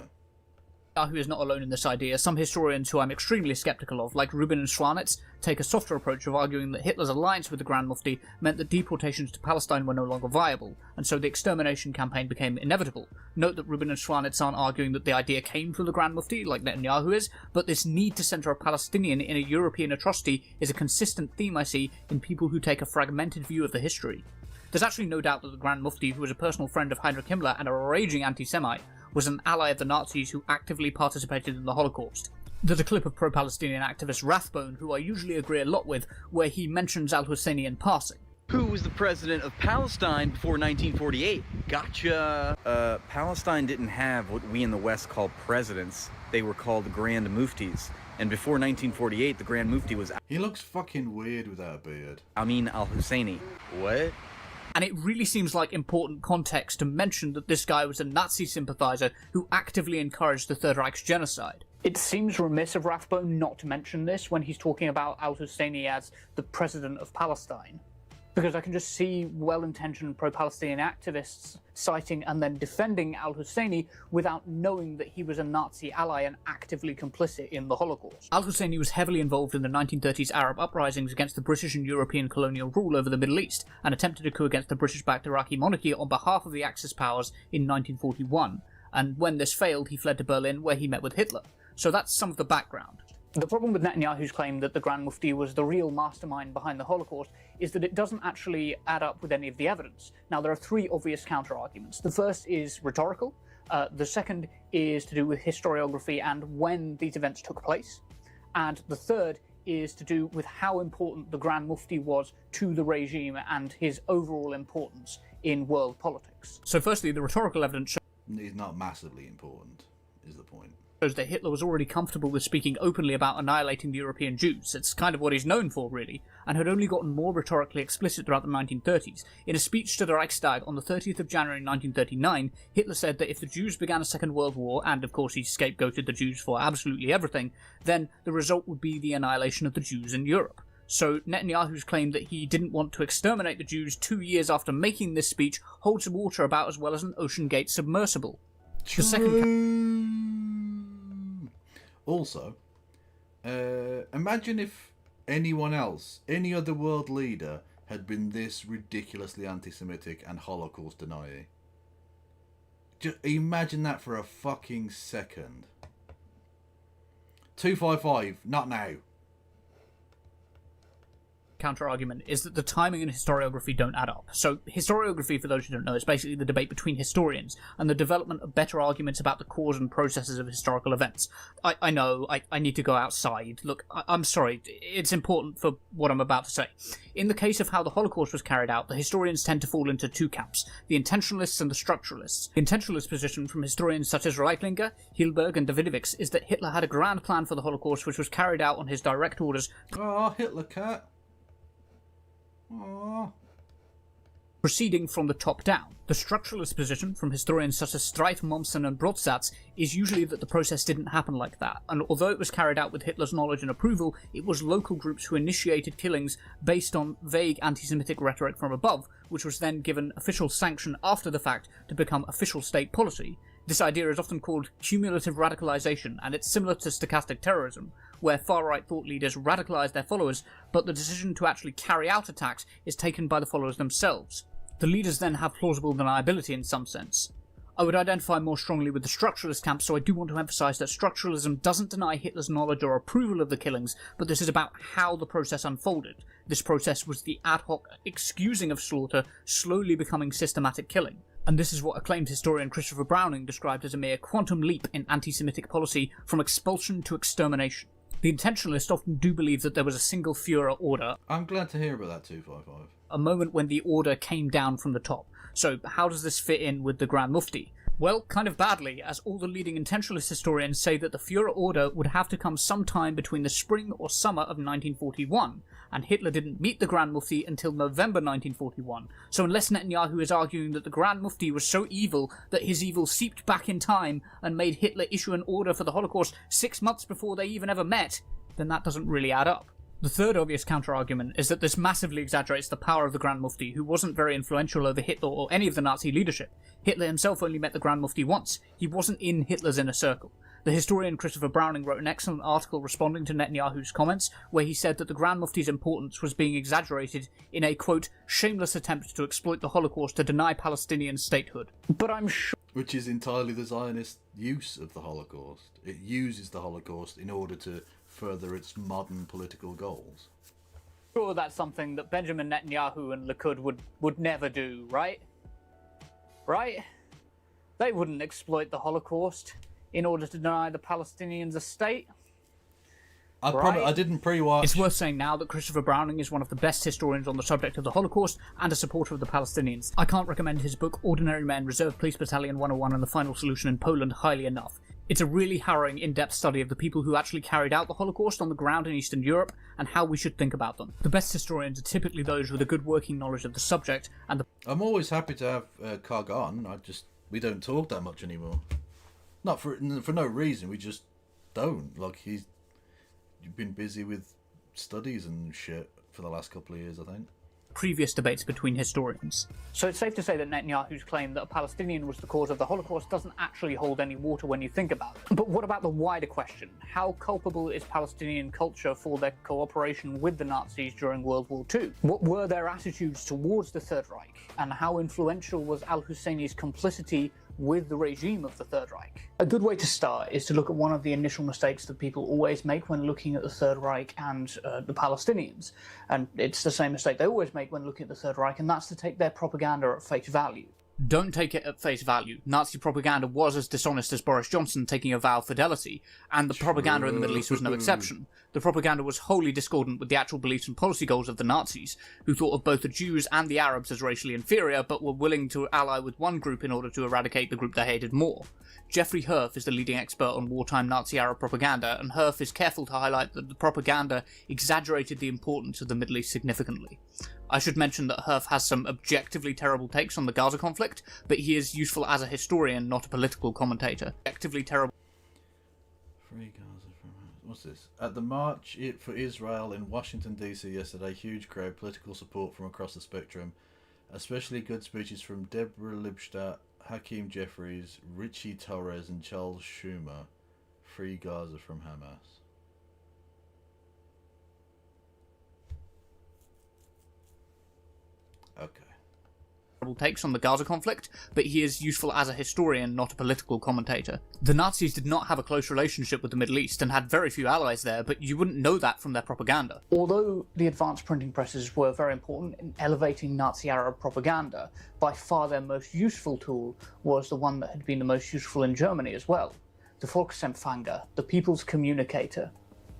Netanyahu is not alone in this idea. Some historians who I'm extremely skeptical of, like Rubin and Schwanitz, take a softer approach of arguing that Hitler's alliance with the Grand Mufti meant that deportations to Palestine were no longer viable, and so the extermination campaign became inevitable. Note that Rubin and Schwanitz aren't arguing that the idea came from the Grand Mufti, like Netanyahu is, but this need to center a Palestinian in a European atrocity is a consistent theme I see in people who take a fragmented view of the history. There's actually no doubt that the Grand Mufti, who was a personal friend of Heinrich Himmler and a raging anti-Semite, was an ally of the Nazis who actively participated in the Holocaust. There's a clip of pro-Palestinian activist Rathbone, who I usually agree a lot with, where he mentions al-Husseini in passing. Who was the president of Palestine before 1948? Gotcha. Palestine didn't have what we in the West call presidents. They were called Grand Muftis. And before 1948, the Grand Mufti was... He looks fucking weird without a beard. Amin al-Husseini. What? And it really seems like important context to mention that this guy was a Nazi sympathiser who actively encouraged the Third Reich's genocide. It seems remiss of Rathbone not to mention this when he's talking about al-Husseini as the president of Palestine, because I can just see well-intentioned pro-Palestinian activists citing and then defending al-Husseini without knowing that he was a Nazi ally and actively complicit in the Holocaust. Al-Husseini was heavily involved in the 1930s Arab uprisings against the British and European colonial rule over the Middle East, and attempted a coup against the British-backed Iraqi monarchy on behalf of the Axis powers in 1941, and when this failed he fled to Berlin where he met with Hitler. So that's some of the background. The problem with Netanyahu's claim that the Grand Mufti was the real mastermind behind the Holocaust is that it doesn't actually add up with any of the evidence. Now, there are three obvious counter-arguments. The first is rhetorical, the second is to do with historiography and when these events took place, and the third is to do with how important the Grand Mufti was to the regime and his overall importance in world politics. So firstly, the rhetorical evidence He's not massively important, is the point. Shows that Hitler was already comfortable with speaking openly about annihilating the European Jews. It's kind of what he's known for, really, and had only gotten more rhetorically explicit throughout the 1930s. In a speech to the Reichstag on the 30th of January 1939, Hitler said that if the Jews began a Second World War, and of course he scapegoated the Jews for absolutely everything, then the result would be the annihilation of the Jews in Europe. So Netanyahu's claim that he didn't want to exterminate the Jews 2 years after making this speech holds water about as well as an Ocean Gate submersible. The second... Also, imagine if anyone else, any other world leader, had been this ridiculously anti-Semitic and Holocaust denying. Just imagine that for a fucking second. 255, not now. Counter-argument is that the timing and historiography don't add up. So historiography, for those who don't know, is basically the debate between historians and the development of better arguments about the cause and processes of historical events. I know, I need to go outside. Look, I'm sorry, it's important for what I'm about to say. In the case of how the Holocaust was carried out, the historians tend to fall into two camps, the intentionalists and the structuralists. The intentionalist position from historians such as Reitlinger, Hilberg and Davidovix is that Hitler had a grand plan for the Holocaust which was carried out on his direct orders. Oh, Hitler cat. Proceeding from the top down. The structuralist position from historians such as Streit, Mommsen and Brodsatz is usually that the process didn't happen like that, and although it was carried out with Hitler's knowledge and approval, it was local groups who initiated killings based on vague anti-Semitic rhetoric from above, which was then given official sanction after the fact to become official state policy. This idea is often called cumulative radicalization, and it's similar to stochastic terrorism, where far-right thought leaders radicalize their followers, but the decision to actually carry out attacks is taken by the followers themselves. The leaders then have plausible deniability in some sense. I would identify more strongly with the structuralist camp, so I do want to emphasize that structuralism doesn't deny Hitler's knowledge or approval of the killings, but this is about how the process unfolded. This process was the ad hoc excusing of slaughter, slowly becoming systematic killing. And this is what acclaimed historian Christopher Browning described as a mere quantum leap in anti-Semitic policy from expulsion to extermination. The intentionalists often do believe that there was a single Führer order. I'm glad to hear about that 255. A moment when the order came down from the top. So how does this fit in with the Grand Mufti? Well, kind of badly, as all the leading intentionalist historians say that the Führer order would have to come sometime between the spring or summer of 1941, and Hitler didn't meet the Grand Mufti until November 1941. So unless Netanyahu is arguing that the Grand Mufti was so evil that his evil seeped back in time and made Hitler issue an order for the Holocaust 6 months before they even ever met, then that doesn't really add up. The third obvious counter-argument is that this massively exaggerates the power of the Grand Mufti, who wasn't very influential over Hitler or any of the Nazi leadership. Hitler himself only met the Grand Mufti once. He wasn't in Hitler's inner circle. The historian Christopher Browning wrote an excellent article responding to Netanyahu's comments, where he said that the Grand Mufti's importance was being exaggerated in a, quote, shameless attempt to exploit the Holocaust to deny Palestinian statehood. But I'm sure... Which is entirely the Zionist use of the Holocaust. It uses the Holocaust in order to further its modern political goals. Sure, that's something that Benjamin Netanyahu and Likud would never do, right? Right? They wouldn't exploit the Holocaust in order to deny the Palestinians a state. I didn't pre-watch. It's worth saying now that Christopher Browning is one of the best historians on the subject of the Holocaust and a supporter of the Palestinians. I can't recommend his book Ordinary Men, Reserve Police Battalion 101 and the Final Solution in Poland highly enough. It's a really harrowing, in-depth study of the people who actually carried out the Holocaust on the ground in Eastern Europe and how we should think about them. The best historians are typically those with a good working knowledge of the subject and the... I'm always happy to have Cog on. We don't talk that much anymore. Not for no reason. We just don't. Like you've been busy with studies and shit for the last couple of years, I think. Previous debates between historians. So it's safe to say that Netanyahu's claim that a Palestinian was the cause of the Holocaust doesn't actually hold any water when you think about it. But what about the wider question? How culpable is Palestinian culture for their cooperation with the Nazis during World War II? What were their attitudes towards the Third Reich? And how influential was al-Husseini's complicity with the regime of the Third Reich? A good way to start is to look at one of the initial mistakes that people always make when looking at the Third Reich and the Palestinians. And it's the same mistake they always make when looking at the Third Reich, and that's to take their propaganda at face value. Don't take it at face value. Nazi propaganda was as dishonest as Boris Johnson taking a vow of fidelity, and the propaganda in the Middle East was no exception. The propaganda was wholly discordant with the actual beliefs and policy goals of the Nazis, who thought of both the Jews and the Arabs as racially inferior, but were willing to ally with one group in order to eradicate the group they hated more. Jeffrey Herf is the leading expert on wartime Nazi-Arab propaganda, and Herf is careful to highlight that the propaganda exaggerated the importance of the Middle East significantly. I should mention that Herf has some objectively terrible takes on the Gaza conflict, but he is useful as a historian, not a political commentator. Objectively terrible. Free Gaza from... What's this? At the March for Israel in Washington, D.C. yesterday, huge crowd, political support from across the spectrum, especially good speeches from Deborah Lipstadt, Hakeem Jeffries, Richie Torres and Charles Schumer. Free Gaza from Hamas. Okay. Takes on the Gaza conflict, but he is useful as a historian, not a political commentator. The Nazis did not have a close relationship with the Middle East and had very few allies there, but you wouldn't know that from their propaganda. Although the advanced printing presses were very important in elevating Nazi-Arab propaganda, by far their most useful tool was the one that had been the most useful in Germany as well. The Volksempfänger, the people's communicator,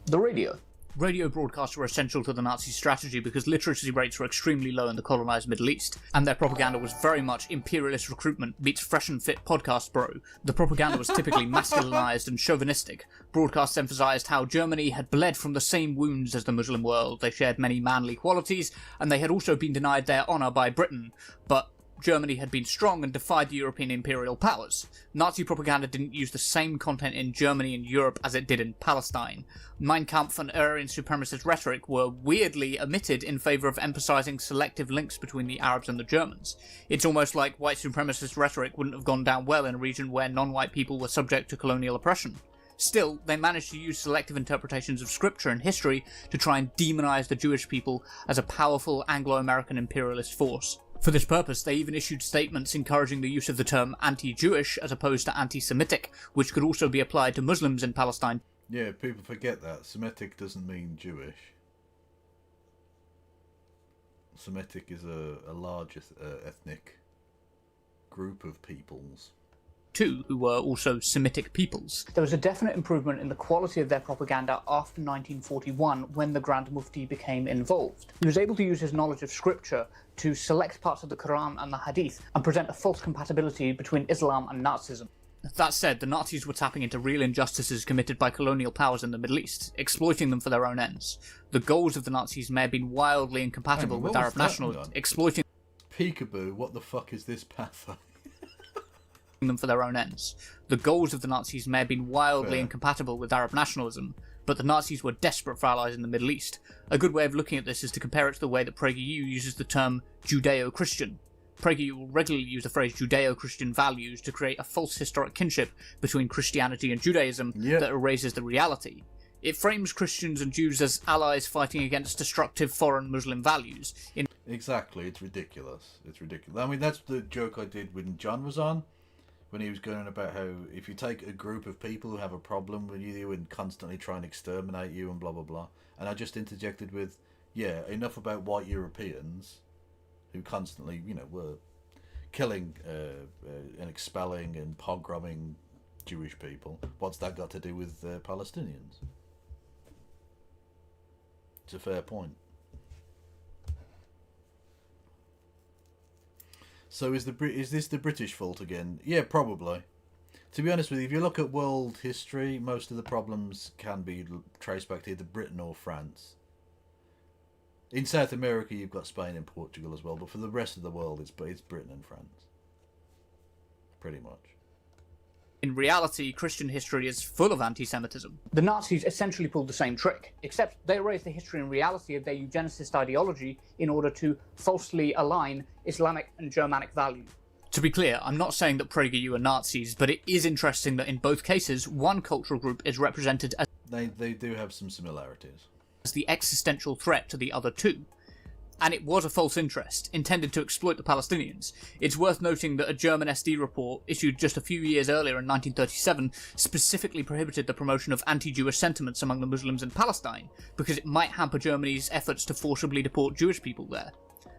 the radio. Radio broadcasts were essential to the Nazi strategy because literacy rates were extremely low in the colonised Middle East, and their propaganda was very much imperialist recruitment meets fresh and fit podcast bro. The propaganda was typically masculinized and chauvinistic. Broadcasts emphasized how Germany had bled from the same wounds as the Muslim world. They shared many manly qualities, and they had also been denied their honour by Britain, but Germany had been strong and defied the European imperial powers. Nazi propaganda didn't use the same content in Germany and Europe as it did in Palestine. Mein Kampf and Aryan supremacist rhetoric were weirdly omitted in favour of emphasising selective links between the Arabs and the Germans. It's almost like white supremacist rhetoric wouldn't have gone down well in a region where non-white people were subject to colonial oppression. Still, they managed to use selective interpretations of scripture and history to try and demonise the Jewish people as a powerful Anglo-American imperialist force. For this purpose, they even issued statements encouraging the use of the term anti-Jewish as opposed to anti-Semitic, which could also be applied to Muslims in Palestine. Yeah, people forget that. Semitic doesn't mean Jewish. Semitic is a large ethnic group of peoples. Too, who were also Semitic peoples. There was a definite improvement in the quality of their propaganda after 1941 when the Grand Mufti became involved. He was able to use his knowledge of scripture to select parts of the Quran and the Hadith and present a false compatibility between Islam and Nazism. That said, the Nazis were tapping into real injustices committed by colonial powers in the Middle East, exploiting them for their own ends. The goals of the Nazis may have been wildly incompatible with Arab nationalism, exploiting Peekaboo, what the fuck is this pathway? them for their own ends. The goals of the Nazis may have been wildly incompatible with Arab nationalism, but the Nazis were desperate for allies in the Middle East. A good way of looking at this is to compare it to the way that PragerU uses the term Judeo-Christian. PragerU will regularly use the phrase Judeo-Christian values to create a false historic kinship between Christianity and Judaism that erases the reality. It frames Christians and Jews as allies fighting against destructive foreign Muslim values. Exactly, it's ridiculous. It's ridiculous. I mean, that's the joke I did when John was on, when he was going on about how if you take a group of people who have a problem with you and constantly try and exterminate you and blah, blah, blah. And I just interjected with, yeah, enough about white Europeans who constantly, were killing and expelling and pogroming Jewish people. What's that got to do with Palestinians? It's a fair point. So is this the British fault again? Yeah, probably. To be honest with you, if you look at world history, most of the problems can be traced back to either Britain or France. In South America, you've got Spain and Portugal as well, but for the rest of the world, it's Britain and France. Pretty much. In reality, Christian history is full of anti-Semitism. The Nazis essentially pulled the same trick, except they erased the history and reality of their eugenicist ideology in order to falsely align Islamic and Germanic value. To be clear, I'm not saying that PragerU are Nazis, but it is interesting that in both cases, one cultural group is represented as they do have some similarities. As the existential threat to the other two. And it was a false interest, intended to exploit the Palestinians. It's worth noting that a German SD report, issued just a few years earlier in 1937, specifically prohibited the promotion of anti-Jewish sentiments among the Muslims in Palestine, because it might hamper Germany's efforts to forcibly deport Jewish people there.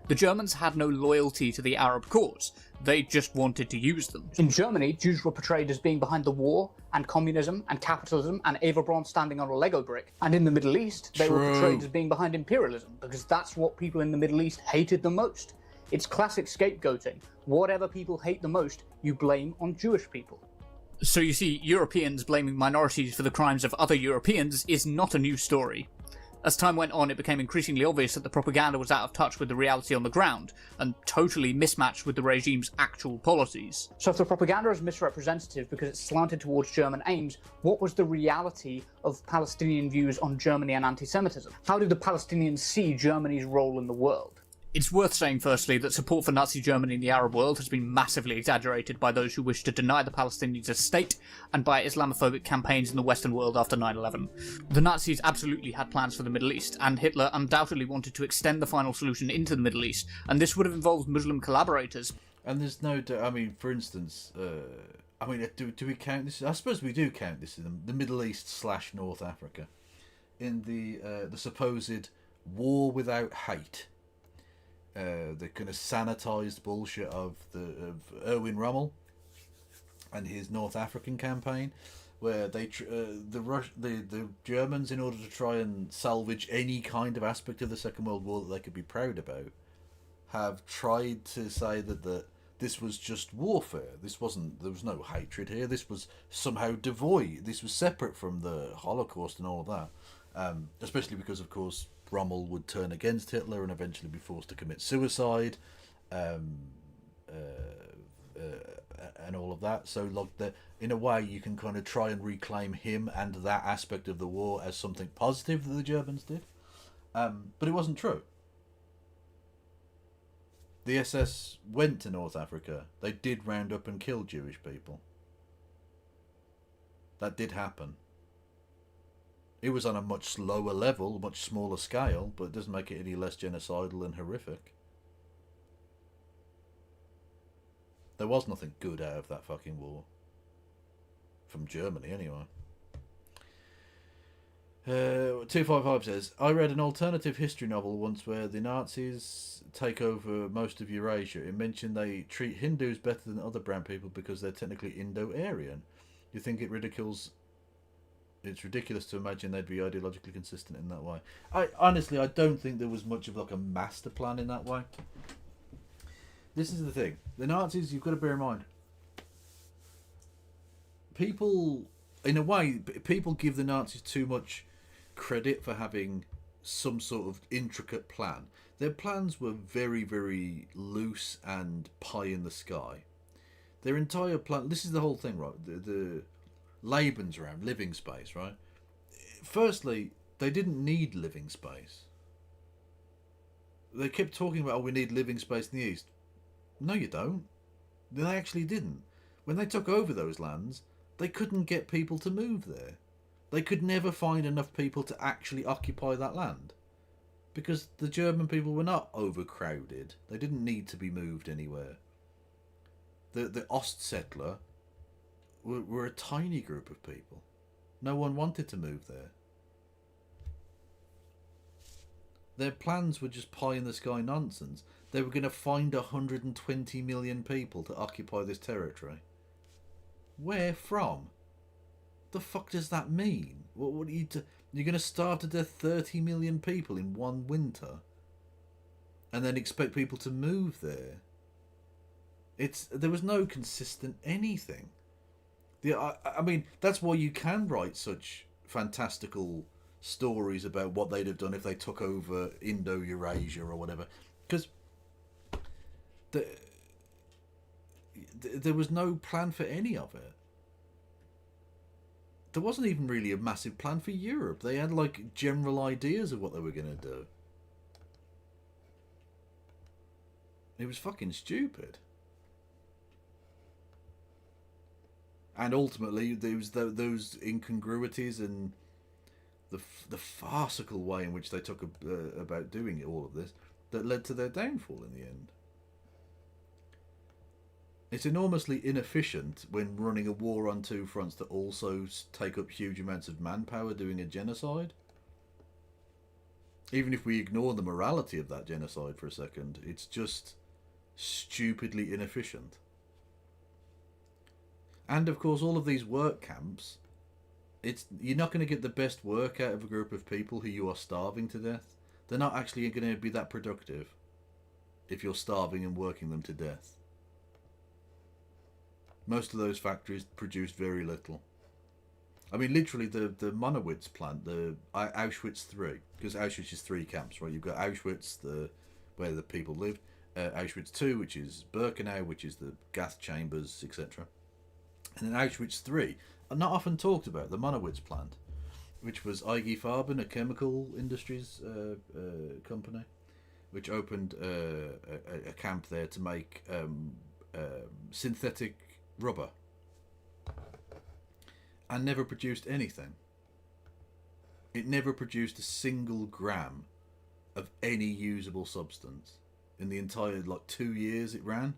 The Germans had no loyalty to the Arab cause, they just wanted to use them. In Germany, Jews were portrayed as being behind the war, and communism, and capitalism, and Eva Braun standing on a Lego brick. And in the Middle East, they were portrayed as being behind imperialism, because that's what people in the Middle East hated the most. It's classic scapegoating. Whatever people hate the most, you blame on Jewish people. So you see, Europeans blaming minorities for the crimes of other Europeans is not a new story. As time went on, it became increasingly obvious that the propaganda was out of touch with the reality on the ground, and totally mismatched with the regime's actual policies. So if the propaganda is misrepresentative because it's slanted towards German aims, what was the reality of Palestinian views on Germany and anti-Semitism? How did the Palestinians see Germany's role in the world? It's worth saying, firstly, that support for Nazi Germany in the Arab world has been massively exaggerated by those who wish to deny the Palestinians a state, and by Islamophobic campaigns in the Western world after 9/11. The Nazis absolutely had plans for the Middle East, and Hitler undoubtedly wanted to extend the final solution into the Middle East, and this would have involved Muslim collaborators. And there's no doubt, I mean, for instance, do we count this? I suppose we do count this in the Middle East / North Africa. In the supposed war without hate. The kind of sanitized bullshit of Erwin Rommel and his North African campaign, where the Germans, in order to try and salvage any kind of aspect of the Second World War that they could be proud about, have tried to say that this was just warfare. There was no hatred here. This was somehow devoid. This was separate from the Holocaust and all of that. Especially because, of course, Rommel would turn against Hitler and eventually be forced to commit suicide, and all of that. So, like, in a way, you can kind of try and reclaim him and that aspect of the war as something positive that the Germans did, but it wasn't true. The SS went to North Africa. They did round up and kill Jewish people. That did happen. It was on a much lower level, much smaller scale, but it doesn't make it any less genocidal and horrific. There was nothing good out of that fucking war. From Germany, anyway. 255 says, I read an alternative history novel once where the Nazis take over most of Eurasia. It mentioned they treat Hindus better than other brown people because they're technically Indo-Aryan. You think it's ridiculous to imagine they'd be ideologically consistent in that way. I don't think there was much of like a master plan in that way. This is the thing. The Nazis, you've got to bear in mind, people give the Nazis too much credit for having some sort of intricate plan. Their plans were very, very loose and pie in the sky. Their entire plan, this is the whole thing, right? The Lebensraum, living space, right? Firstly, they didn't need living space. They kept talking about, we need living space in the East. No, you don't. They actually didn't. When they took over those lands, they couldn't get people to move there. They could never find enough people to actually occupy that land. Because the German people were not overcrowded. They didn't need to be moved anywhere. The Ostsettler were a tiny group of people. No one wanted to move there. Their plans were just pie-in-the-sky nonsense. They were going to find 120 million people to occupy this territory. Where from? The fuck does that mean? What are you you're going to starve to death 30 million people in one winter? And then expect people to move there? There was no consistent anything. I mean, that's why you can write such fantastical stories about what they'd have done if they took over Indo-Eurasia or whatever. Because there was no plan for any of it. There wasn't even really a massive plan for Europe. They had like general ideas of what they were going to do. It was fucking stupid. And ultimately, there was those incongruities and the farcical way in which they took about doing all of this that led to their downfall in the end. It's enormously inefficient when running a war on two fronts that also take up huge amounts of manpower doing a genocide. Even if we ignore the morality of that genocide for a second, it's just stupidly inefficient. And of course, all of these work camps, you're not going to get the best work out of a group of people who you are starving to death. They're not actually going to be that productive if you're starving and working them to death. Most of those factories produce very little. I mean, literally, the Monowitz plant, the Auschwitz 3, because Auschwitz is 3 camps, right? You've got Auschwitz, where the people lived, Auschwitz 2, which is Birkenau, which is the gas chambers, etc. And then Auschwitz 3, not often talked about, the Monowitz plant, which was IG Farben, a chemical industries company, which opened a camp there to make synthetic rubber, and never produced anything. It never produced a single gram of any usable substance in the entire 2 years it ran,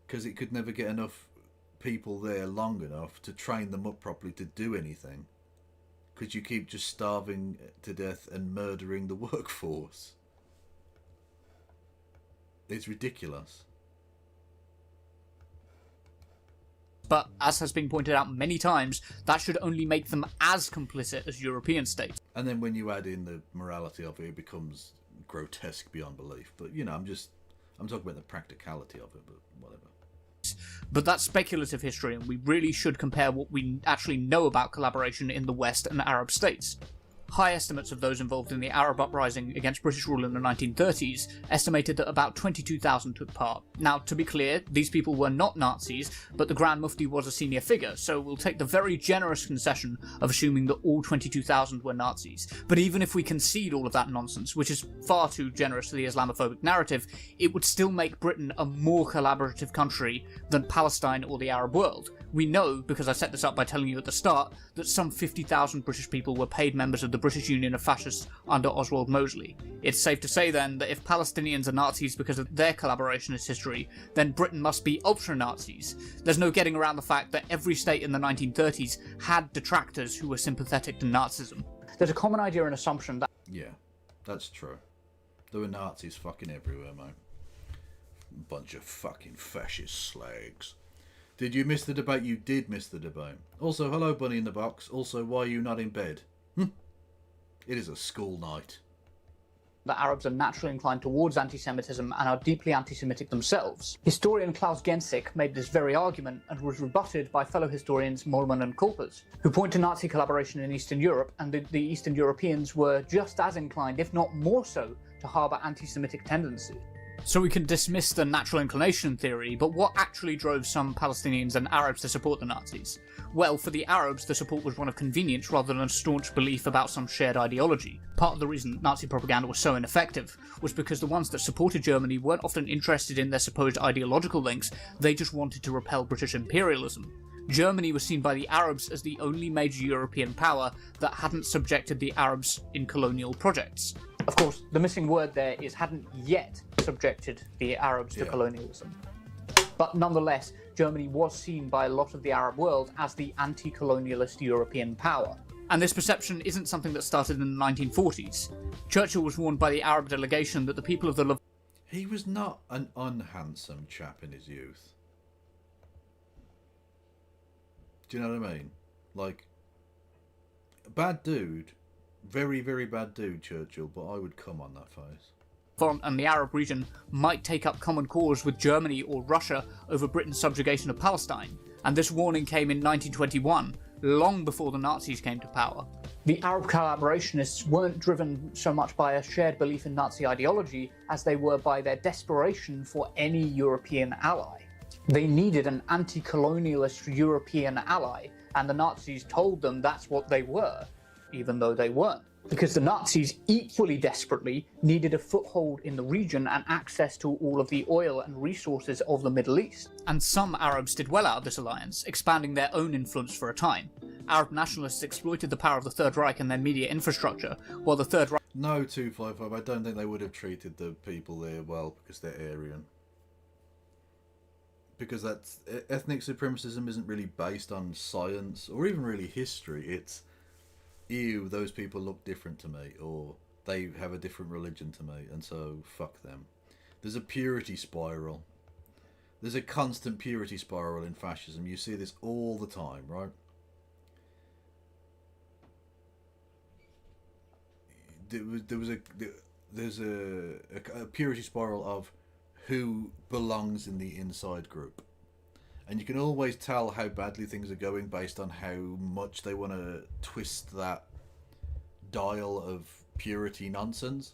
because it could never get enough people there long enough to train them up properly to do anything, because you keep just starving to death and murdering the workforce. It's ridiculous. But, as has been pointed out many times, that should only make them as complicit as European states. And then when you add in the morality of it, it becomes grotesque beyond belief. But, I'm talking about the practicality of it, but whatever. But that's speculative history, and we really should compare what we actually know about collaboration in the West and Arab states. High estimates of those involved in the Arab uprising against British rule in the 1930s estimated that about 22,000 took part. Now, to be clear, these people were not Nazis, but the Grand Mufti was a senior figure, so we'll take the very generous concession of assuming that all 22,000 were Nazis. But even if we concede all of that nonsense, which is far too generous to the Islamophobic narrative, it would still make Britain a more collaborative country than Palestine or the Arab world. We know, because I set this up by telling you at the start, that some 50,000 British people were paid members of the British Union of Fascists under Oswald Mosley. It's safe to say then that if Palestinians are Nazis because of their collaborationist history, then Britain must be ultra-Nazis. There's no getting around the fact that every state in the 1930s had detractors who were sympathetic to Nazism. There's a common idea and assumption that... Yeah, that's true. There were Nazis fucking everywhere, mate. Bunch of fucking fascist slags. Did you miss the debate? You did miss the debate. Also, hello, Bunny in the Box. Also, why are you not in bed? It is a school night. That Arabs are naturally inclined towards anti-Semitism and are deeply anti-Semitic themselves. Historian Klaus Gensick made this very argument and was rebutted by fellow historians Mollman and Kulpers, who point to Nazi collaboration in Eastern Europe, and the Eastern Europeans were just as inclined, if not more so, to harbour anti-Semitic tendencies. So we can dismiss the natural inclination theory, but what actually drove some Palestinians and Arabs to support the Nazis? Well, for the Arabs, the support was one of convenience rather than a staunch belief about some shared ideology. Part of the reason Nazi propaganda was so ineffective was because the ones that supported Germany weren't often interested in their supposed ideological links, they just wanted to repel British imperialism. Germany was seen by the Arabs as the only major European power that hadn't subjected the Arabs in colonial projects. Of course, the missing word there is hadn't yet subjected the Arabs to colonialism. But nonetheless, Germany was seen by a lot of the Arab world as the anti-colonialist European power. And this perception isn't something that started in the 1940s. Churchill was warned by the Arab delegation that the people of the He was not an unhandsome chap in his youth. Do you know what I mean? Like, bad dude. Very, very bad dude, Churchill, but I would come on that face. Levant and the Arab region might take up common cause with Germany or Russia over Britain's subjugation of Palestine, and this warning came in 1921, long before the Nazis came to power. The Arab collaborationists weren't driven so much by a shared belief in Nazi ideology as they were by their desperation for any European ally. They needed an anti-colonialist European ally, and the Nazis told them that's what they were, even though they weren't. Because the Nazis equally desperately needed a foothold in the region and access to all of the oil and resources of the Middle East. And some Arabs did well out of this alliance, expanding their own influence for a time. Arab nationalists exploited the power of the Third Reich and their media infrastructure, while the Third Reich... No, 255, I don't think they would have treated the people there well because they're Aryan. Because that's... ethnic supremacism isn't really based on science or even really history. It's, ew, those people look different to me, or they have a different religion to me, and so fuck them. There's a purity spiral. There's a constant purity spiral in fascism. You see this all the time, right? There's a purity spiral of who belongs in the inside group. And you can always tell how badly things are going based on how much they want to twist that dial of purity nonsense.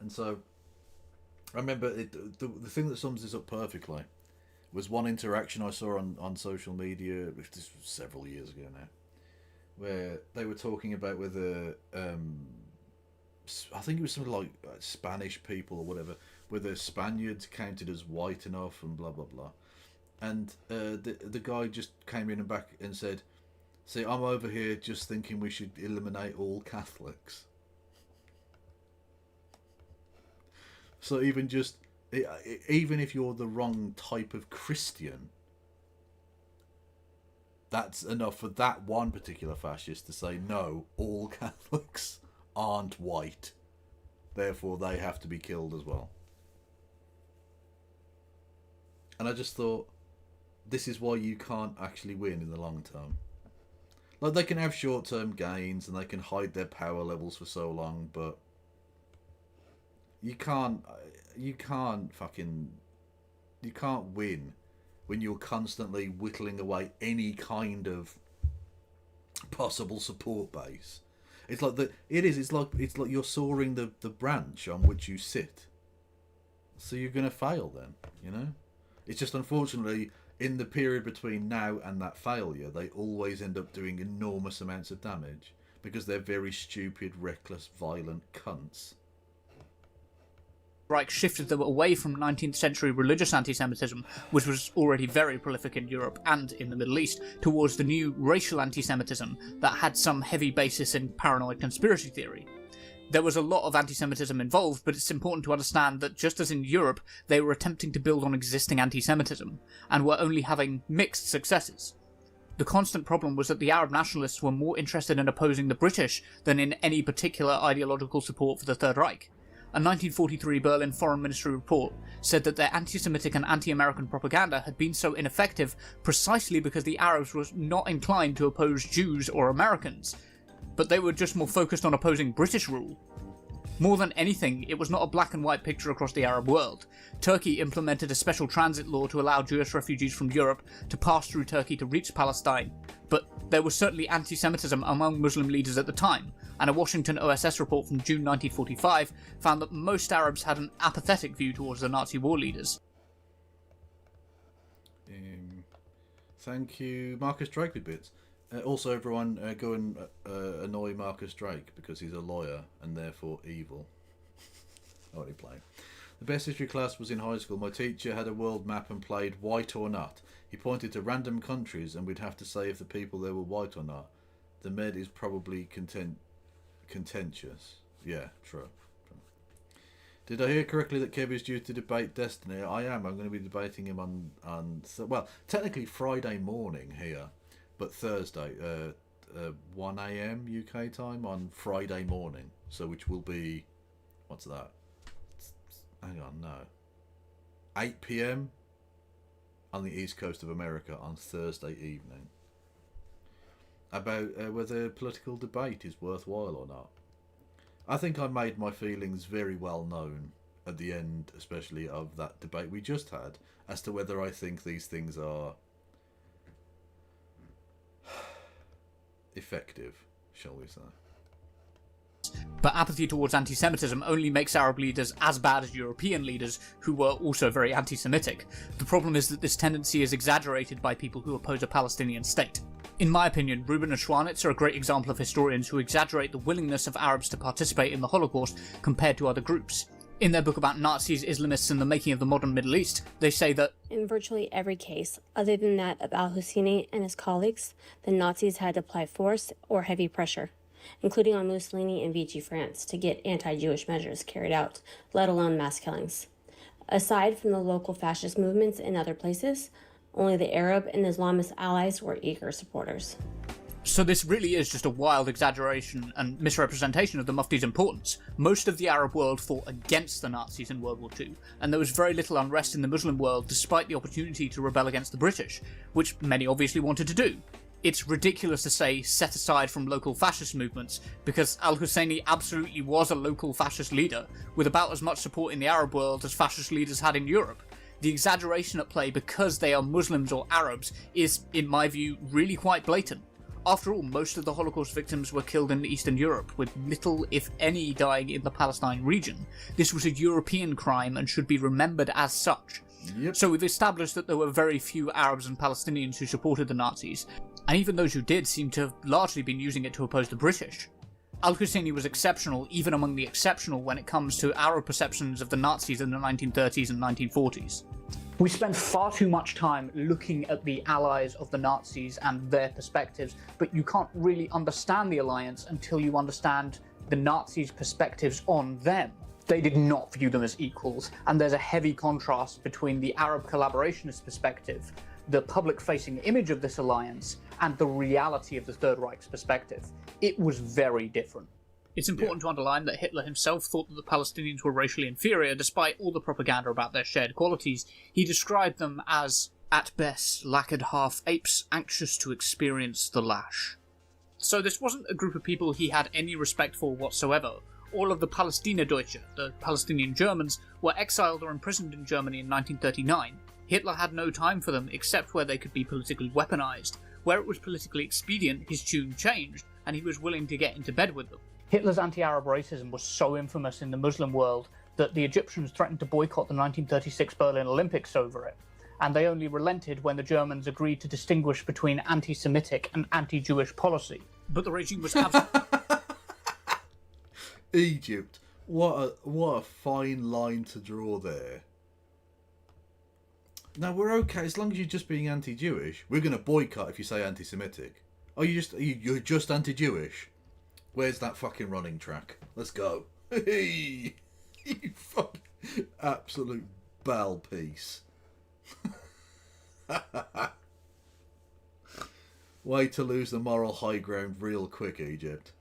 And so, I remember the thing that sums this up perfectly was one interaction I saw on social media, which this was several years ago now, where they were talking about whether, I think it was something like Spanish people or whatever, whether Spaniards counted as white enough and blah, blah, blah. And the guy just came in and back and said, see, I'm over here just thinking we should eliminate all Catholics. So even if you're the wrong type of Christian, that's enough for that one particular fascist to say, no, all Catholics aren't white. Therefore, they have to be killed as well. And I just thought, this is why you can't actually win in the long term. Like, they can have short-term gains and they can hide their power levels for so long, but you can't win when you're constantly whittling away any kind of possible support base. It's like it's like you're sawing the branch on which you sit. So you're gonna fail then, you know? It's just, unfortunately, in the period between now and that failure, they always end up doing enormous amounts of damage because they're very stupid, reckless, violent cunts. Reich shifted them away from 19th century religious anti-Semitism, which was already very prolific in Europe and in the Middle East, towards the new racial anti-Semitism that had some heavy basis in paranoid conspiracy theory. There was a lot of anti-Semitism involved, but it's important to understand that just as in Europe, they were attempting to build on existing anti-Semitism, and were only having mixed successes. The constant problem was that the Arab nationalists were more interested in opposing the British than in any particular ideological support for the Third Reich. A 1943 Berlin Foreign Ministry report said that their anti-Semitic and anti-American propaganda had been so ineffective precisely because the Arabs were not inclined to oppose Jews or Americans, but they were just more focused on opposing British rule. More than anything, it was not a black and white picture across the Arab world. Turkey implemented a special transit law to allow Jewish refugees from Europe to pass through Turkey to reach Palestine, but there was certainly anti-Semitism among Muslim leaders at the time, and a Washington OSS report from June 1945 found that most Arabs had an apathetic view towards the Nazi war leaders. Thank you, Marcus Drake with bits. Also, everyone, go and annoy Marcus Drake because he's a lawyer and therefore evil. Only playing. The best history class was in high school. My teacher had a world map and played White or Not. He pointed to random countries and we'd have to say if the people there were white or not. The med is probably contentious. Yeah, true. Did I hear correctly that Kev is due to debate Destiny? I am. I'm going to be debating him on well, technically Friday morning here, but Thursday, 1 a.m. UK time on Friday morning. So which will be, what's that? Hang on, no. 8 p.m. on the east coast of America on Thursday evening. About whether political debate is worthwhile or not. I think I made my feelings very well known at the end, especially of that debate we just had, as to whether I think these things are effective, shall we say. But apathy towards anti-Semitism only makes Arab leaders as bad as European leaders, who were also very anti-Semitic. The problem is that this tendency is exaggerated by people who oppose a Palestinian state. In my opinion, Rubin and Schwanitz are a great example of historians who exaggerate the willingness of Arabs to participate in the Holocaust compared to other groups. In their book about Nazis, Islamists and the making of the modern Middle East, they say that in virtually every case, other than that of al-Husseini and his colleagues, the Nazis had to apply force or heavy pressure, including on Mussolini and Vichy France, to get anti-Jewish measures carried out, let alone mass killings. Aside from the local fascist movements in other places, only the Arab and Islamist allies were eager supporters. So this really is just a wild exaggeration and misrepresentation of the Mufti's importance. Most of the Arab world fought against the Nazis in World War II, and there was very little unrest in the Muslim world despite the opportunity to rebel against the British, which many obviously wanted to do. It's ridiculous to say set aside from local fascist movements, because al-Husseini absolutely was a local fascist leader, with about as much support in the Arab world as fascist leaders had in Europe. The exaggeration at play because they are Muslims or Arabs is, in my view, really quite blatant. After all, most of the Holocaust victims were killed in Eastern Europe, with little, if any, dying in the Palestine region. This was a European crime and should be remembered as such. Yep. So we've established that there were very few Arabs and Palestinians who supported the Nazis, and even those who did seem to have largely been using it to oppose the British. Al-Husseini was exceptional, even among the exceptional, when it comes to Arab perceptions of the Nazis in the 1930s and 1940s. We spend far too much time looking at the allies of the Nazis and their perspectives, but you can't really understand the alliance until you understand the Nazis' perspectives on them. They did not view them as equals, and there's a heavy contrast between the Arab collaborationist perspective, the public-facing image of this alliance, and the reality of the Third Reich's perspective. It was very different. It's important to underline that Hitler himself thought that the Palestinians were racially inferior, despite all the propaganda about their shared qualities. He described them as, at best, lacquered half-apes anxious to experience the lash. So this wasn't a group of people he had any respect for whatsoever. All of the Palästinerdeutsche, the Palestinian Germans, were exiled or imprisoned in Germany in 1939. Hitler had no time for them except where they could be politically weaponized. Where it was politically expedient, his tune changed, and he was willing to get into bed with them. Hitler's anti-Arab racism was so infamous in the Muslim world that the Egyptians threatened to boycott the 1936 Berlin Olympics over it, and they only relented when the Germans agreed to distinguish between anti-Semitic and anti-Jewish policy. But the regime was absolutely... Egypt. What a fine line to draw there. Now, we're okay as long as you're just being anti-Jewish. We're going to boycott if you say anti-Semitic. You're just anti-Jewish? Where's that fucking running track? Let's go. Hey, you fucking absolute bell piece. Way to lose the moral high ground real quick, Egypt.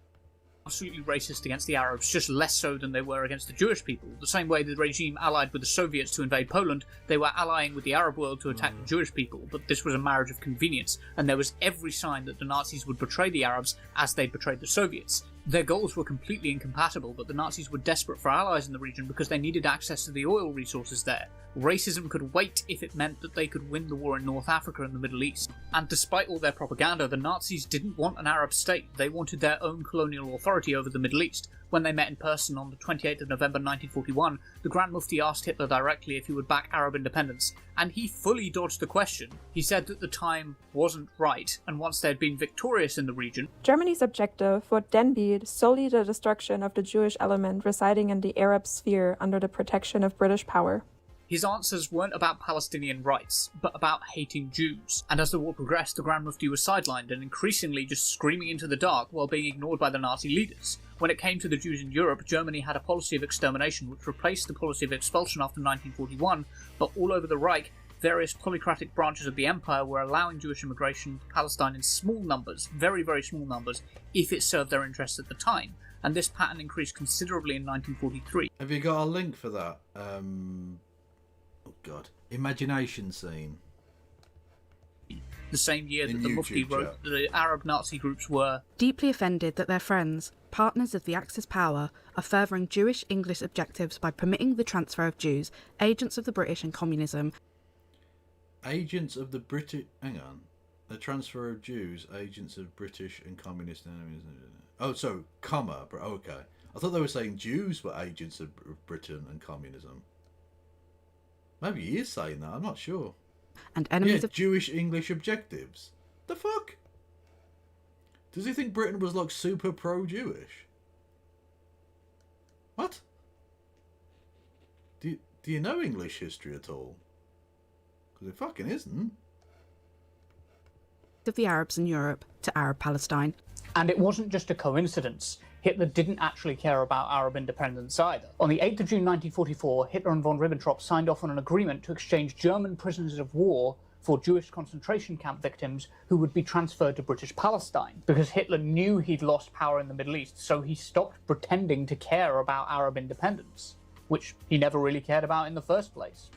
Absolutely racist against the Arabs, just less so than they were against the Jewish people. The same way the regime allied with the Soviets to invade Poland, they were allying with the Arab world to attack the Jewish people, but this was a marriage of convenience, and there was every sign that the Nazis would betray the Arabs as they betrayed the Soviets. Their goals were completely incompatible, but the Nazis were desperate for allies in the region because they needed access to the oil resources there. Racism could wait if it meant that they could win the war in North Africa and the Middle East. And despite all their propaganda, the Nazis didn't want an Arab state. They wanted their own colonial authority over the Middle East. When they met in person on the 28th of November 1941, the Grand Mufti asked Hitler directly if he would back Arab independence, and he fully dodged the question. He said that the time wasn't right, and once they had been victorious in the region, Germany's objective would then be solely the destruction of the Jewish element residing in the Arab sphere under the protection of British power. His answers weren't about Palestinian rights, but about hating Jews, and as the war progressed, the Grand Mufti was sidelined and increasingly just screaming into the dark while being ignored by the Nazi leaders. When it came to the Jews in Europe, Germany had a policy of extermination which replaced the policy of expulsion after 1941, but all over the Reich, various polycratic branches of the empire were allowing Jewish immigration to Palestine in small numbers, very, very small numbers, if it served their interests at the time, and this pattern increased considerably in 1943. Have you got a link for that? Oh God, imagination scene. The same year that the Mufti YouTube wrote that the Arab Nazi groups were deeply offended that their friends, partners of the Axis power, are furthering Jewish English objectives by permitting the transfer of Jews, agents of the British and communism. Agents of the British... Hang on. The transfer of Jews, agents of British and communist enemies... Oh, so, comma. Okay. I thought they were saying Jews were agents of Britain and communism. Maybe he is saying that, I'm not sure. And enemies of Jewish English objectives. The fuck? Does he think Britain was like super pro-Jewish? What? Do you know English history at all? Because it fucking isn't. Of the Arabs in Europe to Arab Palestine. And it wasn't just a coincidence. Hitler didn't actually care about Arab independence either. On the 8th of June 1944, Hitler and von Ribbentrop signed off on an agreement to exchange German prisoners of war for Jewish concentration camp victims who would be transferred to British Palestine. Because Hitler knew he'd lost power in the Middle East, so he stopped pretending to care about Arab independence, which he never really cared about in the first place.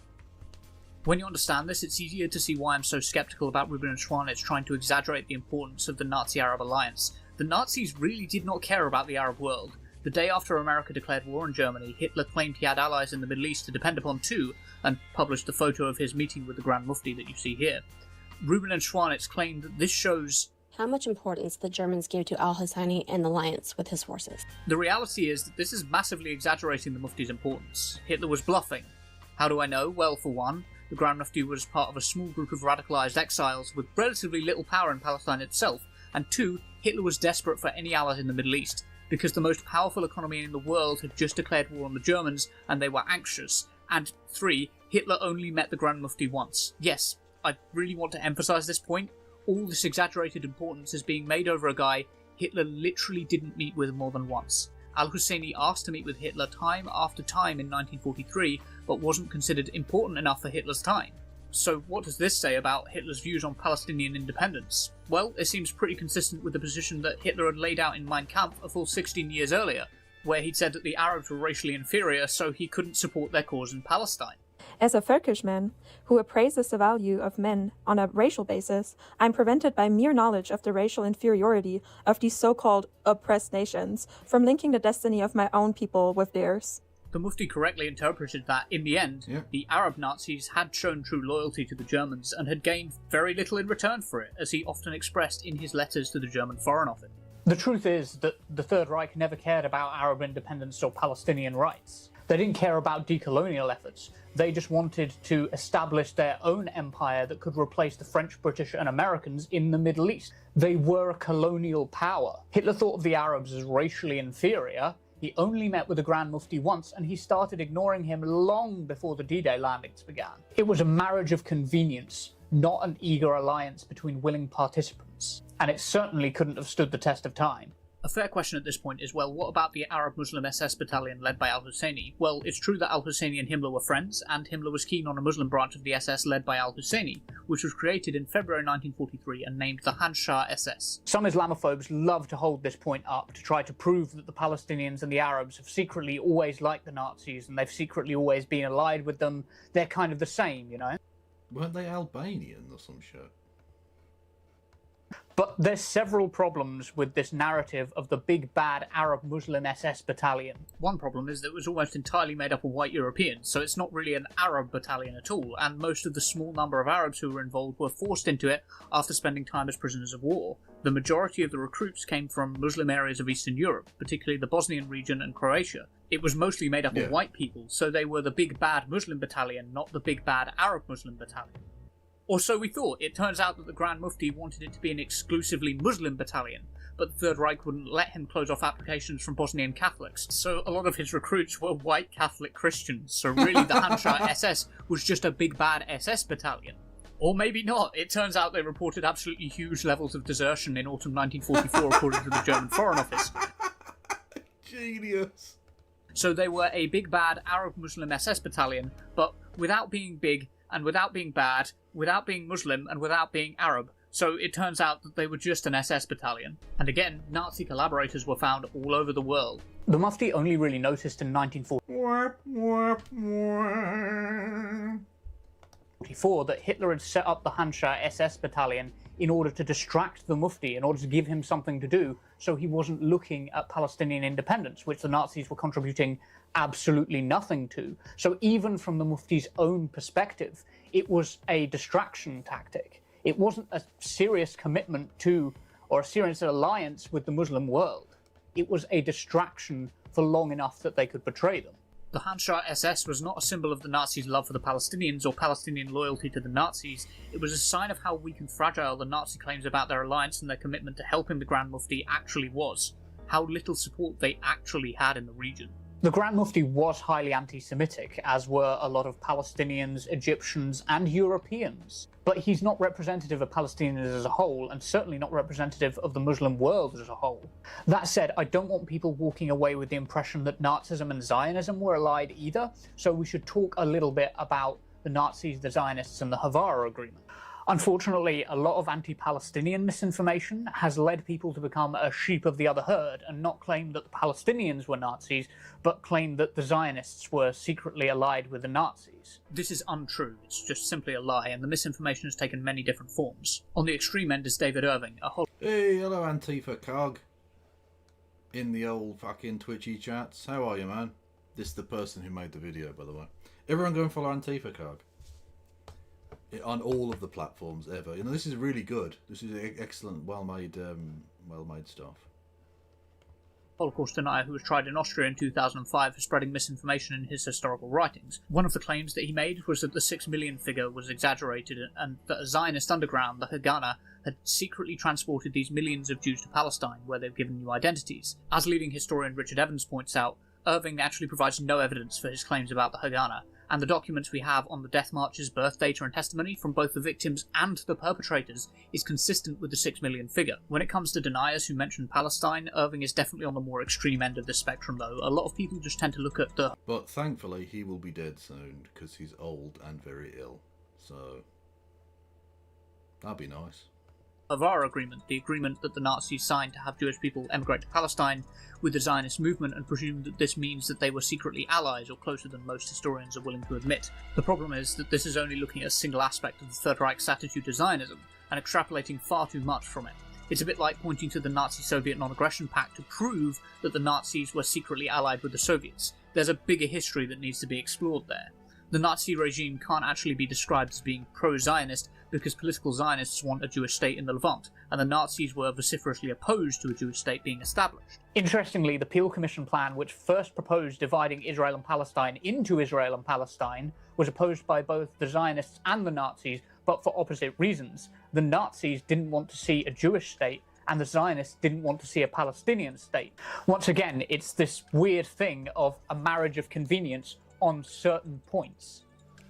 When you understand this, it's easier to see why I'm so skeptical about Rubin and Schwanitz trying to exaggerate the importance of the Nazi-Arab alliance. The Nazis really did not care about the Arab world. The day after America declared war on Germany, Hitler claimed he had allies in the Middle East to depend upon too, and published the photo of his meeting with the Grand Mufti that you see here. Rubin and Schwanitz claimed that this shows how much importance the Germans gave to al-Husseini and the alliance with his forces. The reality is that this is massively exaggerating the Mufti's importance. Hitler was bluffing. How do I know? Well, for one, the Grand Mufti was part of a small group of radicalised exiles with relatively little power in Palestine itself, and two, Hitler was desperate for any allies in the Middle East, because the most powerful economy in the world had just declared war on the Germans, and they were anxious. And three, Hitler only met the Grand Mufti once. Yes, I really want to emphasise this point. All this exaggerated importance is being made over a guy Hitler literally didn't meet with more than once. Al-Husseini asked to meet with Hitler time after time in 1943, but wasn't considered important enough for Hitler's time. So what does this say about Hitler's views on Palestinian independence? Well, it seems pretty consistent with the position that Hitler had laid out in Mein Kampf a full 16 years earlier, where he'd said that the Arabs were racially inferior, so he couldn't support their cause in Palestine. As a Völkischmann who appraises the value of men on a racial basis, I'm prevented by mere knowledge of the racial inferiority of these so-called oppressed nations from linking the destiny of my own people with theirs. The Mufti correctly interpreted that, in the end, the Arab Nazis had shown true loyalty to the Germans and had gained very little in return for it, as he often expressed in his letters to the German Foreign Office. The truth is that the Third Reich never cared about Arab independence or Palestinian rights. They didn't care about decolonial efforts. They just wanted to establish their own empire that could replace the French, British, and Americans in the Middle East. They were a colonial power. Hitler thought of the Arabs as racially inferior. He only met with the Grand Mufti once, and he started ignoring him long before the D-Day landings began. It was a marriage of convenience, not an eager alliance between willing participants, and it certainly couldn't have stood the test of time. A fair question at this point is, well, what about the Arab Muslim SS battalion led by al-Husseini? Well, it's true that al-Husseini and Himmler were friends, and Himmler was keen on a Muslim branch of the SS led by al-Husseini, which was created in February 1943 and named the Hansha SS. Some Islamophobes love to hold this point up to try to prove that the Palestinians and the Arabs have secretly always liked the Nazis and they've secretly always been allied with them. They're kind of the same, you know? Weren't they Albanian or some shit? But there's several problems with this narrative of the big bad Arab Muslim SS battalion. One problem is that it was almost entirely made up of white Europeans, so it's not really an Arab battalion at all, and most of the small number of Arabs who were involved were forced into it after spending time as prisoners of war. The majority of the recruits came from Muslim areas of Eastern Europe, particularly the Bosnian region and Croatia. It was mostly made up of white people, so they were the big bad Muslim battalion, not the big bad Arab Muslim battalion. Or so we thought. It turns out that the Grand Mufti wanted it to be an exclusively Muslim battalion, but the Third Reich wouldn't let him close off applications from Bosnian Catholics, so a lot of his recruits were white Catholic Christians, so really the Hanscha SS was just a big bad SS battalion. Or maybe not. It turns out they reported absolutely huge levels of desertion in autumn 1944 according to the German Foreign Office. Genius. So they were a big bad Arab Muslim SS battalion, but without being big, and without being bad, without being Muslim, and without being Arab. So it turns out that they were just an SS battalion. And again, Nazi collaborators were found all over the world. The Mufti only really noticed in 1944 that Hitler had set up the Hanscha SS battalion in order to distract the Mufti, in order to give him something to do, so he wasn't looking at Palestinian independence, which the Nazis were contributing absolutely nothing to. So even from the Mufti's own perspective, it was a distraction tactic. It wasn't a serious commitment to, or a serious alliance with the Muslim world. It was a distraction for long enough that they could betray them. The Hanscha SS was not a symbol of the Nazis' love for the Palestinians or Palestinian loyalty to the Nazis. It was a sign of how weak and fragile the Nazi claims about their alliance and their commitment to helping the Grand Mufti actually was. How little support they actually had in the region. The Grand Mufti was highly anti-Semitic, as were a lot of Palestinians, Egyptians, and Europeans. But he's not representative of Palestinians as a whole, and certainly not representative of the Muslim world as a whole. That said, I don't want people walking away with the impression that Nazism and Zionism were allied either, so we should talk a little bit about the Nazis, the Zionists, and the Havara Agreement. Unfortunately, a lot of anti-Palestinian misinformation has led people to become a sheep of the other herd and not claim that the Palestinians were Nazis, but claim that the Zionists were secretly allied with the Nazis. This is untrue, it's just simply a lie, and the misinformation has taken many different forms. On the extreme end is David Irving, a whole... Hey, hello Antifa Cog. In the old fucking Twitchy chats. How are you, man? This is the person who made the video, by the way. Everyone go and follow Antifa Cog. On all of the platforms ever. You know, this is really good. This is excellent, well-made stuff. Holocaust denier who was tried in Austria in 2005 for spreading misinformation in his historical writings. One of the claims that he made was that the 6 million figure was exaggerated and that a Zionist underground, the Haganah, had secretly transported these millions of Jews to Palestine, where they've given new identities. As leading historian Richard Evans points out, Irving actually provides no evidence for his claims about the Haganah, and the documents we have on the death marches, birth data and testimony from both the victims and the perpetrators is consistent with the 6 million figure. When it comes to deniers who mention Palestine, Irving is definitely on the more extreme end of the spectrum though. A lot of people just tend to look at the... But thankfully he will be dead soon, because he's old and very ill. So... that'd be nice. Havara Agreement, the agreement that the Nazis signed to have Jewish people emigrate to Palestine with the Zionist movement, and presume that this means that they were secretly allies, or closer than most historians are willing to admit. The problem is that this is only looking at a single aspect of the Third Reich's attitude to Zionism, and extrapolating far too much from it. It's a bit like pointing to the Nazi-Soviet Non-Aggression Pact to prove that the Nazis were secretly allied with the Soviets. There's a bigger history that needs to be explored there. The Nazi regime can't actually be described as being pro-Zionist because political Zionists want a Jewish state in the Levant, and the Nazis were vociferously opposed to a Jewish state being established. Interestingly, the Peel Commission plan, which first proposed dividing Israel and Palestine into Israel and Palestine, was opposed by both the Zionists and the Nazis, but for opposite reasons. The Nazis didn't want to see a Jewish state, and the Zionists didn't want to see a Palestinian state. Once again, it's this weird thing of a marriage of convenience on certain points.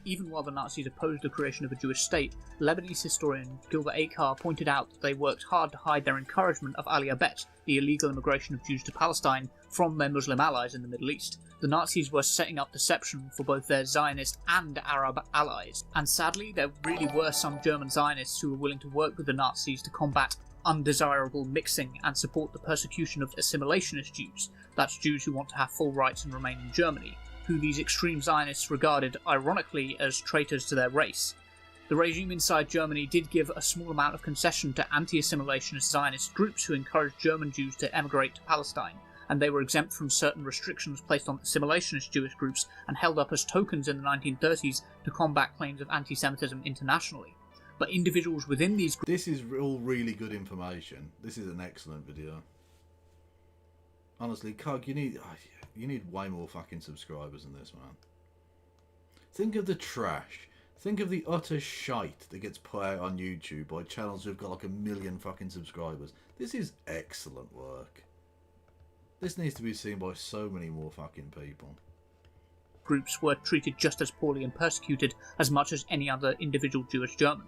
Even while the Nazis opposed the creation of a Jewish state, Lebanese historian Gilbert Akar pointed out that they worked hard to hide their encouragement of Aliyah Bet, the illegal immigration of Jews to Palestine, from their Muslim allies in the Middle East. The Nazis were setting up deception for both their Zionist and Arab allies, and sadly there really were some German Zionists who were willing to work with the Nazis to combat undesirable mixing and support the persecution of assimilationist Jews, that's Jews who want to have full rights and remain in Germany, who these extreme Zionists regarded, ironically, as traitors to their race. The regime inside Germany did give a small amount of concession to anti-assimilationist Zionist groups who encouraged German Jews to emigrate to Palestine, and they were exempt from certain restrictions placed on assimilationist Jewish groups and held up as tokens in the 1930s to combat claims of anti-Semitism internationally. But individuals within these groups... This is all really good information. This is an excellent video. Honestly, Cog, you need way more fucking subscribers than this, man. Think of the trash. Think of the utter shite that gets put out on YouTube by channels who've got like 1 million fucking subscribers. This is excellent work. This needs to be seen by so many more fucking people. Groups were treated just as poorly and persecuted as much as any other individual Jewish Germans.